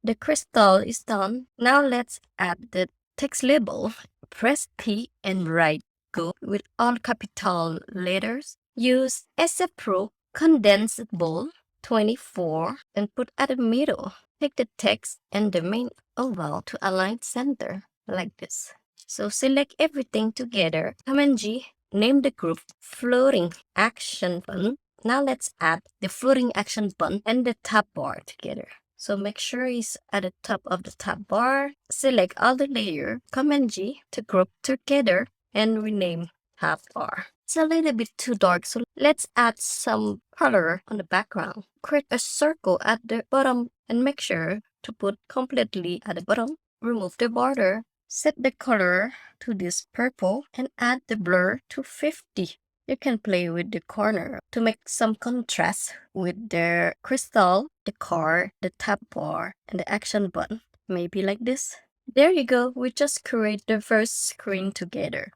E: The crystal is done. Now let's add the text label. Press T and write Go with all capital letters. Use SF Pro Condensed Bold 24 and put at the middle. Take the text and the main oval to align center like this. So select everything together. Command G, name the group Floating Action Button. Now let's add the floating action button and the tab bar together. So make sure it's at the top of the tab bar. Select all the layer, Command G to group together and rename tab bar. It's a little bit too dark, so let's add some color on the background. Create a circle at the bottom and make sure to put completely at the bottom. Remove the border. Set the color to this purple and add the blur to 50. You can play with the corner to make some contrast with the crystal, the car, the tab bar, and the action button. Maybe like this. There you go, we just create the first screen together.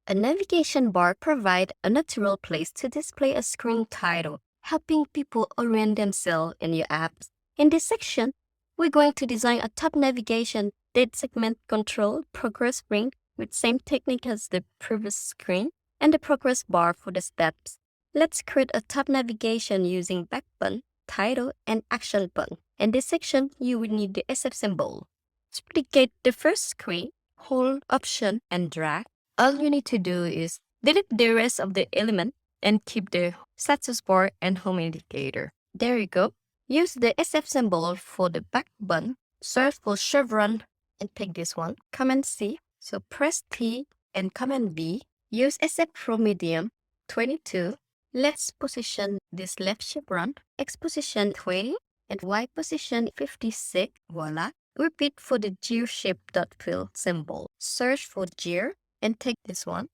E: A navigation bar provides a natural place to display a screen title, helping people orient themselves in your apps. In this section, we're going to design a top navigation date segment control progress ring with same technique as the previous screen and the progress bar for the steps. Let's create a top navigation using back button, title, and action button. In this section, you will need the SF symbol. To duplicate the first screen, hold Option and drag. All you need to do is delete the rest of the element and keep the status bar and home indicator. There you go. Use the SF symbol for the back button. Search for chevron and pick this one. Command C. So press T and Command B. Use SF Pro Medium 22. Let's position this left chevron. X position 20 and Y position 56. Voila. Repeat for the gear shape.fill symbol. Search for gear and take this one.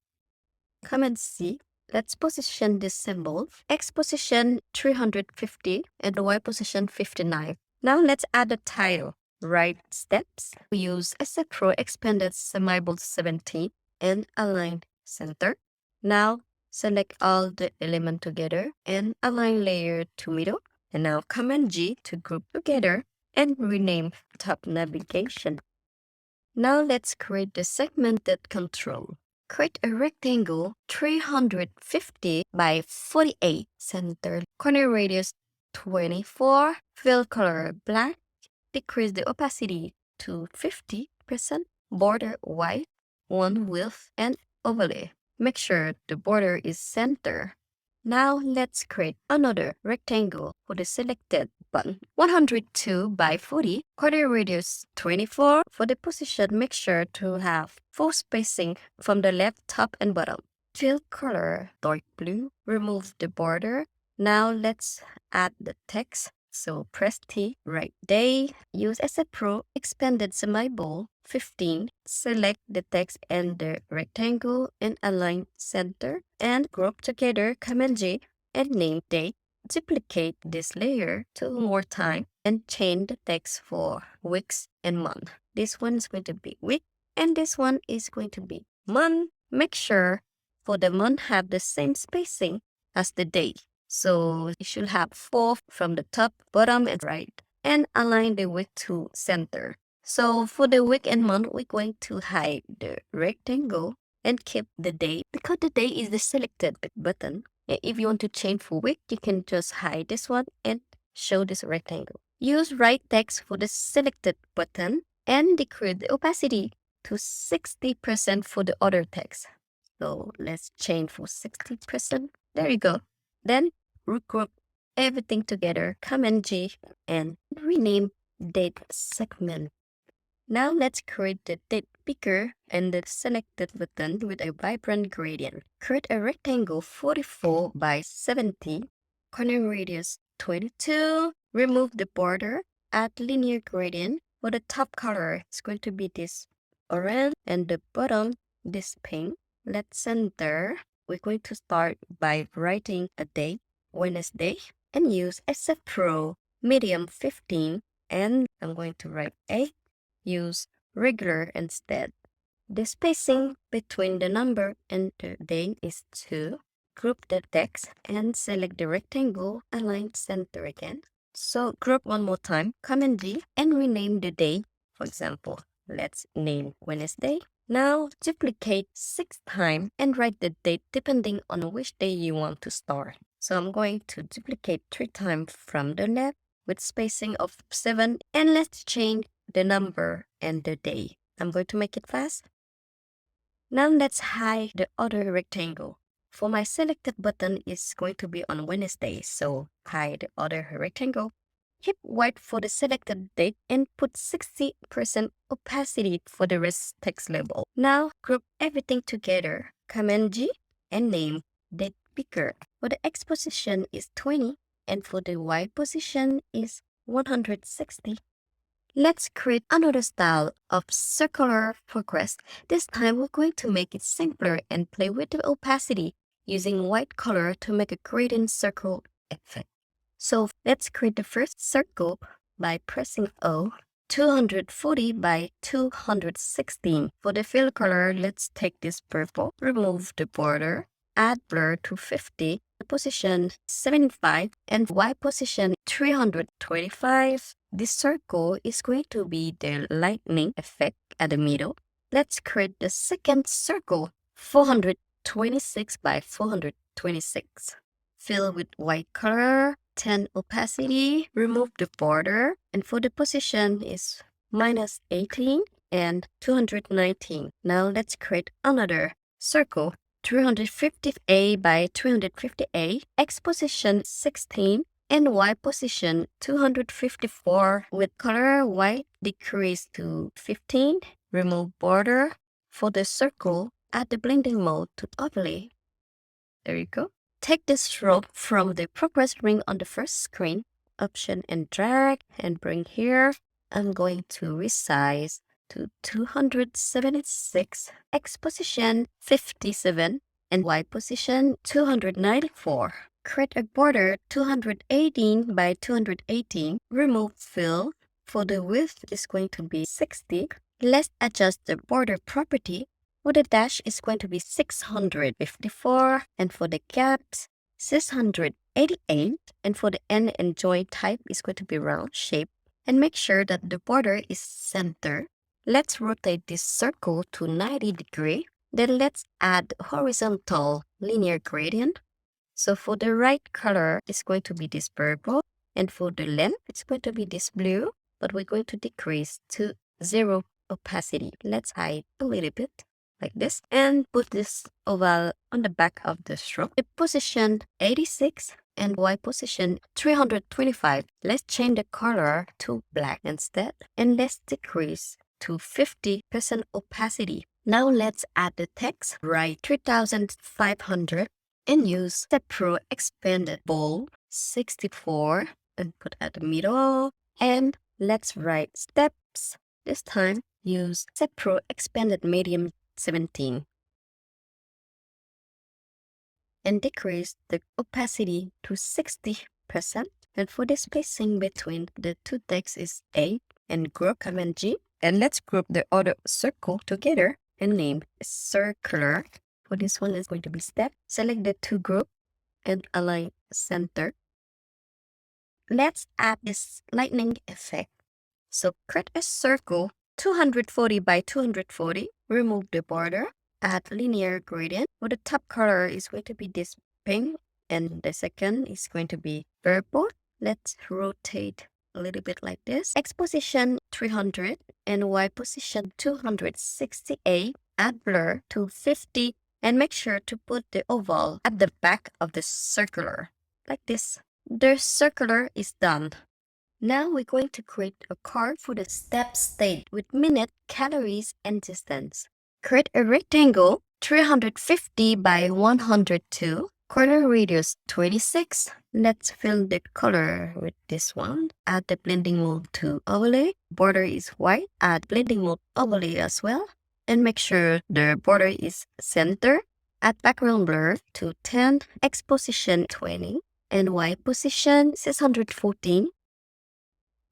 E: Command C. let's position this symbol. X position 350 and Y position 59. Now let's add a title. Right steps. We use SF Pro expanded semibold 17 and align center. Now select all the element together and align layer to middle. And now Command G to group together and rename top navigation. Now let's create the segmented control. Create a rectangle 350 by 48, center corner radius 24, fill color black, decrease the opacity to 50%, border white, one width, and overlay. Make sure the border is center. Now let's create another rectangle for the selected button. 102 by 40, corner radius 24. For the position, make sure to have full spacing from the left top and bottom. Fill color dark blue. Remove the border. Now let's add the text. So press T, write day, use SF Pro expanded semibold 15, select the text and the rectangle and align center and group together Command J and name date. Duplicate this layer 2 more times and change the text for weeks and month. This one is going to be week and this one is going to be month. Make sure for the month have the same spacing as the day. So you should have 4 from the top, bottom, and right. And align the week to center. So for the week and month, we're going to hide the rectangle and keep the day. Because the day is the selected button. If you want to change for week, you can just hide this one and show this rectangle. Use right text for the selected button and decrease the opacity to 60% for the other text. So let's change for 60%. There you go. Then regroup everything together, Command G, and rename date segment. Now let's create the date picker and the selected button with a vibrant gradient. Create a rectangle 44 by 70, corner radius 22. Remove the border, add linear gradient. For the top color, it's going to be this orange and the bottom, this pink. Let's center. We're going to start by writing a date, Wednesday, and use SF Pro medium 15, and I'm going to write 8. Use regular instead. The spacing between the number and the day is 2. Group the text and select the rectangle, align center again. So group one more time, Command D, and rename the day. For example, let's name Wednesday. Now duplicate 6 times and write the date depending on which day you want to start. So I'm going to duplicate 3 times from the left with spacing of 7, and let's change the number and the day. I'm going to make it fast. Now let's hide the other rectangle. For my selected button is going to be on Wednesday, so hide the other rectangle. Keep white for the selected date and put 60% opacity for the rest text label. Now group everything together, Command G, and name date picker. For the X position is 20 and for the Y position is 160. Let's create another style of circular progress. This time we're going to make it simpler and play with the opacity using white color to make a gradient circle effect. So let's create the first circle by pressing O, 240 by 216. For the fill color, let's take this purple, remove the border, add blur to 50, position 75, and Y position 325. This circle is going to be the lightning effect at the middle. Let's create the second circle, 426 by 426. Fill with white color, 10 opacity, remove the border, and for the position is minus 18 and 219. Now let's create another circle, 350A by 350A, X position 16, and Y position 254 with color white decrease to 15, remove border. For the circle, add the blending mode to overlay. There you go. Take the stroke from the progress ring on the first screen, option and drag and bring here. I'm going to resize to 276, X position 57, and Y position 294. Create a border 218 by 218. Remove fill. For the width is going to be 60. Let's adjust the border property. For the dash is going to be 654, and for the gaps 688, and for the end and joint type is going to be round shape. And make sure that the border is center. Let's rotate this circle to 90 degrees. Then let's add horizontal linear gradient. So for the right color, it's going to be this purple. And for the length, it's going to be this blue. But we're going to decrease to 0 opacity. Let's hide a little bit like this. And put this oval on the back of the stroke. The position 86 and Y position 325. Let's change the color to black instead. And let's decrease to 50% opacity. Now let's add the text. Write 3500 and use the Pro Expanded Bold 64 and put at the middle. And let's write steps. This time use the Pro Expanded Medium 17. And decrease the opacity to 60%. And for the spacing between the two texts is 8 and group Command G. And let's group the other circle together and name circular. For this one is going to be step. Select the two group and align center. Let's add this lightning effect. So create a circle 240 by 240. Remove the border. Add linear gradient. For the top color is going to be this pink and the second is going to be purple. Let's rotate a little bit like this. X position 300 and Y position 268. Add blur to 50 and make sure to put the oval at the back of the circular like this. The circular is done. Now we're going to create a card for the step state with minute, calories, and distance. Create a rectangle 350 by 102. Corner radius 26. Let's fill the color with this one. Add the blending mode to overlay. Border is white. Add blending mode overlay as well. And make sure the border is center. Add background blur to 10. X position 20. And Y position 614.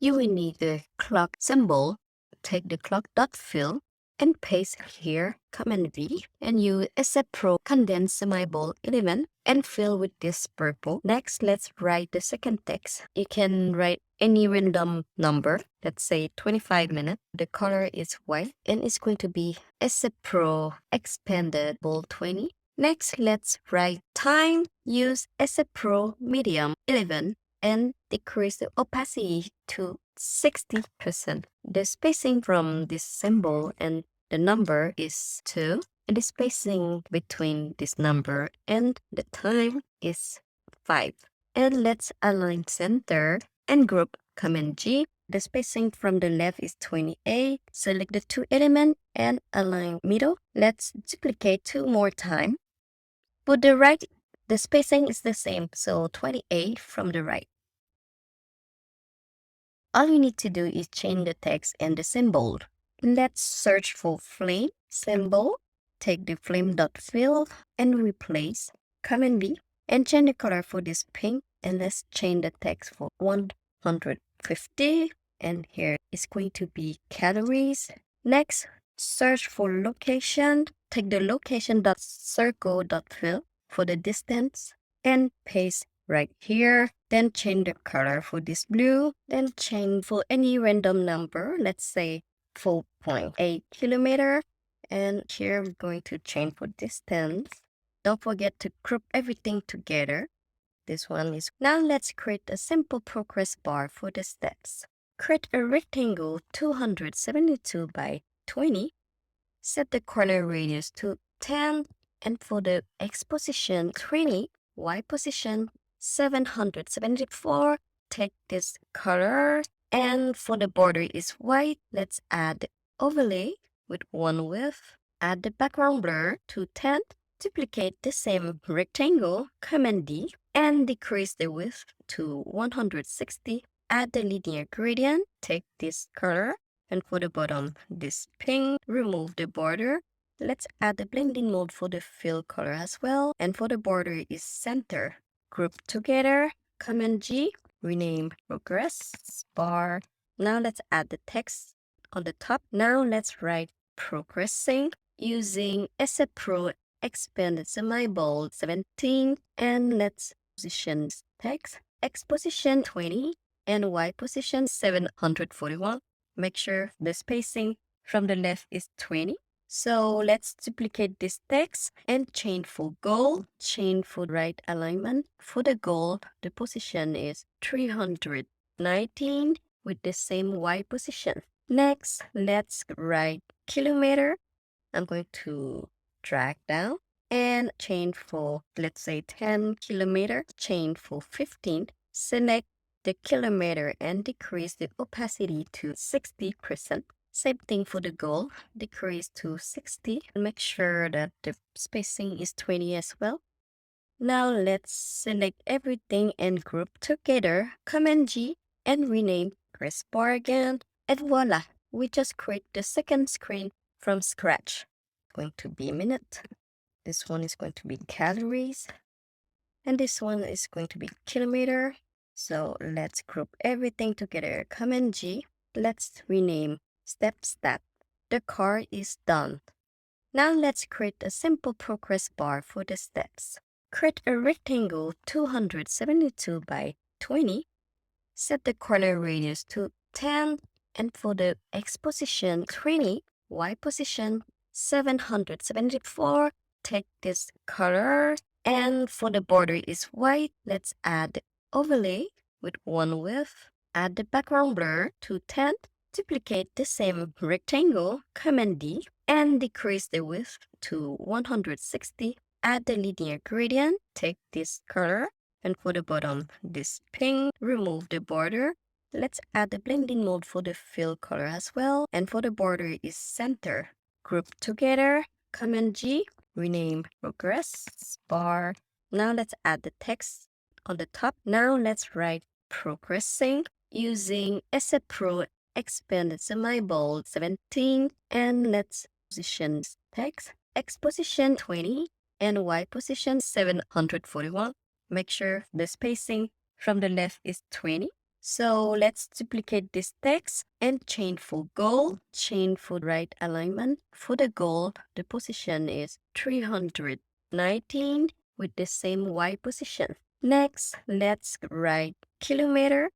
E: You will need the clock symbol. Take the clock dot fill and paste here, Command V, and use SF Pro Condense Semi-Bold element and fill with this purple. Next, let's write the second text. You can write any random number, let's say 25 minutes. The color is white and it's going to be SF Pro Expanded Bold 20. Next, let's write time. Use SF Pro Medium 11 and decrease the opacity to 60%. The spacing from this symbol and the number is 2. And the spacing between this number and the time is 5. And let's align center and group Command G. The spacing from the left is 28. Select the two elements and align middle. Let's duplicate 2 more times. For the right, the spacing is the same, so 28 from the right. All you need to do is change the text and the symbol. Let's search for flame symbol. Take the flame dot fill and replace Command V and change the color for this pink. And let's change the text for 150. And here is going to be calories. Next, search for location. Take the location dot circle dot fill for the distance and paste right here. Then change the color for this blue. Then change for any random number. Let's say 4.8 kilometer. And here we're going to change for distance. Don't forget to group everything together. This one is. Now let's create a simple progress bar for the steps. Create a rectangle 272 by 20. Set the corner radius to 10. And for the X position 20, Y position 774. Take this color. And for the border is white. Let's add overlay with 1 width. Add the background blur to 10. Duplicate the same rectangle, Command D, and decrease the width to 160. Add the linear gradient. Take this color. And for the bottom, this pink. Remove the border. Let's add the blending mode for the fill color as well. And for the border is center. Group together, Command G, rename progress bar. Now let's add the text on the top. Now let's write progressing using SF Pro expand semi-bold 17, and let's position text X position 20 and Y position 741. Make sure the spacing from the left is 20. So let's duplicate this text and chain for goal, chain for right alignment. For the goal, the position is 319 with the same Y position. Next, let's write kilometer. I'm going to drag down and chain for, let's say 10 kilometer, chain for 15. Select the kilometer and decrease the opacity to 60%. Same thing for the goal, decrease to 60. Make sure that the spacing is 20 as well. Now let's select everything and group together, Command G, and rename press bar again. And voila, we just create the second screen from scratch. Going to be minute. This one is going to be calories. And this one is going to be kilometer. So let's group everything together, Command G. Let's rename step stat. The car is done. Now let's create a simple progress bar for the steps. Create a rectangle 272 by 20. Set the corner radius to 10, and for the X position 20, Y position 774. Take this color, and for the border is white. Let's add the overlay with one width. Add the background blur to 10. Duplicate the same rectangle, Command D, and decrease the width to 160. Add the linear gradient. Take this color, and for the bottom, this pink. Remove the border. Let's add the blending mode for the fill color as well. And for the border is center. Group together, Command G, rename progress bar. Now let's add the text on the top. Now let's write progressing using SF Pro expand semi-bold 17, and let's position text X position 20 and Y position 741. Make sure the spacing from the left is 20. So let's duplicate this text and chain for goal, chain for right alignment. For the goal, the position is 319 with the same Y position. Next, let's write kilometer.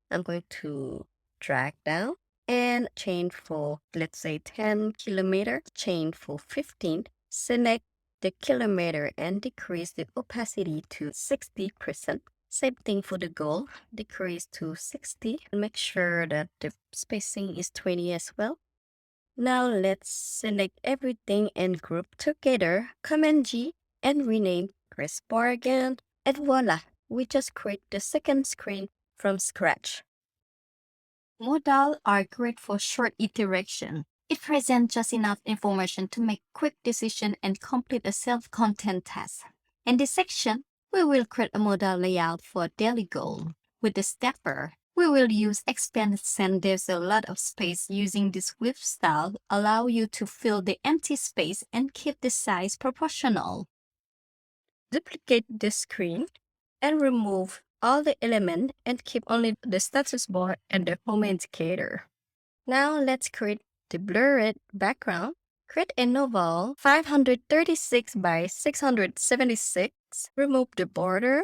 E: I'm going to drag down and chain for, let's say 10 kilometer, chain for 15. Select the kilometer and decrease the opacity to 60%. Same thing for the goal, decrease to 60. Make sure that the spacing is 20 as well. Now let's select everything and group together, Command G, and rename press bar again. And voila, we just create the second screen from scratch.
D: Modal are great for short iteration. It presents just enough information to make quick decision and complete a self-content task. In this section, we will create a modal layout for a daily goal. With the stepper, we will use expand since there's a lot of space. Using this width style allow you to fill the empty space and keep the size proportional.
E: Duplicate the screen and remove all the elements and keep only the status bar and the home indicator. Now let's create the blurred background. Create an oval 536 by 676. Remove the border.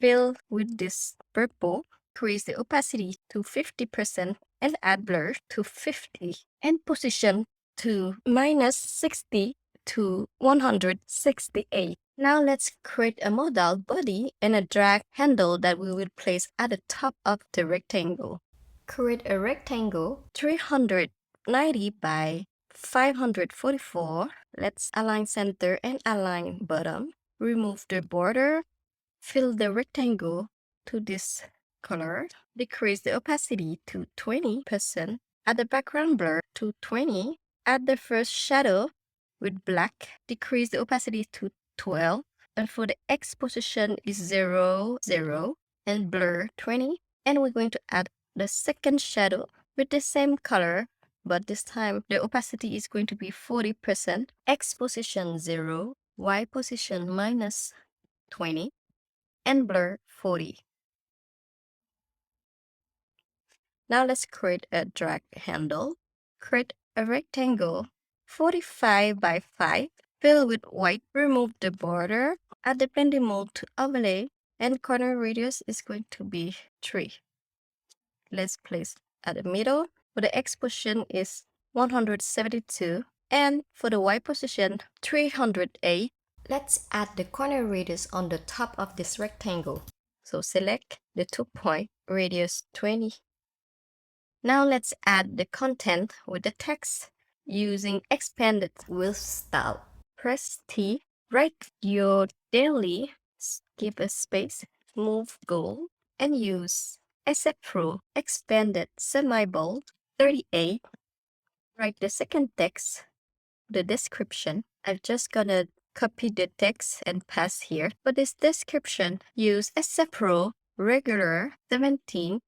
E: Fill with this purple. Increase the opacity to 50% and add blur to 50. And position to -60 to 168. Now let's create a modal body and a drag handle that we will place at the top of the rectangle.
D: Create a rectangle
E: 390 by 544. Let's align center and align bottom. Remove the border. Fill the rectangle to this color. Decrease the opacity to 20%. Add the background blur to 20. Add the first shadow with black. Decrease the opacity to 12. And for the X position is 0, 0. And blur 20. And we're going to add the second shadow with the same color but this time the opacity is going to be 40%, X position 0, Y position minus 20, and blur 40. Now let's create a drag handle. Create a rectangle 45 by 5. Fill with white. Remove the border. Add the blending mode to overlay. And corner radius is going to be 3. Let's place at the middle. For the X position is 172. And for the Y position, 308. Let's add the corner radius on the top of this rectangle. So select the 2-point radius 20. Now let's add the content with the text using expanded width style. Press T, write your daily, give a space, move goal, and use SF Pro expanded semi-bold 38. Write the second text, the description. I'm just gonna copy the text and paste here. For this description, use SF Pro regular 17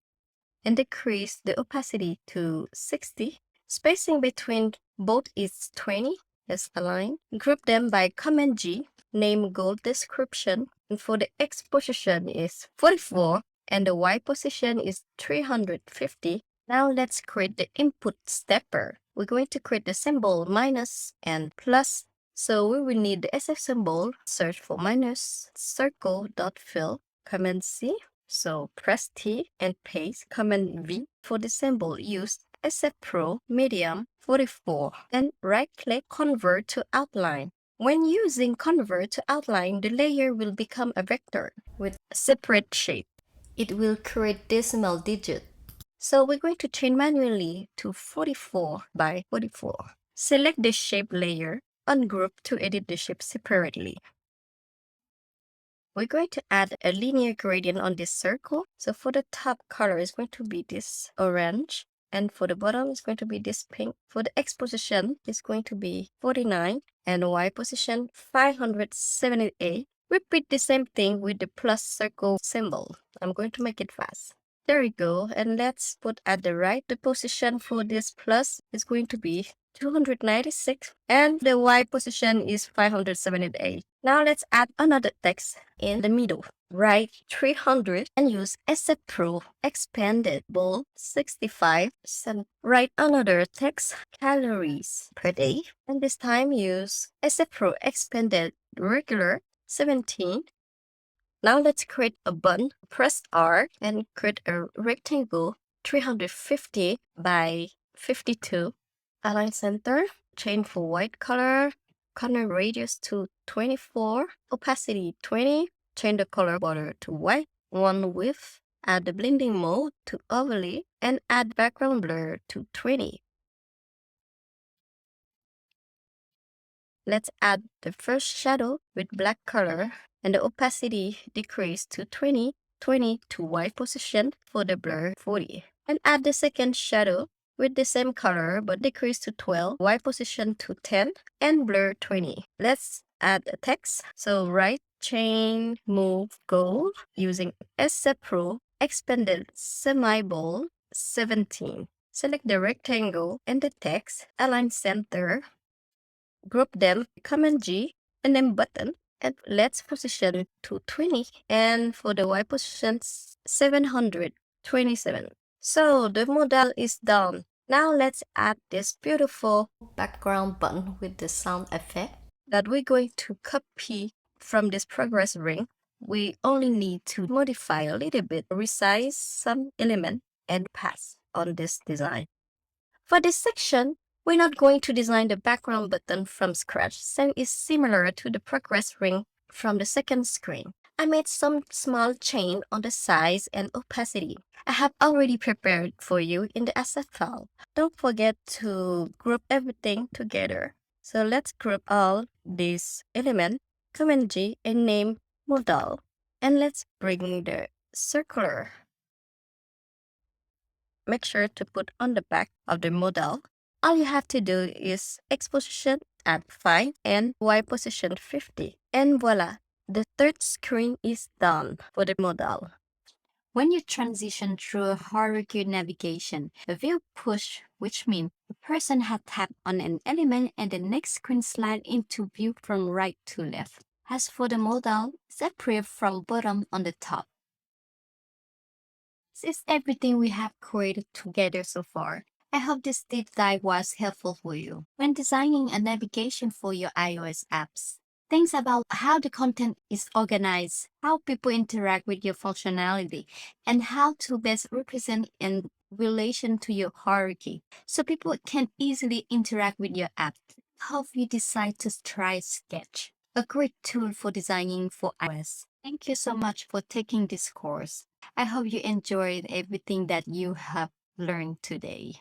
E: and decrease the opacity to 60. Spacing between both is 20. Let's align. Group them by Command G. Name goal description. And for the X position is 44 and the Y position is 350. Now let's create the input stepper. We're going to create the symbol minus and plus. So we will need the SF symbol. Search for minus circle.fill. Command C. So press T and paste. Command V. For the symbol, use SF Pro Medium 44. Then right-click Convert to Outline. When using Convert to Outline, the layer will become a vector with a separate shape. It will create decimal digit. So we're going to change manually to 44 by 44. Select the shape layer, ungroup to edit the shape separately. We're going to add a linear gradient on this circle. So for the top color, it's going to be this orange. And for the bottom, it's going to be this pink. For the X position, it's going to be 49. And the Y position, 578. Repeat the same thing with the plus circle symbol. I'm going to make it fast. There we go. And let's put at the right. The position for this plus is going to be 296. And the Y position is 578. Now let's add another text in the middle. Write 300 and use SF Pro expanded bold 65. Write another text calories per day. And this time use SF Pro expanded regular 17. Now let's create a button. Press R and create a rectangle 350 by 52. Align center. Change for white color. Corner radius to 24. Opacity 20. Change the color border to white. One width. Add the blending mode to overlay and add background blur to 20. Let's add the first shadow with black color and the opacity decrease to 20, 20 to Y position for the blur 40. And add the second shadow with the same color but decrease to 12, Y position to 10, and blur 20. Let's add a text. So write chain move goal using SF Pro expanded semi-bold 17. Select the rectangle and the text, align center, group them, Command G, and then button. And let's position to 20. And for the Y position, 727. So the model is done. Now let's add this beautiful background button with the sound effect that we're going to copy from this progress ring. We only need to modify a little bit, resize some element, and pass on this design. For this section, we're not going to design the background button from scratch, so it's similar to the progress ring from the second screen. I made some small change on the size and opacity. I have already prepared for you in the asset file. Don't forget to group everything together. So let's group all these elements, Command G, and name model. And let's bring the circular. Make sure to put on the back of the model. All you have to do is X position at 5 and Y position 50. And voila, the third screen is done for the model.
D: When you transition through a hierarchy navigation, a view push which means the person had tapped on an element and the next screen slide into view from right to left. As for the modal, separate from bottom on the top. This is everything we have created together so far. I hope this deep dive was helpful for you when designing a navigation for your iOS apps. Things about how the content is organized, how people interact with your functionality, and how to best represent in relation to your hierarchy so people can easily interact with your app. Hope you decide to try Sketch, a great tool for designing for iOS. Thank you so much for taking this course. I hope you enjoyed everything that you have learned today.